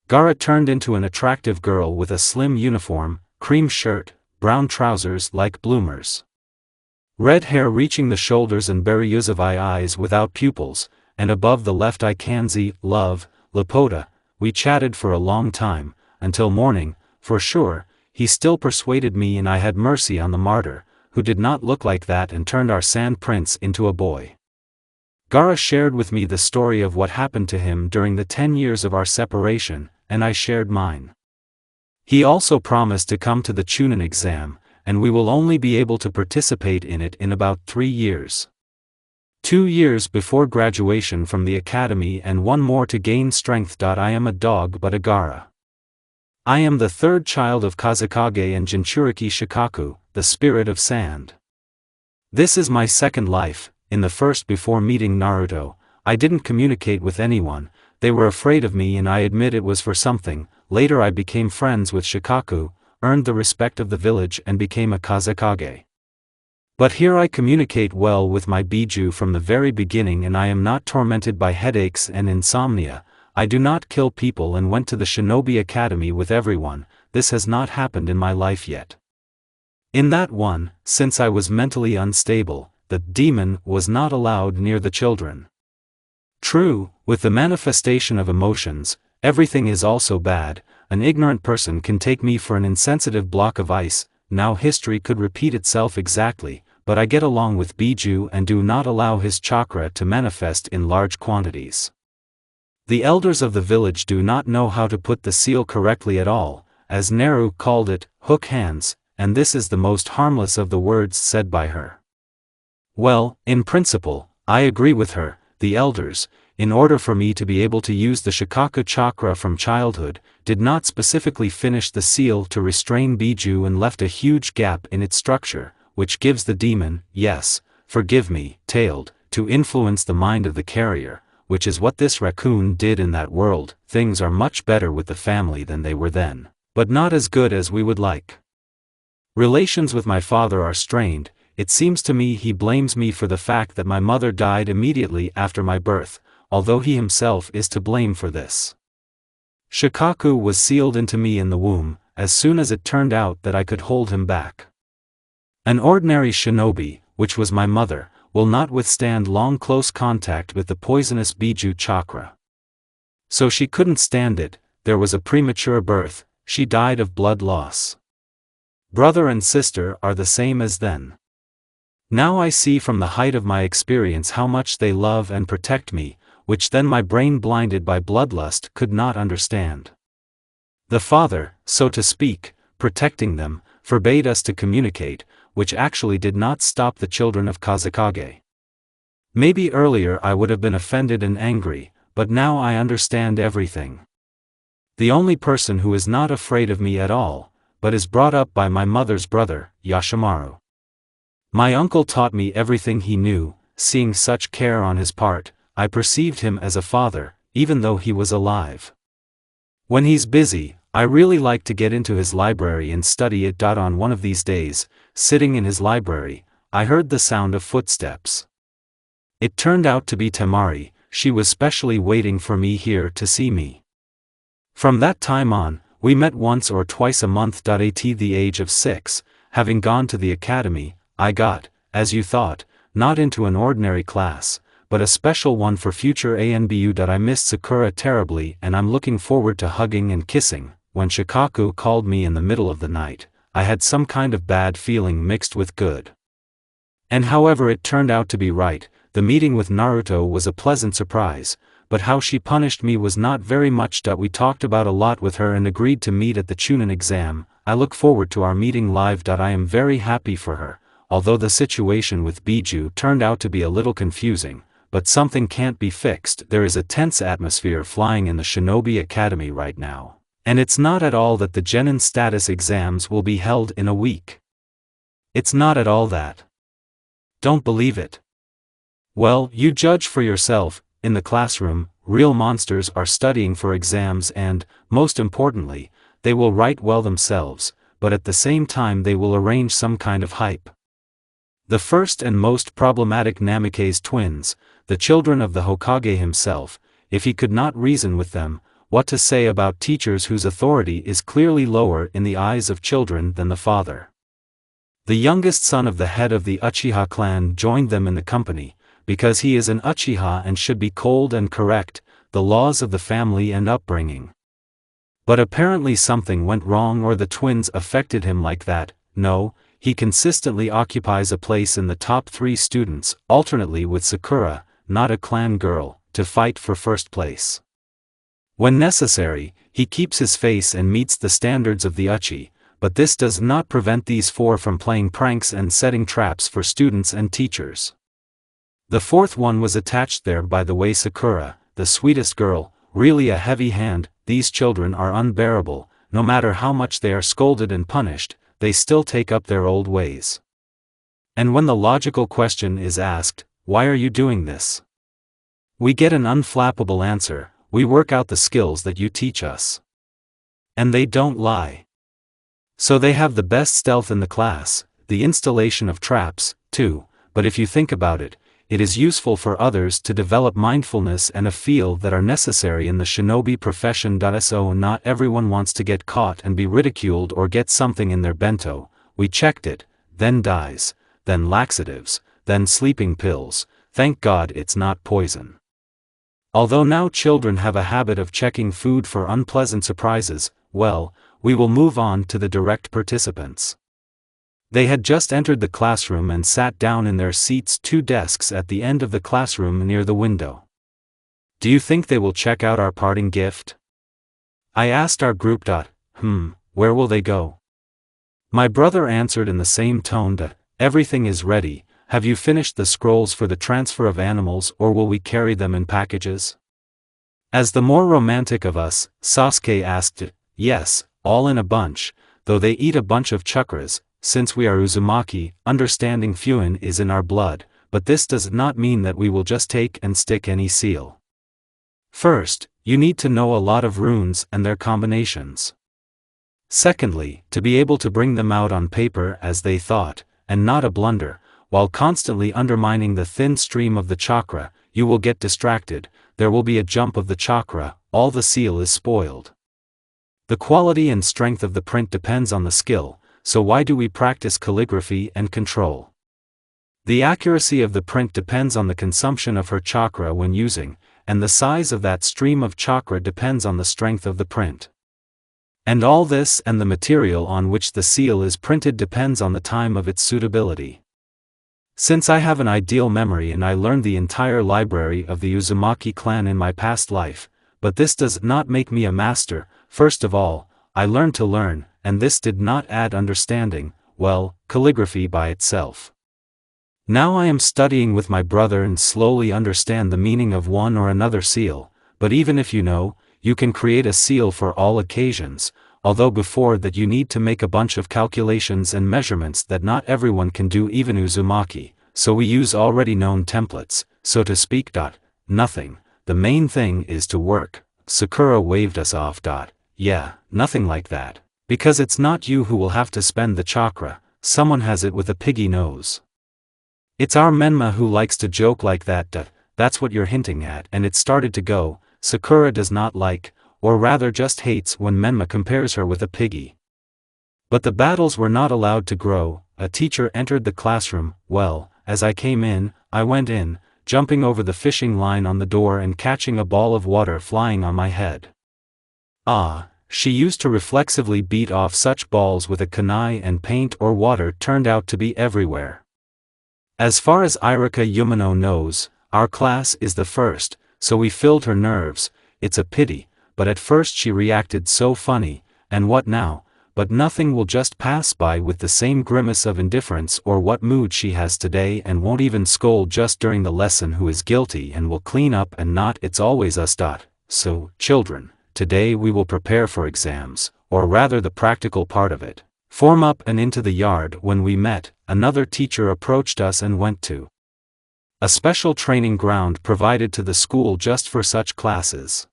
Gaara turned into an attractive girl with a slim uniform, cream shirt, brown trousers like bloomers, red hair reaching the shoulders and Berryuzavai eyes without pupils, and above the left eye kanzi, love, Lapota. We chatted for a long time, until morning, for sure. He still persuaded me, and I had mercy on the martyr, who did not look like that, and turned our sand prince into a boy. Gaara shared with me the story of what happened to him during the 10 years of our separation, and I shared mine. He also promised to come to the Chunin exam, and we will only be able to participate in it in about 3 years. 2 years before graduation from the academy and 1 more to gain strength. I am a dog but a Gaara. I am the 3rd child of Kazekage and Jinchuriki Shikaku, the spirit of sand. This is my 2nd life. In the first, before meeting Naruto, I didn't communicate with anyone. They were afraid of me, and I admit it was for something. Later I became friends with Shikaku, earned the respect of the village, and became a Kazekage. But here I communicate well with my Biju from the very beginning, and I am not tormented by headaches and insomnia. I do not kill people and went to the Shinobi Academy with everyone. This has not happened in my life yet. In that one, since I was mentally unstable, the demon was not allowed near the children. True, with the manifestation of emotions, everything is also bad. An ignorant person can take me for an insensitive block of ice. Now history could repeat itself exactly, but I get along with Biju and do not allow his chakra to manifest in large quantities. The elders of the village do not know how to put the seal correctly at all, as Neru called it, hook hands, and this is the most harmless of the words said by her. Well, in principle, I agree with her. The elders, in order for me to be able to use the Shikaku chakra from childhood, did not specifically finish the seal to restrain Biju and left a huge gap in its structure, which gives the demon, yes, forgive me, tailed, to influence the mind of the carrier, which is what this raccoon did in that world. Things are much better with the family than they were then, but not as good as we would like. Relations with my father are strained. It seems to me he blames me for the fact that my mother died immediately after my birth, although he himself is to blame for this. Shikaku was sealed into me in the womb, as soon as it turned out that I could hold him back. An ordinary shinobi, which was my mother, will not withstand long close contact with the poisonous Biju chakra. So she couldn't stand it. There was a premature birth. She died of blood loss. Brother and sister are the same as then. Now I see from the height of my experience how much they love and protect me, which then my brain blinded by bloodlust could not understand. The father, so to speak, protecting them, forbade us to communicate, which actually did not stop the children of Kazekage. Maybe earlier I would have been offended and angry, but now I understand everything. The only person who is not afraid of me at all, but is brought up by my mother's brother, Yashimaru. My uncle taught me everything he knew. Seeing such care on his part, I perceived him as a father, even though he was alive. When he's busy, I really like to get into his library and study it. On one of these days, sitting in his library, I heard the sound of footsteps. It turned out to be Temari. She was specially waiting for me here to see me. From that time on, we met once or twice a month. At the age of 6, having gone to the academy, I got, as you thought, not into an ordinary class, but a special one for future ANBU. I missed Sakura terribly, and I'm looking forward to hugging and kissing. When Shikaku called me in the middle of the night, I had some kind of bad feeling mixed with good. And however it turned out to be right. The meeting with Naruto was a pleasant surprise, but how she punished me was not very much. We talked about a lot with her and agreed to meet at the Chunin exam. I look forward to our meeting live. I am very happy for her. Although the situation with Biju turned out to be a little confusing, but something can't be fixed. There is a tense atmosphere flying in the Shinobi Academy right now, and it's not at all that the Genin status exams will be held in a week. It's not at all that. Don't believe it. Well, you judge for yourself. In the classroom, real monsters are studying for exams and, most importantly, they will write well themselves, but at the same time they will arrange some kind of hype. The first and most problematic Namikaze twins, the children of the Hokage himself, if he could not reason with them, what to say about teachers whose authority is clearly lower in the eyes of children than the father. The youngest son of the head of the Uchiha clan joined them in the company, because he is an Uchiha and should be cold and correct, the laws of the family and upbringing. But apparently something went wrong or the twins affected him like that. No, he consistently occupies a place in the top 3 students, alternately with Sakura, not a clan girl, to fight for first place. When necessary, he keeps his face and meets the standards of the Uchi, but this does not prevent these 4 from playing pranks and setting traps for students and teachers. The 4th one was attached there by the way Sakura, the sweetest girl, really a heavy hand. These children are unbearable, no matter how much they are scolded and punished, they still take up their old ways. And when the logical question is asked, why are you doing this? We get an unflappable answer, we work out the skills that you teach us. And they don't lie. So they have the best stealth in the class, the installation of traps, too, but if you think about it, it is useful for others to develop mindfulness and a feel that are necessary in the shinobi profession. So not everyone wants to get caught and be ridiculed or get something in their bento. We checked it, then dyes, then laxatives, then sleeping pills. Thank God it's not poison. Although now children have a habit of checking food for unpleasant surprises, well, we will move on to the direct participants. They had just entered the classroom and sat down in their seats, 2 desks at the end of the classroom near the window. Do you think they will check out our parting gift? I asked our group. Where will they go? My brother answered in the same tone. Everything is ready. Have you finished the scrolls for the transfer of animals, or will we carry them in packages? As the more romantic of us, Sasuke asked. Yes, all in a bunch, though they eat a bunch of chakras. Since we are Uzumaki, understanding Fuin is in our blood, but this does not mean that we will just take and stick any seal. First, you need to know a lot of runes and their combinations. Secondly, to be able to bring them out on paper as they thought, and not a blunder, while constantly undermining the thin stream of the chakra, you will get distracted, there will be a jump of the chakra, all the seal is spoiled. The quality and strength of the print depends on the skill. So why do we practice calligraphy and control? The accuracy of the print depends on the consumption of her chakra when using, and the size of that stream of chakra depends on the strength of the print. And all this and the material on which the seal is printed depends on the time of its suitability. Since I have an ideal memory and I learned the entire library of the Uzumaki clan in my past life, but this does not make me a master. First of all, I learned to learn, and this did not add understanding, well, calligraphy by itself. Now I am studying with my brother and slowly understand the meaning of one or another seal, but even if you know, you can create a seal for all occasions, although before that you need to make a bunch of calculations and measurements that not everyone can do, even Uzumaki, so we use already known templates, so to speak. Nothing, the main thing is to work. Sakura waved us off. Yeah, nothing like that. Because it's not you who will have to spend the chakra, someone has it with a piggy nose. It's our Menma who likes to joke like that. That's what you're hinting at, and it started to go. Sakura does not like, or rather just hates, when Menma compares her with a piggy. But the battles were not allowed to grow. A teacher entered the classroom. Well, as I came in, I went in, jumping over the fishing line on the door and catching a ball of water flying on my head. She used to reflexively beat off such balls with a kunai, and paint or water turned out to be everywhere. As far as Irika Yumino knows, our class is the first, so we filled her nerves. It's a pity, but at first she reacted so funny, and what now? But nothing will just pass by with the same grimace of indifference or what mood she has today, and won't even scold just during the lesson who is guilty and will clean up and not. It's always us. So, children, today we will prepare for exams, or rather the practical part of it. Form up and into the yard. When we met, another teacher approached us and went to a special training ground provided to the school just for such classes.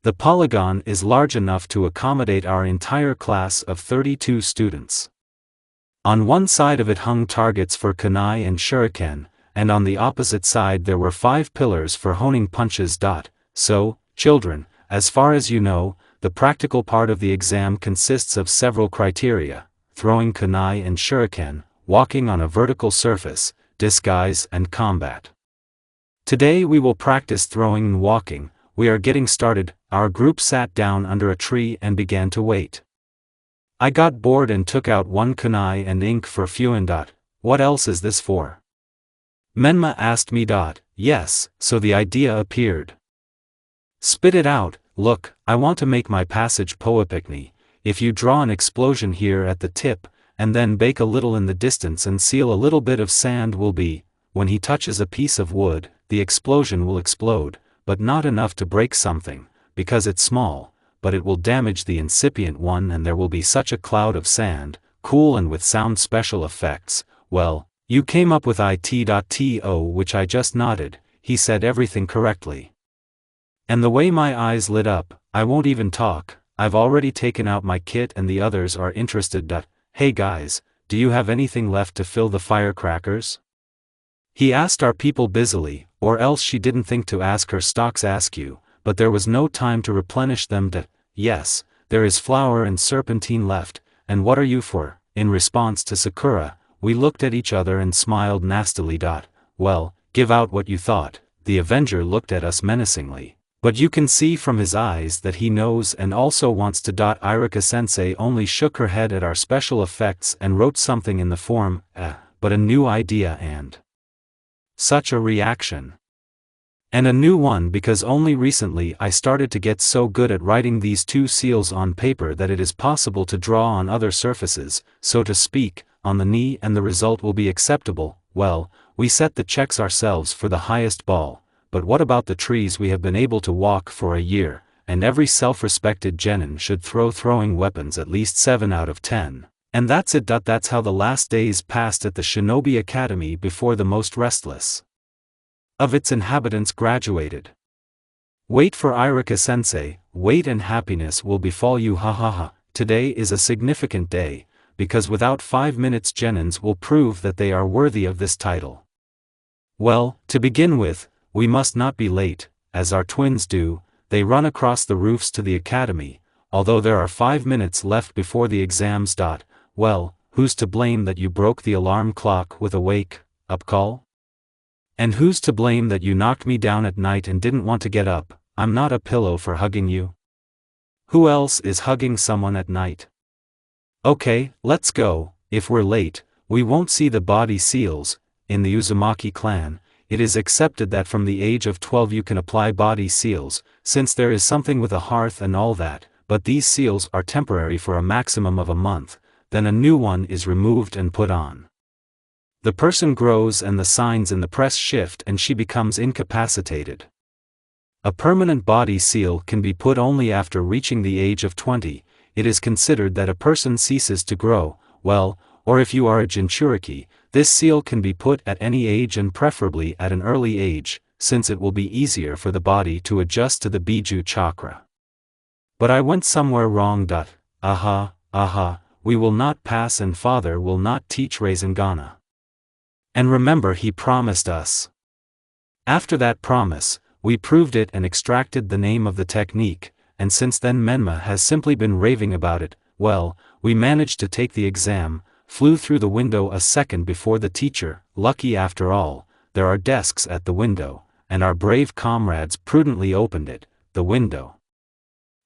The polygon is large enough to accommodate our entire class of 32 students. On one side of it hung targets for kunai and shuriken, and on the opposite side there were 5 pillars for honing punches. So, children, as far as you know, the practical part of the exam consists of several criteria: throwing kunai and shuriken, walking on a vertical surface, disguise and combat. Today we will practice throwing and walking. We are getting started. Our group sat down under a tree and began to wait. I got bored and took out one kunai and ink for fuin. What else is this for? Menma asked me. Yes, so the idea appeared. Spit it out. Look, I want to make my passage poetic. If you draw an explosion here at the tip, and then bake a little in the distance and seal a little bit of sand will be, when he touches a piece of wood, the explosion will explode, but not enough to break something, because it's small, but it will damage the incipient one and there will be such a cloud of sand, cool and with sound special effects. Well, you came up with it.to, which I just nodded. He said everything correctly. And the way my eyes lit up, I won't even talk. I've already taken out my kit and the others are interested. Hey guys, do you have anything left to fill the firecrackers? He asked our people busily, or else she didn't think to ask her stocks askew, but there was no time to replenish them. Yes, there is flour and serpentine left, and what are you for? In response to Sakura, we looked at each other and smiled nastily. Well, give out what you thought. The Avenger looked at us menacingly. But you can see from his eyes that he knows and also wants to. Irika-sensei only shook her head at our special effects and wrote something in the form, but a new idea and such a reaction. And a new one because only recently I started to get so good at writing these 2 seals on paper that it is possible to draw on other surfaces, so to speak, on the knee, and the result will be acceptable. Well, we set the checks ourselves for the highest ball. But what about the trees? We have been able to walk for a year, and every self-respected genin should throw throwing weapons at least 7 out of 10. And that's it. That's how the last days passed at the Shinobi Academy before the most restless of its inhabitants graduated. Wait for Irika-sensei, wait and happiness will befall you. Today is a significant day, because without 5 minutes genins will prove that they are worthy of this title. Well, to begin with, we must not be late, as our twins do. They run across the roofs to the academy, although there are 5 minutes left before the exams. Well, who's to blame that you broke the alarm clock with a wake-up call? And who's to blame that you knocked me down at night and didn't want to get up? I'm not a pillow for hugging you. Who else is hugging someone at night? Okay, let's go. If we're late, we won't see the body seals. In the Uzumaki clan, it is accepted that from the age of 12 you can apply body seals, since there is something with a hearth and all that, but these seals are temporary for a maximum of a month, then a new one is removed and put on. The person grows and the signs in the press shift and she becomes incapacitated. A permanent body seal can be put only after reaching the age of 20, it is considered that a person ceases to grow, well, or if you are a Jinchuriki, this seal can be put at any age and preferably at an early age, since it will be easier for the body to adjust to the Biju chakra. But I went somewhere wrong. We will not pass and father will not teach Rasengan. And remember, he promised us. After that promise, we proved it and extracted the name of the technique, and since then Menma has simply been raving about it. Well, we managed to take the exam, flew through the window a second before the teacher. Lucky after all, there are desks at the window, and our brave comrades prudently opened it, the window.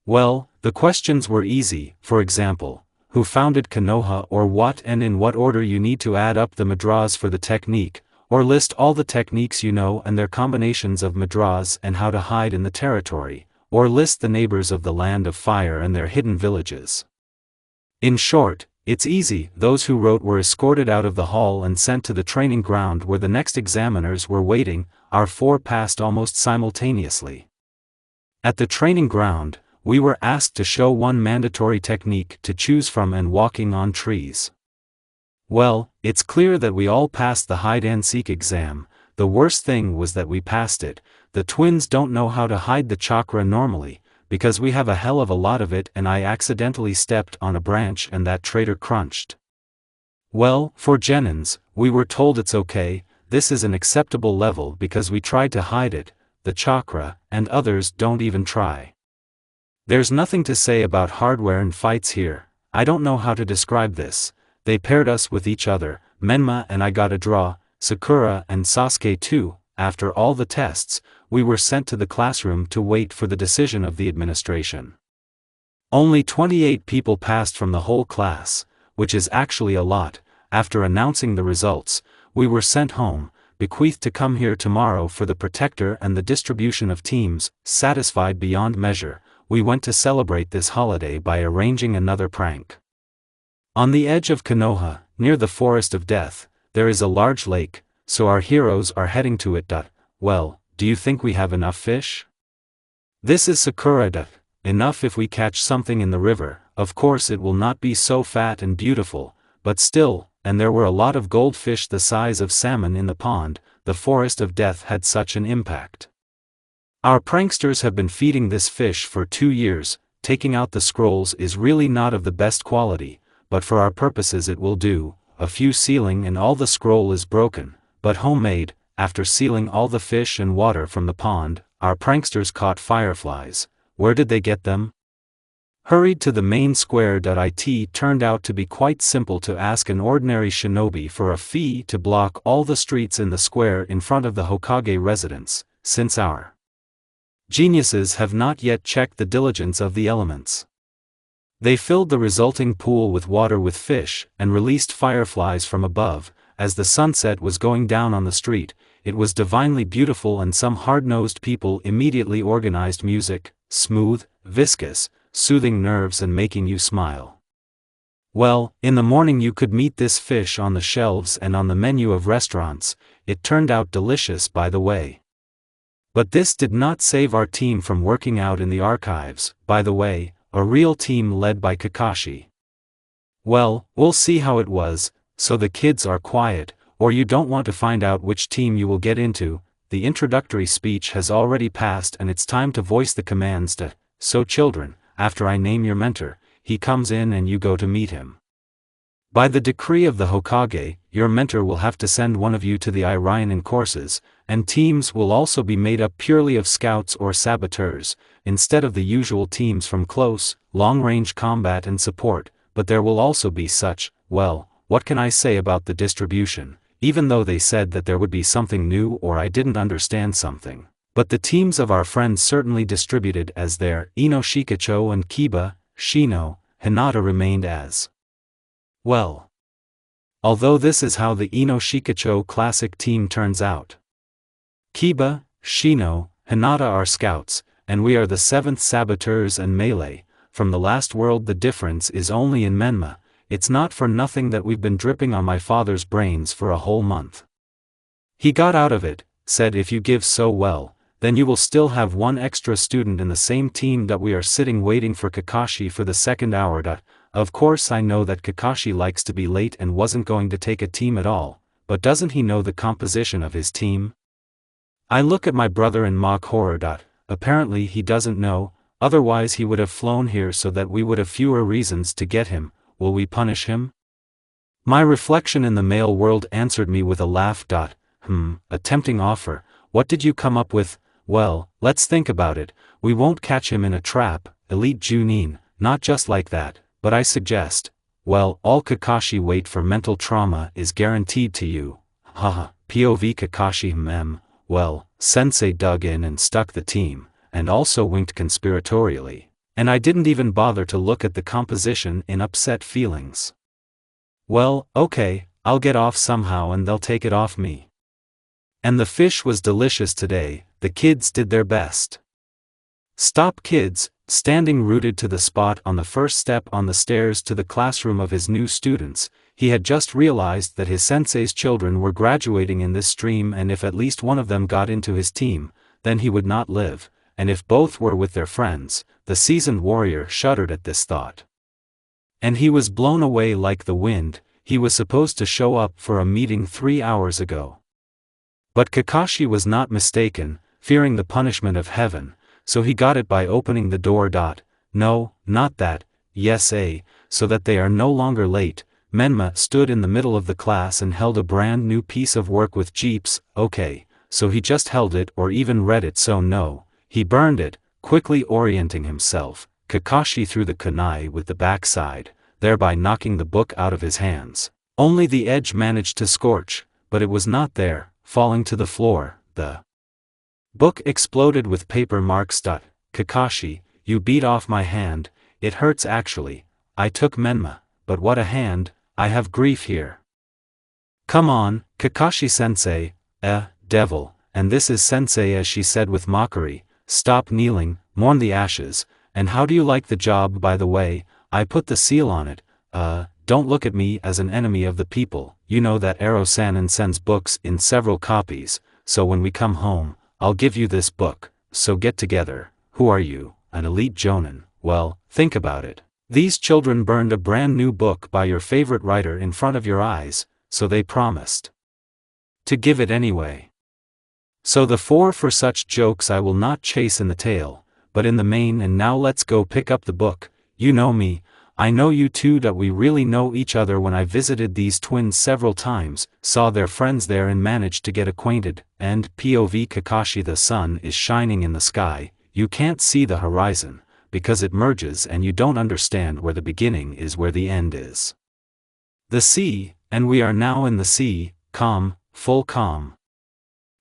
Well, the questions were easy. For example, who founded Konoha, or what and in what order you need to add up the mudras for the technique, or list all the techniques you know and their combinations of mudras and how to hide in the territory, or list the neighbors of the land of fire and their hidden villages. In short, it's easy. Those who wrote were escorted out of the hall and sent to the training ground where the next examiners were waiting. Our 4 passed almost simultaneously. At the training ground, we were asked to show one mandatory technique to choose from and walking on trees. Well, it's clear that we all passed the hide and seek exam. The worst thing was that we passed it. The twins don't know how to hide the chakra normally, because we have a hell of a lot of it, and I accidentally stepped on a branch and that traitor crunched. Well, for Genins, we were told it's okay, this is an acceptable level because we tried to hide it, the chakra, and others don't even try. There's nothing to say about hardware and fights here. I don't know how to describe this. They paired us with each other, Menma and I got a draw, Sakura and Sasuke too. After all the tests, we were sent to the classroom to wait for the decision of the administration. Only 28 people passed from the whole class, which is actually a lot. After announcing the results, we were sent home, bequeathed to come here tomorrow for the protector and the distribution of teams. Satisfied beyond measure, we went to celebrate this holiday by arranging another prank. On the edge of Konoha, near the Forest of Death, there is a large lake, so our heroes are heading to it. Well, do you think we have enough fish? This is Sakura. Enough if we catch something in the river. Of course it will not be so fat and beautiful, but still, and there were a lot of goldfish the size of salmon in the pond. The Forest of Death had such an impact. Our pranksters have been feeding this fish for 2 years. Taking out the scrolls is really not of the best quality, but for our purposes it will do. A few sealing and all the scroll is broken, but homemade. After sealing all the fish and water from the pond, our pranksters caught fireflies. Where did they get them? Hurried to the main square. It turned out to be quite simple to ask an ordinary shinobi for a fee to block all the streets in the square in front of the Hokage residence, since our geniuses have not yet checked the diligence of the elements. They filled the resulting pool with water with fish, and released fireflies from above. As the sunset was going down on the street, it was divinely beautiful, and some hard-nosed people immediately organized music, smooth, viscous, soothing nerves and making you smile. Well, in the morning you could meet this fish on the shelves and on the menu of restaurants. It turned out delicious, by the way. But this did not save our team from working out in the archives, by the way, a real team led by Kakashi. Well, we'll see how it was. So the kids are quiet, or you don't want to find out which team you will get into. The introductory speech has already passed and it's time to voice the commands. So children, after I name your mentor, he comes in and you go to meet him. By the decree of the Hokage, your mentor will have to send one of you to the Iranian courses, and teams will also be made up purely of scouts or saboteurs, instead of the usual teams from close, long-range combat and support. But there will also be such, well, what can I say about the distribution, even though they said that there would be something new or I didn't understand something. But the teams of our friends certainly distributed as their Ino Shikacho and Kiba, Shino, Hinata remained as well. Although this is how the Ino Shikacho classic team turns out. Kiba, Shino, Hinata are scouts, and we are the 7th saboteurs and melee. From the last world the difference is only in Menma. It's not for nothing that we've been dripping on my father's brains for a whole month. He got out of it, said if you give so well, then you will still have one extra student in the same team. We are sitting waiting for Kakashi for the 2nd hour. Of course I know that Kakashi likes to be late and wasn't going to take a team at all, but doesn't he know the composition of his team? I look at my brother in mock horror. Apparently he doesn't know, otherwise he would have flown here so that we would have fewer reasons to get him. Will we punish him? My reflection in the male world answered me with a laugh. A tempting offer. What did you come up with? Well, let's think about it. We won't catch him in a trap, Elite Junin, not just like that, but I suggest, well, all Kakashi weight for mental trauma is guaranteed to you. Haha, POV Kakashi. Well, Sensei dug in and stuck the team, and also winked conspiratorially. And I didn't even bother to look at the composition in upset feelings. Well, okay, I'll get off somehow and they'll take it off me. And the fish was delicious today. The kids did their best. Stop kids, standing rooted to the spot on the first step on the stairs to the classroom of his new students. He had just realized that his sensei's children were graduating in this stream, and if at least one of them got into his team, then he would not live, and if both were with their friends, the seasoned warrior shuddered at this thought. And he was blown away like the wind. He was supposed to show up for a meeting 3 hours ago. But Kakashi was not mistaken, fearing the punishment of heaven, so he got it by opening the door. No, not that, yes, so that they are no longer late. Menma stood in the middle of the class and held a brand new piece of work with jeeps. Okay, so he just held it or even read it, so no, he burned it. Quickly orienting himself, Kakashi threw the kunai with the backside, thereby knocking the book out of his hands. Only the edge managed to scorch, but it was not there, falling to the floor. The book exploded with paper marks. Kakashi, you beat off my hand, it hurts actually. I took Menma, but what a hand, I have grief here. Come on, Kakashi-sensei, devil, and this is sensei, as she said with mockery. Stop kneeling, mourn the ashes, and how do you like the job, by the way? I put the seal on it. Don't look at me as an enemy of the people. You know that Ero-sanin sends books in several copies, so when we come home, I'll give you this book, so get together. Who are you, an elite jonin? Well, think about it. These children burned a brand new book by your favorite writer in front of your eyes, so they promised to give it anyway. So the for such jokes I will not chase in the tail, but in the main. And now let's go pick up the book. You know me, I know you too. We really know each other. When I visited these twins several times, saw their friends there and managed to get acquainted. And POV Kakashi, the sun is shining in the sky, you can't see the horizon, because it merges and you don't understand where the beginning is, where the end is. The sea, and we are now in the sea, calm, full calm.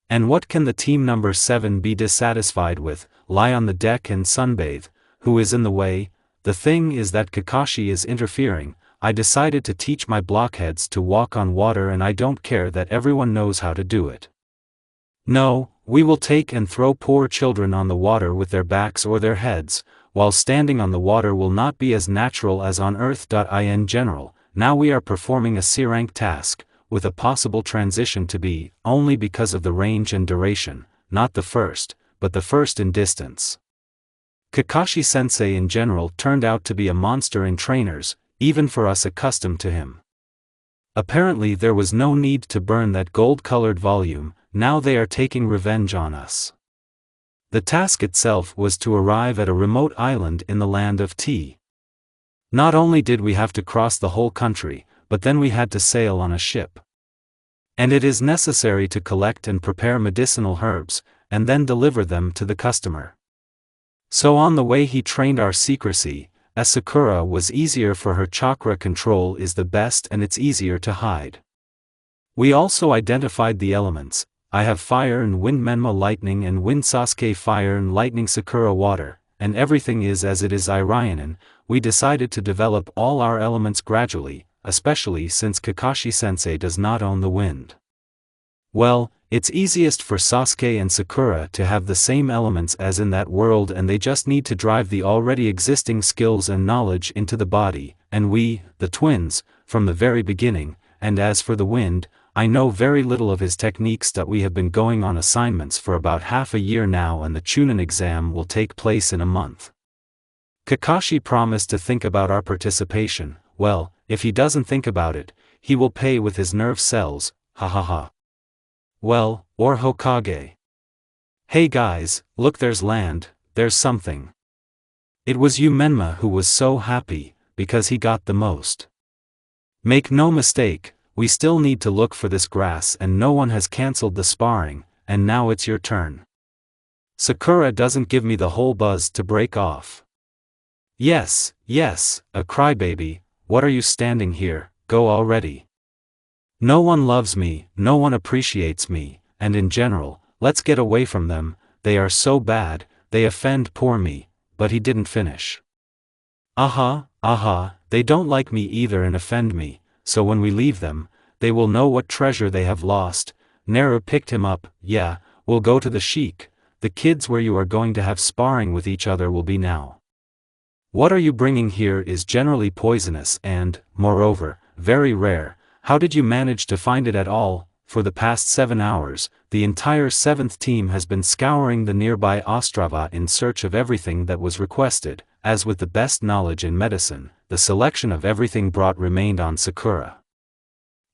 And what can the team number 7 be dissatisfied with? Lie on the deck and sunbathe. Who is in the way? The thing is that Kakashi is interfering. I decided to teach my blockheads to walk on water, and I don't care that everyone knows how to do it. No, we will take and throw poor children on the water with their backs or their heads, while standing on the water will not be as natural as on Earth. In general, now we are performing a C-rank task, with a possible transition to be, only because of the range and duration, not the first, but the first in distance. Kakashi-sensei in general turned out to be a monster in trainers, even for us accustomed to him. Apparently there was no need to burn that gold-colored volume. Now they are taking revenge on us. The task itself was to arrive at a remote island in the land of tea. Not only did we have to cross the whole country, but then we had to sail on a ship. And it is necessary to collect and prepare medicinal herbs, and then deliver them to the customer. So on the way he trained our secrecy, as Sakura was easier for her chakra control is the best and it's easier to hide. We also identified the elements. I have fire and wind, Menma lightning and wind, Sasuke fire and lightning, Sakura water, and everything is as it is Irionin. We decided to develop all our elements gradually, especially since Kakashi-sensei does not own the wind. Well, it's easiest for Sasuke and Sakura to have the same elements as in that world, and they just need to drive the already existing skills and knowledge into the body, and we, the twins, from the very beginning. And as for the wind, I know very little of his techniques. We have been going on assignments for about half a year now, and the Chunin exam will take place in a month. Kakashi promised to think about our participation. Well, if he doesn't think about it, he will pay with his nerve cells, ha ha ha. Well, or Hokage. Hey guys, look, there's land, there's something. It was you, Menma, who was so happy, because he got the most. Make no mistake, we still need to look for this grass, and no one has cancelled the sparring, and now it's your turn. Sakura doesn't give me the whole buzz to break off. Yes, a crybaby, what are you standing here, go already. No one loves me, no one appreciates me, and in general, let's get away from them, they are so bad, they offend poor me. But he didn't finish. Aha, they don't like me either and offend me, so when we leave them, they will know what treasure they have lost. Naru picked him up. Yeah, we'll go to the Sheik, the kids where you are going to have sparring with each other will be now. What are you bringing here is generally poisonous and, moreover, very rare. How did you manage to find it at all? For the past 7 hours, the entire 7th team has been scouring the nearby Ostrava in search of everything that was requested. As with the best knowledge in medicine, the selection of everything brought remained on Sakura.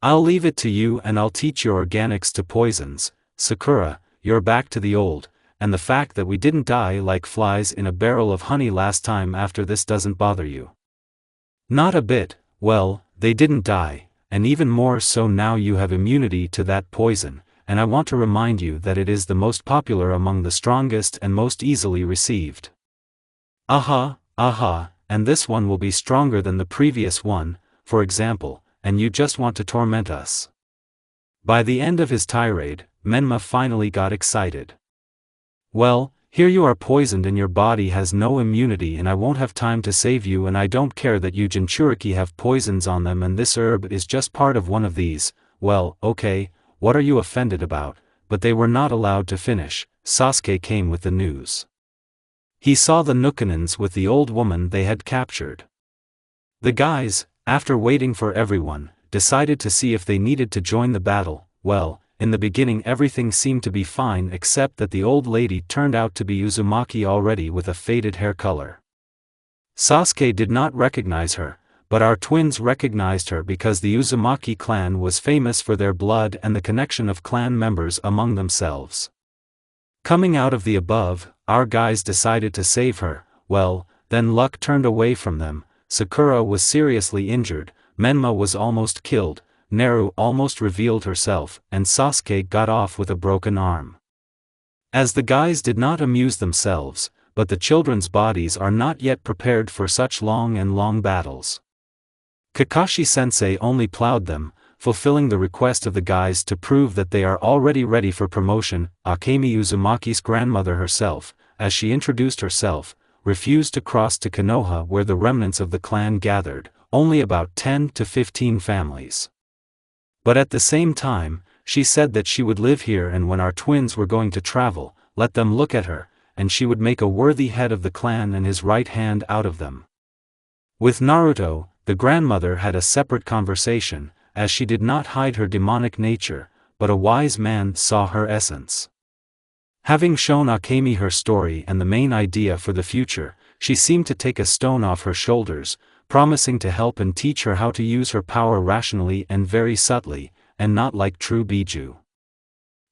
I'll leave it to you, and I'll teach your organics to poisons. Sakura, you're back to the old, and the fact that we didn't die like flies in a barrel of honey last time after this doesn't bother you. Not a bit. Well, they didn't die, and even more so now you have immunity to that poison, and I want to remind you that it is the most popular among the strongest and most easily received. Aha, and this one will be stronger than the previous one, for example, and you just want to torment us. By the end of his tirade, Menma finally got excited. Well, here you are poisoned and your body has no immunity and I won't have time to save you, and I don't care that you Jinchuriki have poisons on them and this herb is just part of one of these. Well, okay, what are you offended about? But they were not allowed to finish. Sasuke came with the news. He saw the Nukanins with the old woman they had captured. The guys, after waiting for everyone, decided to see if they needed to join the battle. Well, in the beginning everything seemed to be fine except that the old lady turned out to be Uzumaki already with a faded hair color. Sasuke did not recognize her, but our twins recognized her because the Uzumaki clan was famous for their blood and the connection of clan members among themselves. Coming out of the above, our guys decided to save her. Well, then luck turned away from them. Sakura was seriously injured, Menma was almost killed, Naru almost revealed herself, and Sasuke got off with a broken arm. As the guys did not amuse themselves, but the children's bodies are not yet prepared for such long battles. Kakashi-sensei only plowed them, fulfilling the request of the guys to prove that they are already ready for promotion. Akemi, Uzumaki's grandmother herself, as she introduced herself, refused to cross to Konoha where the remnants of the clan gathered, only about 10 to 15 families. But at the same time, she said that she would live here and when our twins were going to travel, let them look at her, and she would make a worthy head of the clan and his right hand out of them. With Naruto, the grandmother had a separate conversation, as she did not hide her demonic nature, but a wise man saw her essence. Having shown Akemi her story and the main idea for the future, she seemed to take a stone off her shoulders, promising to help and teach her how to use her power rationally and very subtly, and not like true Biju.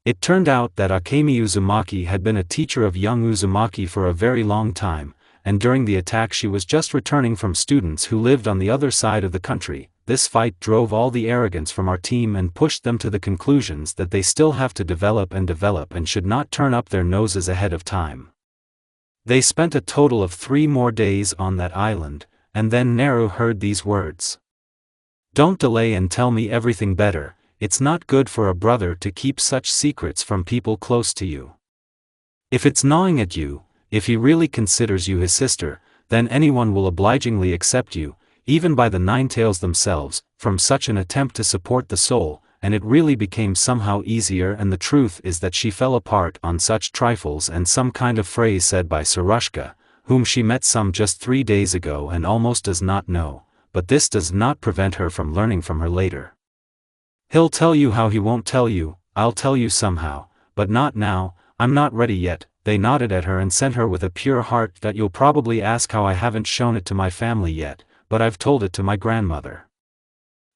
It turned out that Akemi Uzumaki had been a teacher of young Uzumaki for a very long time, and during the attack she was just returning from students who lived on the other side of the country. This fight drove all the arrogance from our team and pushed them to the conclusions that they still have to develop and should not turn up their noses ahead of time. They spent a total of 3 more days on that island, and then Naru heard these words. Don't delay and tell me everything better, it's not good for a brother to keep such secrets from people close to you. If it's gnawing at you, if he really considers you his sister, then anyone will obligingly accept you, even by the Nine Tails themselves, from such an attempt to support the soul, and it really became somehow easier, and the truth is that she fell apart on such trifles and some kind of phrase said by Sarushka, whom she met some just 3 days ago and almost does not know, but this does not prevent her from learning from her later. He'll tell you how he won't tell you, I'll tell you somehow, but not now, I'm not ready yet. They nodded at her and sent her with a pure heart that you'll probably ask how I haven't shown it to my family yet, but I've told it to my grandmother.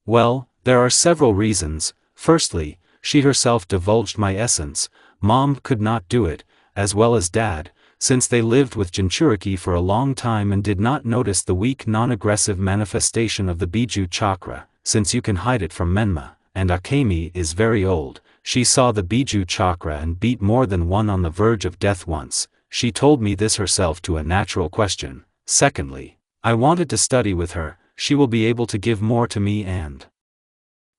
Well, there are several reasons. Firstly, she herself divulged my essence. Mom could not do it, as well as Dad, since they lived with Jinchuriki for a long time and did not notice the weak non-aggressive manifestation of the Biju chakra, since you can hide it from Menma, and Akemi is very old. She saw the Biju chakra and beat more than one on the verge of death once. She told me this herself to a natural question. Secondly, I wanted to study with her, she will be able to give more to me and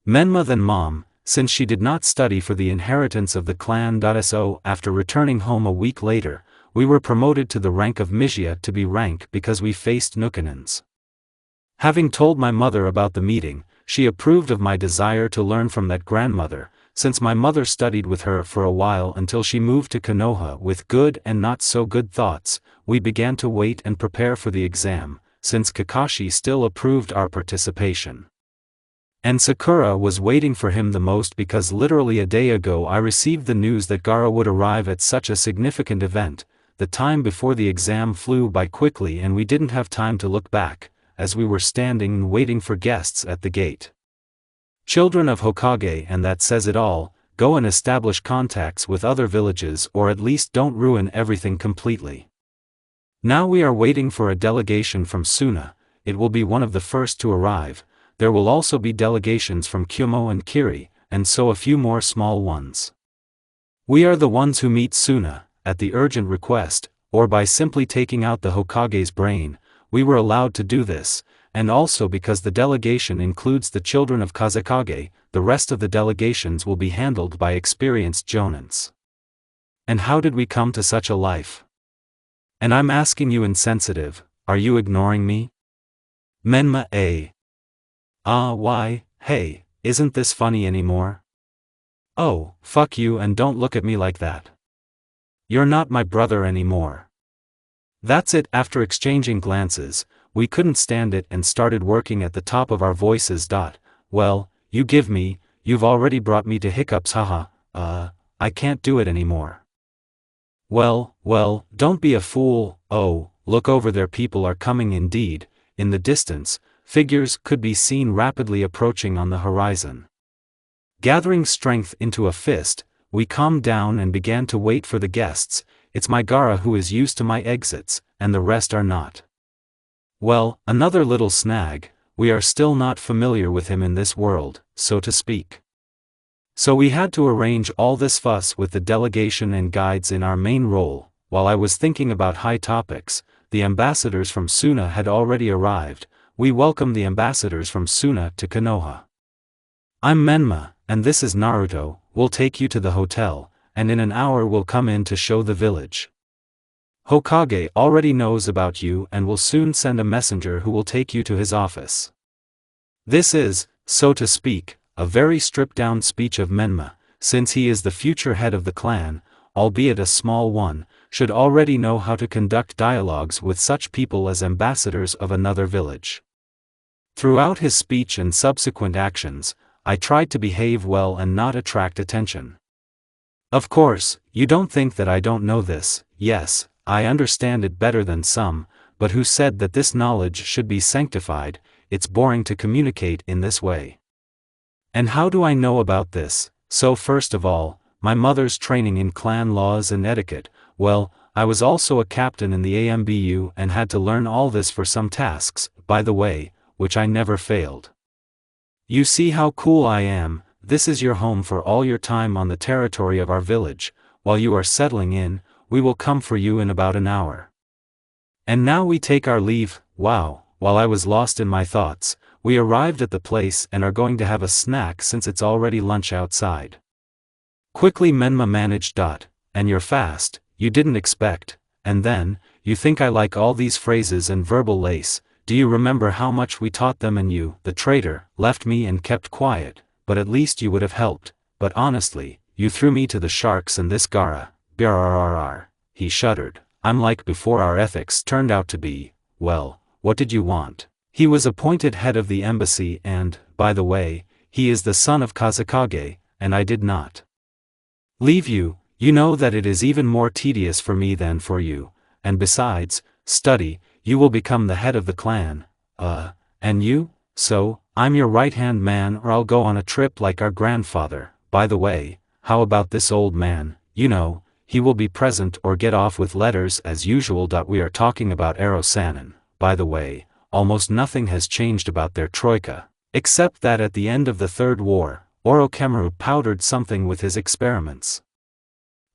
Menma than Mom, since she did not study for the inheritance of the clan. So after returning home a week later, we were promoted to the rank of Mijia to be rank because we faced Nukanins. Having told my mother about the meeting, she approved of my desire to learn from that grandmother, since my mother studied with her for a while until she moved to Konoha with good and not so good thoughts. We began to wait and prepare for the exam, since Kakashi still approved our participation. And Sakura was waiting for him the most because literally a day ago I received the news that Gaara would arrive at such a significant event. The time before the exam flew by quickly and we didn't have time to look back, as we were standing and waiting for guests at the gate. Children of Hokage, and that says it all. go and establish contacts with other villages, or at least don't ruin everything completely. Now we are waiting for a delegation from Suna. It will be one of the first to arrive. There will also be delegations from Kyomo and Kiri, and so a few more small ones. We are the ones who meet Suna, at the urgent request, or by simply taking out the Hokage's brain. We were allowed to do this, and also because the delegation includes the children of Kazekage, the rest of the delegations will be handled by experienced jonins. And how did we come to such a life? And I'm asking you insensitive, are you ignoring me? Menma A. Why, hey, isn't this funny anymore? Oh, fuck you and don't look at me like that. You're not my brother anymore. That's it. After exchanging glances, we couldn't stand it and started working at the top of our voices. Well, you've already brought me to hiccups, haha, I can't do it anymore. Well, don't be a fool. Oh, look over there, people are coming indeed. In the distance, figures could be seen rapidly approaching on the horizon. Gathering strength into a fist, we calmed down and began to wait for the guests. It's my Gaara who is used to my exits, and the rest are not. Well, another little snag, we are still not familiar with him in this world, so to speak. So we had to arrange all this fuss with the delegation and guides in our main role. While I was thinking about high topics, the ambassadors from Suna had already arrived. We welcomed the ambassadors from Suna to Konoha. I'm Menma, and this is Naruto. We'll take you to the hotel, and in an hour we'll come in to show the village. Hokage already knows about you and will soon send a messenger who will take you to his office. This is, so to speak, a very stripped-down speech of Menma, since he is the future head of the clan, albeit a small one, should already know how to conduct dialogues with such people as ambassadors of another village. Throughout his speech and subsequent actions, I tried to behave well and not attract attention. Of course, you don't think that I don't know this. Yes, I understand it better than some, but who said that this knowledge should be sanctified? It's boring to communicate in this way. And how do I know about this? So first of all, my mother's training in clan laws and etiquette. Well, I was also a captain in the AMBU and had to learn all this for some tasks, by the way, which I never failed. You see how cool I am. This is your home for all your time on the territory of our village. While you are settling in, we will come for you in about an hour. And now we take our leave. Wow, while I was lost in my thoughts, we arrived at the place and are going to have a snack since it's already lunch outside. Quickly Menma managed. And you're fast, you didn't expect, and then, you think I like all these phrases and verbal lace. Do you remember how much we taught them and you, the traitor, left me and kept quiet? But at least you would have helped. But honestly, you threw me to the sharks and this Gaara, brrrr, he shuddered. I'm like before our ethics turned out to be, well, what did you want? He was appointed head of the embassy and, by the way, he is the son of Kazekage, and I did not leave you. You know that it is even more tedious for me than for you, and besides, study, you will become the head of the clan. And you? So, I'm your right-hand man or I'll go on a trip like our grandfather. By the way, how about this old man? You know, he will be present or get off with letters as usual. We are talking about Ero-sanin. By the way, almost nothing has changed about their troika, except that at the end of the Third War, Orochimaru powdered something with his experiments.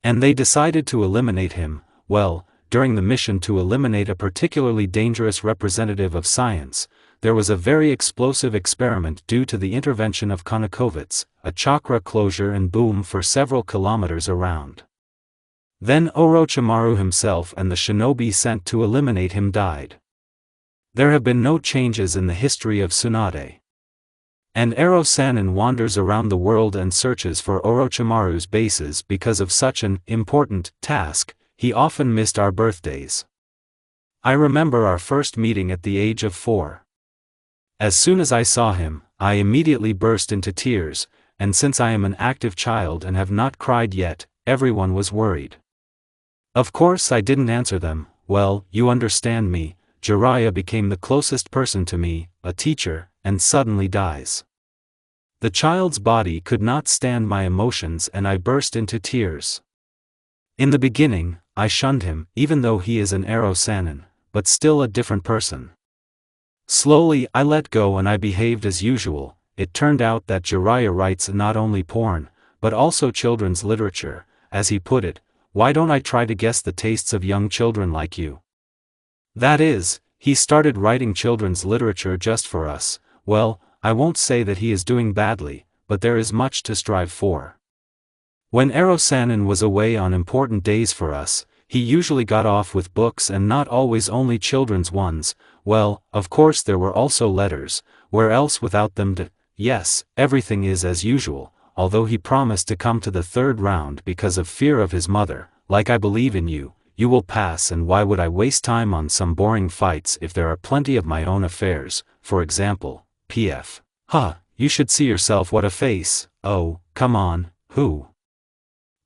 And they decided to eliminate him. Well, during the mission to eliminate a particularly dangerous representative of science, there was a very explosive experiment due to the intervention of Konokovitz, a chakra closure and boom for several kilometers around. Then Orochimaru himself and the shinobi sent to eliminate him died. There have been no changes in the history of Tsunade. And Ero-sanin wanders around the world and searches for Orochimaru's bases because of such an important task. He often missed our birthdays. I remember our first meeting at the age of 4. As soon as I saw him, I immediately burst into tears, and since I am an active child and have not cried yet, everyone was worried. Of course I didn't answer them. Well, you understand me. Jiraiya became the closest person to me, a teacher, and suddenly dies. The child's body could not stand my emotions and I burst into tears. In the beginning, I shunned him, even though he is an Ero Sanin, but still a different person. Slowly I let go and I behaved as usual. It turned out that Jiraiya writes not only porn, but also children's literature. As he put it, why don't I try to guess the tastes of young children like you? That is, he started writing children's literature just for us. Well, I won't say that he is doing badly, but there is much to strive for. When Ero Sanin was away on important days for us, he usually got off with books and not always only children's ones. Well, of course there were also letters, where else without them? Yes, everything is as usual, although he promised to come to the third round because of fear of his mother. Like, I believe in you, you will pass, and why would I waste time on some boring fights if there are plenty of my own affairs, for example, PF. You should see yourself, what a face. Oh, come on, who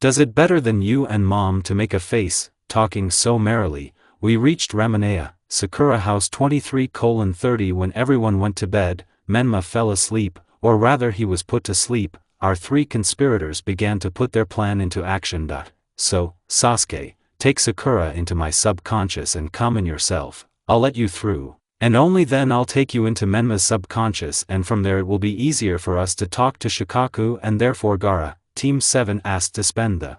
does it better than you and mom to make a face? Talking so merrily, we reached Ramanea, Sakura House 23:30. When everyone went to bed, Menma fell asleep, or rather he was put to sleep. Our three conspirators began to put their plan into action. So, Sasuke, take Sakura into my subconscious and come in yourself, I'll let you through, and only then I'll take you into Menma's subconscious, and from there it will be easier for us to talk to Shikaku, and therefore Gaara. Team 7 asked to spend the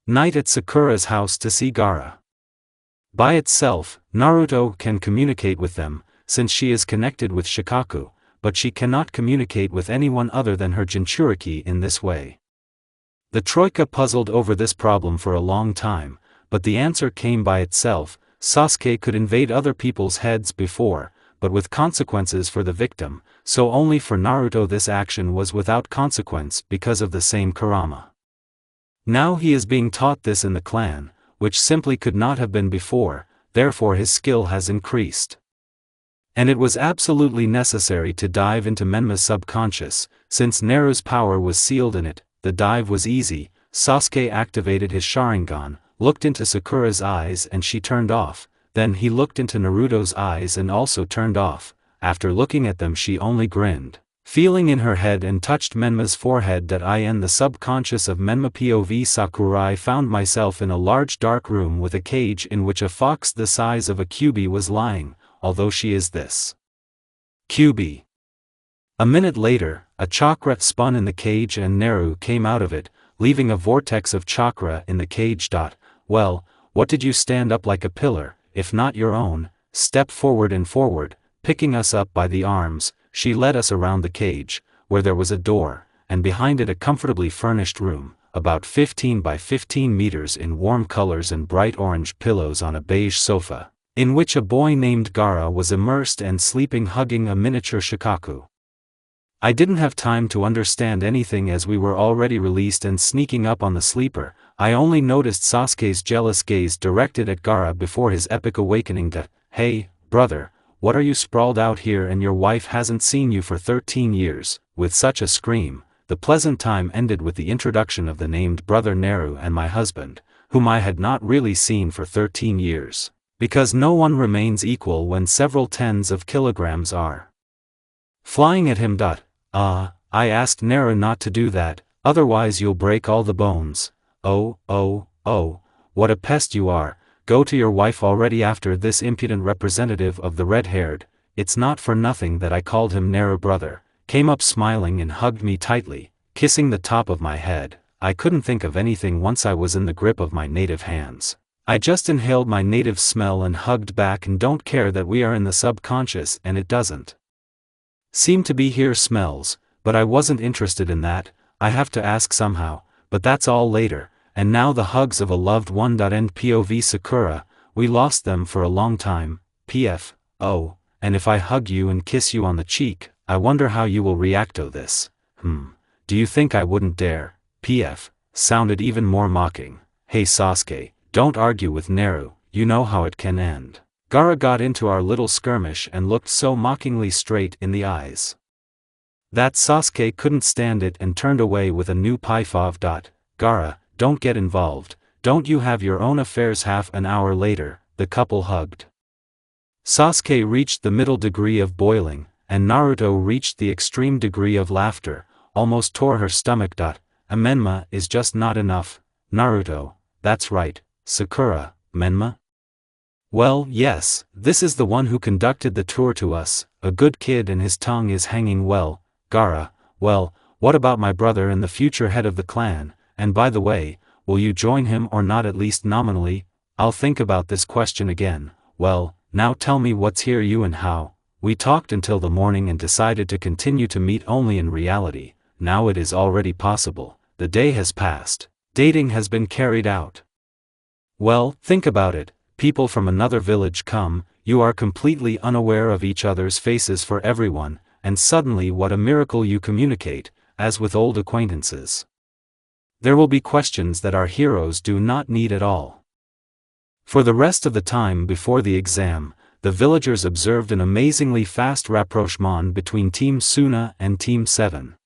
night at Sakura's house to see Gaara. By itself, Naruto can communicate with them, since she is connected with Shikaku, but she cannot communicate with anyone other than her Jinchuriki in this way. The Troika puzzled over this problem for a long time, but the answer came by itself. Sasuke could invade other people's heads before, but with consequences for the victim, so only for Naruto this action was without consequence because of the same kurama. Now he is being taught this in the clan, which simply could not have been before, therefore his skill has increased. And it was absolutely necessary to dive into Menma's subconscious, since Neru's power was sealed in it. The dive was easy. Sasuke activated his Sharingan, looked into Sakura's eyes and she turned off, then he looked into Naruto's eyes and also turned off. After looking at them she only grinned, feeling in her head, and touched Menma's forehead. In the subconscious of Menma POV Sakura, I found myself in a large dark room with a cage in which a fox the size of a cubie was lying, although she is this cubie. A minute later, a chakra spun in the cage and Neru came out of it, leaving a vortex of chakra in the cage. Well, what did you stand up like a pillar, if not your own? Step forward and forward, picking us up by the arms, she led us around the cage, where there was a door, and behind it a comfortably furnished room, about 15 by 15 meters, in warm colors and bright orange pillows on a beige sofa, in which a boy named Gaara was immersed and sleeping, hugging a miniature Shikaku. I didn't have time to understand anything as we were already released and sneaking up on the sleeper. I only noticed Sasuke's jealous gaze directed at Gaara before his epic awakening. Hey, brother, what are you sprawled out here, and your wife hasn't seen you for 13 years, with such a scream. The pleasant time ended with the introduction of the named brother Neru and my husband, whom I had not really seen for 13 years, because no one remains equal when several tens of kilograms are flying at him. I asked Neru not to do that, otherwise you'll break all the bones. Oh, what a pest you are. Go to your wife already. After this impudent representative of the red-haired, it's not for nothing that I called him Neru brother, came up smiling and hugged me tightly, kissing the top of my head. I couldn't think of anything once I was in the grip of my native hands. I just inhaled my native smell and hugged back, and don't care that we are in the subconscious and it doesn't seem to be here smells, but I wasn't interested in that. I have to ask somehow, but that's all later. And now the hugs of a loved one. End POV Sakura, we lost them for a long time. PF, oh, and if I hug you and kiss you on the cheek, I wonder how you will react to this. Do you think I wouldn't dare? PF, sounded even more mocking. Hey Sasuke, don't argue with Neru, you know how it can end. Gaara got into our little skirmish and looked so mockingly straight in the eyes that Sasuke couldn't stand it and turned away with a new pie-fav. Gaara, don't get involved, don't you have your own affairs? Half an hour later, the couple hugged. Sasuke reached the middle degree of boiling, and Naruto reached the extreme degree of laughter, almost tore her stomach. A Menma is just not enough, Naruto, that's right, Sakura, Menma? Well, yes, this is the one who conducted the tour to us, a good kid and his tongue is hanging well, Gaara, well, what about my brother and the future head of the clan, and by the way, will you join him or not at least nominally? I'll think about this question again. Well, now tell me what's here you and how. We talked until the morning and decided to continue to meet only in reality, now it is already possible, the day has passed, dating has been carried out. Well, think about it, people from another village come, you are completely unaware of each other's faces for everyone, and suddenly what a miracle you communicate, as with old acquaintances. There will be questions that our heroes do not need at all. For the rest of the time before the exam, the villagers observed an amazingly fast rapprochement between Team Suna and Team 7.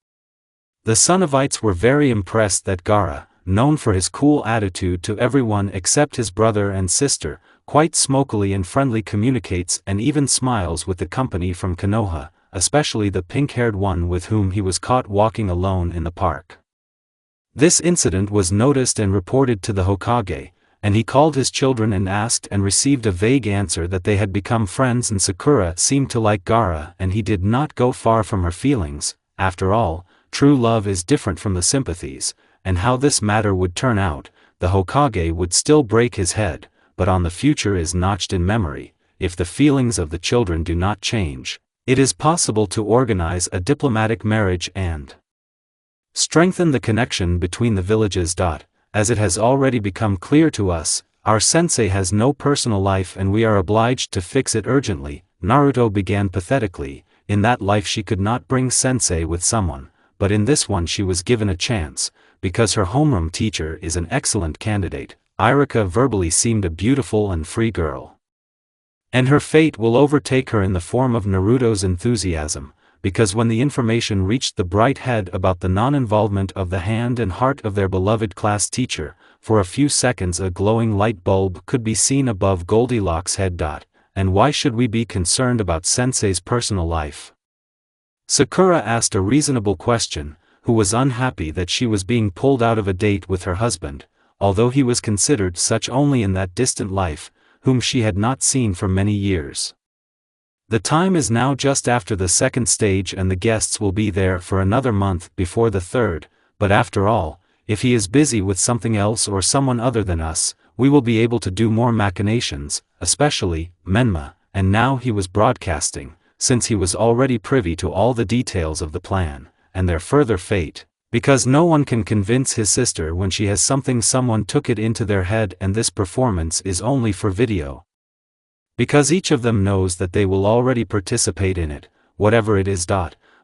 The Sunavites were very impressed that Gaara, known for his cool attitude to everyone except his brother and sister, quite smokily and friendly communicates and even smiles with the company from Konoha, especially the pink-haired one with whom he was caught walking alone in the park. This incident was noticed and reported to the Hokage, and he called his children and asked and received a vague answer that they had become friends and Sakura seemed to like Gaara and he did not go far from her feelings. After all, true love is different from the sympathies, and how this matter would turn out, the Hokage would still break his head, but on the future is notched in memory. If the feelings of the children do not change, it is possible to organize a diplomatic marriage and strengthen the connection between the villages. As it has already become clear to us, our sensei has no personal life and we are obliged to fix it urgently, Naruto began pathetically. In that life she could not bring sensei with someone, but in this one she was given a chance, because her homeroom teacher is an excellent candidate. Irika verbally seemed a beautiful and free girl. And her fate will overtake her in the form of Naruto's enthusiasm, because when the information reached the bright head about the non-involvement of the hand and heart of their beloved class teacher, for a few seconds a glowing light bulb could be seen above Goldilocks' head. And why should we be concerned about sensei's personal life? Sakura asked a reasonable question, who was unhappy that she was being pulled out of a date with her husband, although he was considered such only in that distant life, whom she had not seen for many years. The time is now just after the second stage and the guests will be there for another month before the third, but after all, if he is busy with something else or someone other than us, we will be able to do more machinations, especially Menma, and now he was broadcasting, since he was already privy to all the details of the plan, and their further fate, because no one can convince his sister when she has something someone took it into their head and this performance is only for video. Because each of them knows that they will already participate in it, whatever it is.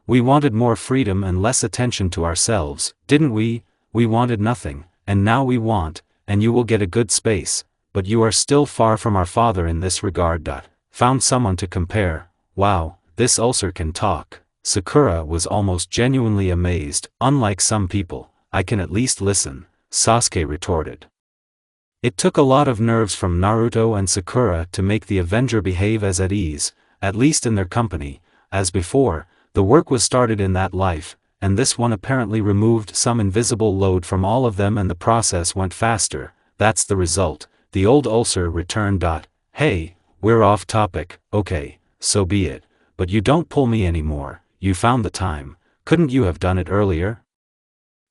We wanted more freedom and less attention to ourselves, didn't we? We wanted nothing, and now we want, and you will get a good space, but you are still far from our father in this regard. Found someone to compare. Wow, this ulcer can talk. Sakura was almost genuinely amazed. Unlike some people, I can at least listen, Sasuke retorted. It took a lot of nerves from Naruto and Sakura to make the Avenger behave as at ease, at least in their company. As before, the work was started in that life, and this one apparently removed some invisible load from all of them and the process went faster. That's the result. The old ulcer returned. Hey, we're off topic. Okay, so be it. But you don't pull me anymore. You found the time. Couldn't you have done it earlier?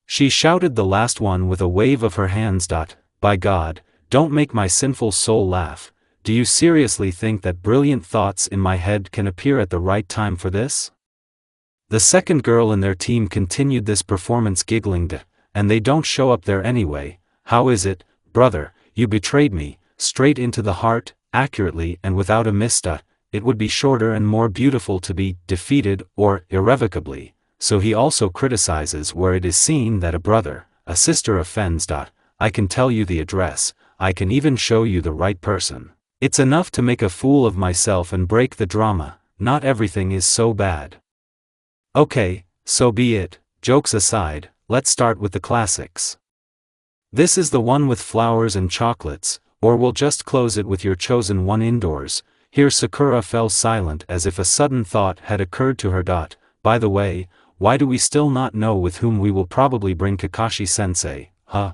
She shouted the last one with a wave of her hands. By God, don't make my sinful soul laugh. Do you seriously think that brilliant thoughts in my head can appear at the right time for this? The second girl in their team continued this performance giggling. And they don't show up there anyway. How is it, brother, you betrayed me, straight into the heart, accurately and without a miss. It would be shorter and more beautiful to be defeated or irrevocably. So he also criticizes where it is seen that a brother, a sister offends. I can tell you the address, I can even show you the right person. It's enough to make a fool of myself and break the drama. Not everything is so bad. Okay, so be it. Jokes aside, let's start with the classics. This is the one with flowers and chocolates, or we'll just close it with your chosen one indoors. Here Sakura fell silent as if a sudden thought had occurred to her. By the way, why do we still not know with whom we will probably bring Kakashi-sensei, huh?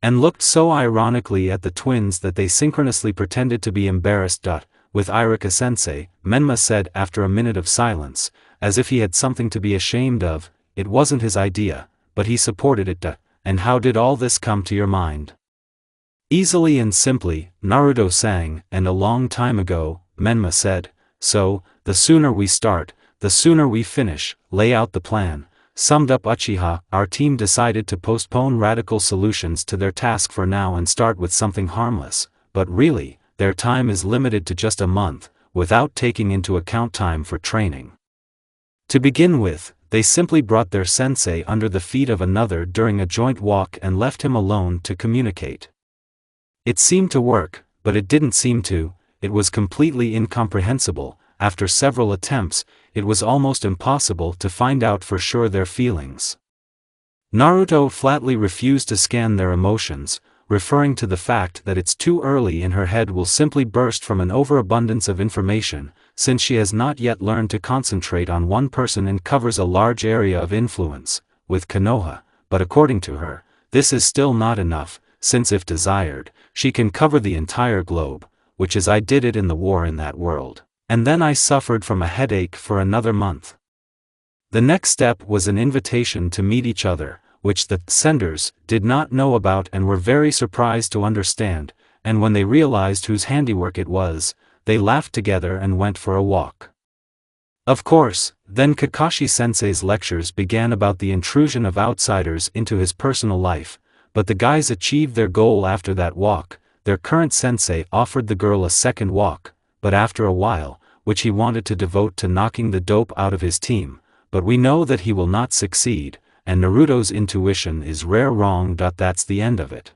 And looked so ironically at the twins that they synchronously pretended to be embarrassed. With Iruka-sensei, Menma said after a minute of silence, as if he had something to be ashamed of. It wasn't his idea, but he supported it. And how did all this come to your mind? Easily and simply, Naruto sang, and a long time ago, Menma said. So, the sooner we start, the sooner we finish. Lay out the plan, summed up Uchiha. Our team decided to postpone radical solutions to their task for now and start with something harmless, but really, their time is limited to just a month, without taking into account time for training. To begin with, they simply brought their sensei under the feet of another during a joint walk and left him alone to communicate. It seemed to work, but it didn't seem to. It was completely incomprehensible. After several attempts, it was almost impossible to find out for sure their feelings. Naruto flatly refused to scan their emotions, referring to the fact that it's too early and her head will simply burst from an overabundance of information, since she has not yet learned to concentrate on one person and covers a large area of influence, with Konoha. But according to her, this is still not enough, since if desired, she can cover the entire globe, which is I did it in the war in that world. And then I suffered from a headache for another month. The next step was an invitation to meet each other, which the senders did not know about and were very surprised to understand, and when they realized whose handiwork it was, they laughed together and went for a walk. Of course, then Kakashi-sensei's lectures began about the intrusion of outsiders into his personal life, but the guys achieved their goal after that walk. Their current sensei offered the girl a second walk, but after a while, which he wanted to devote to knocking the dope out of his team, but we know that he will not succeed, and Naruto's intuition is rare wrong. That's the end of it.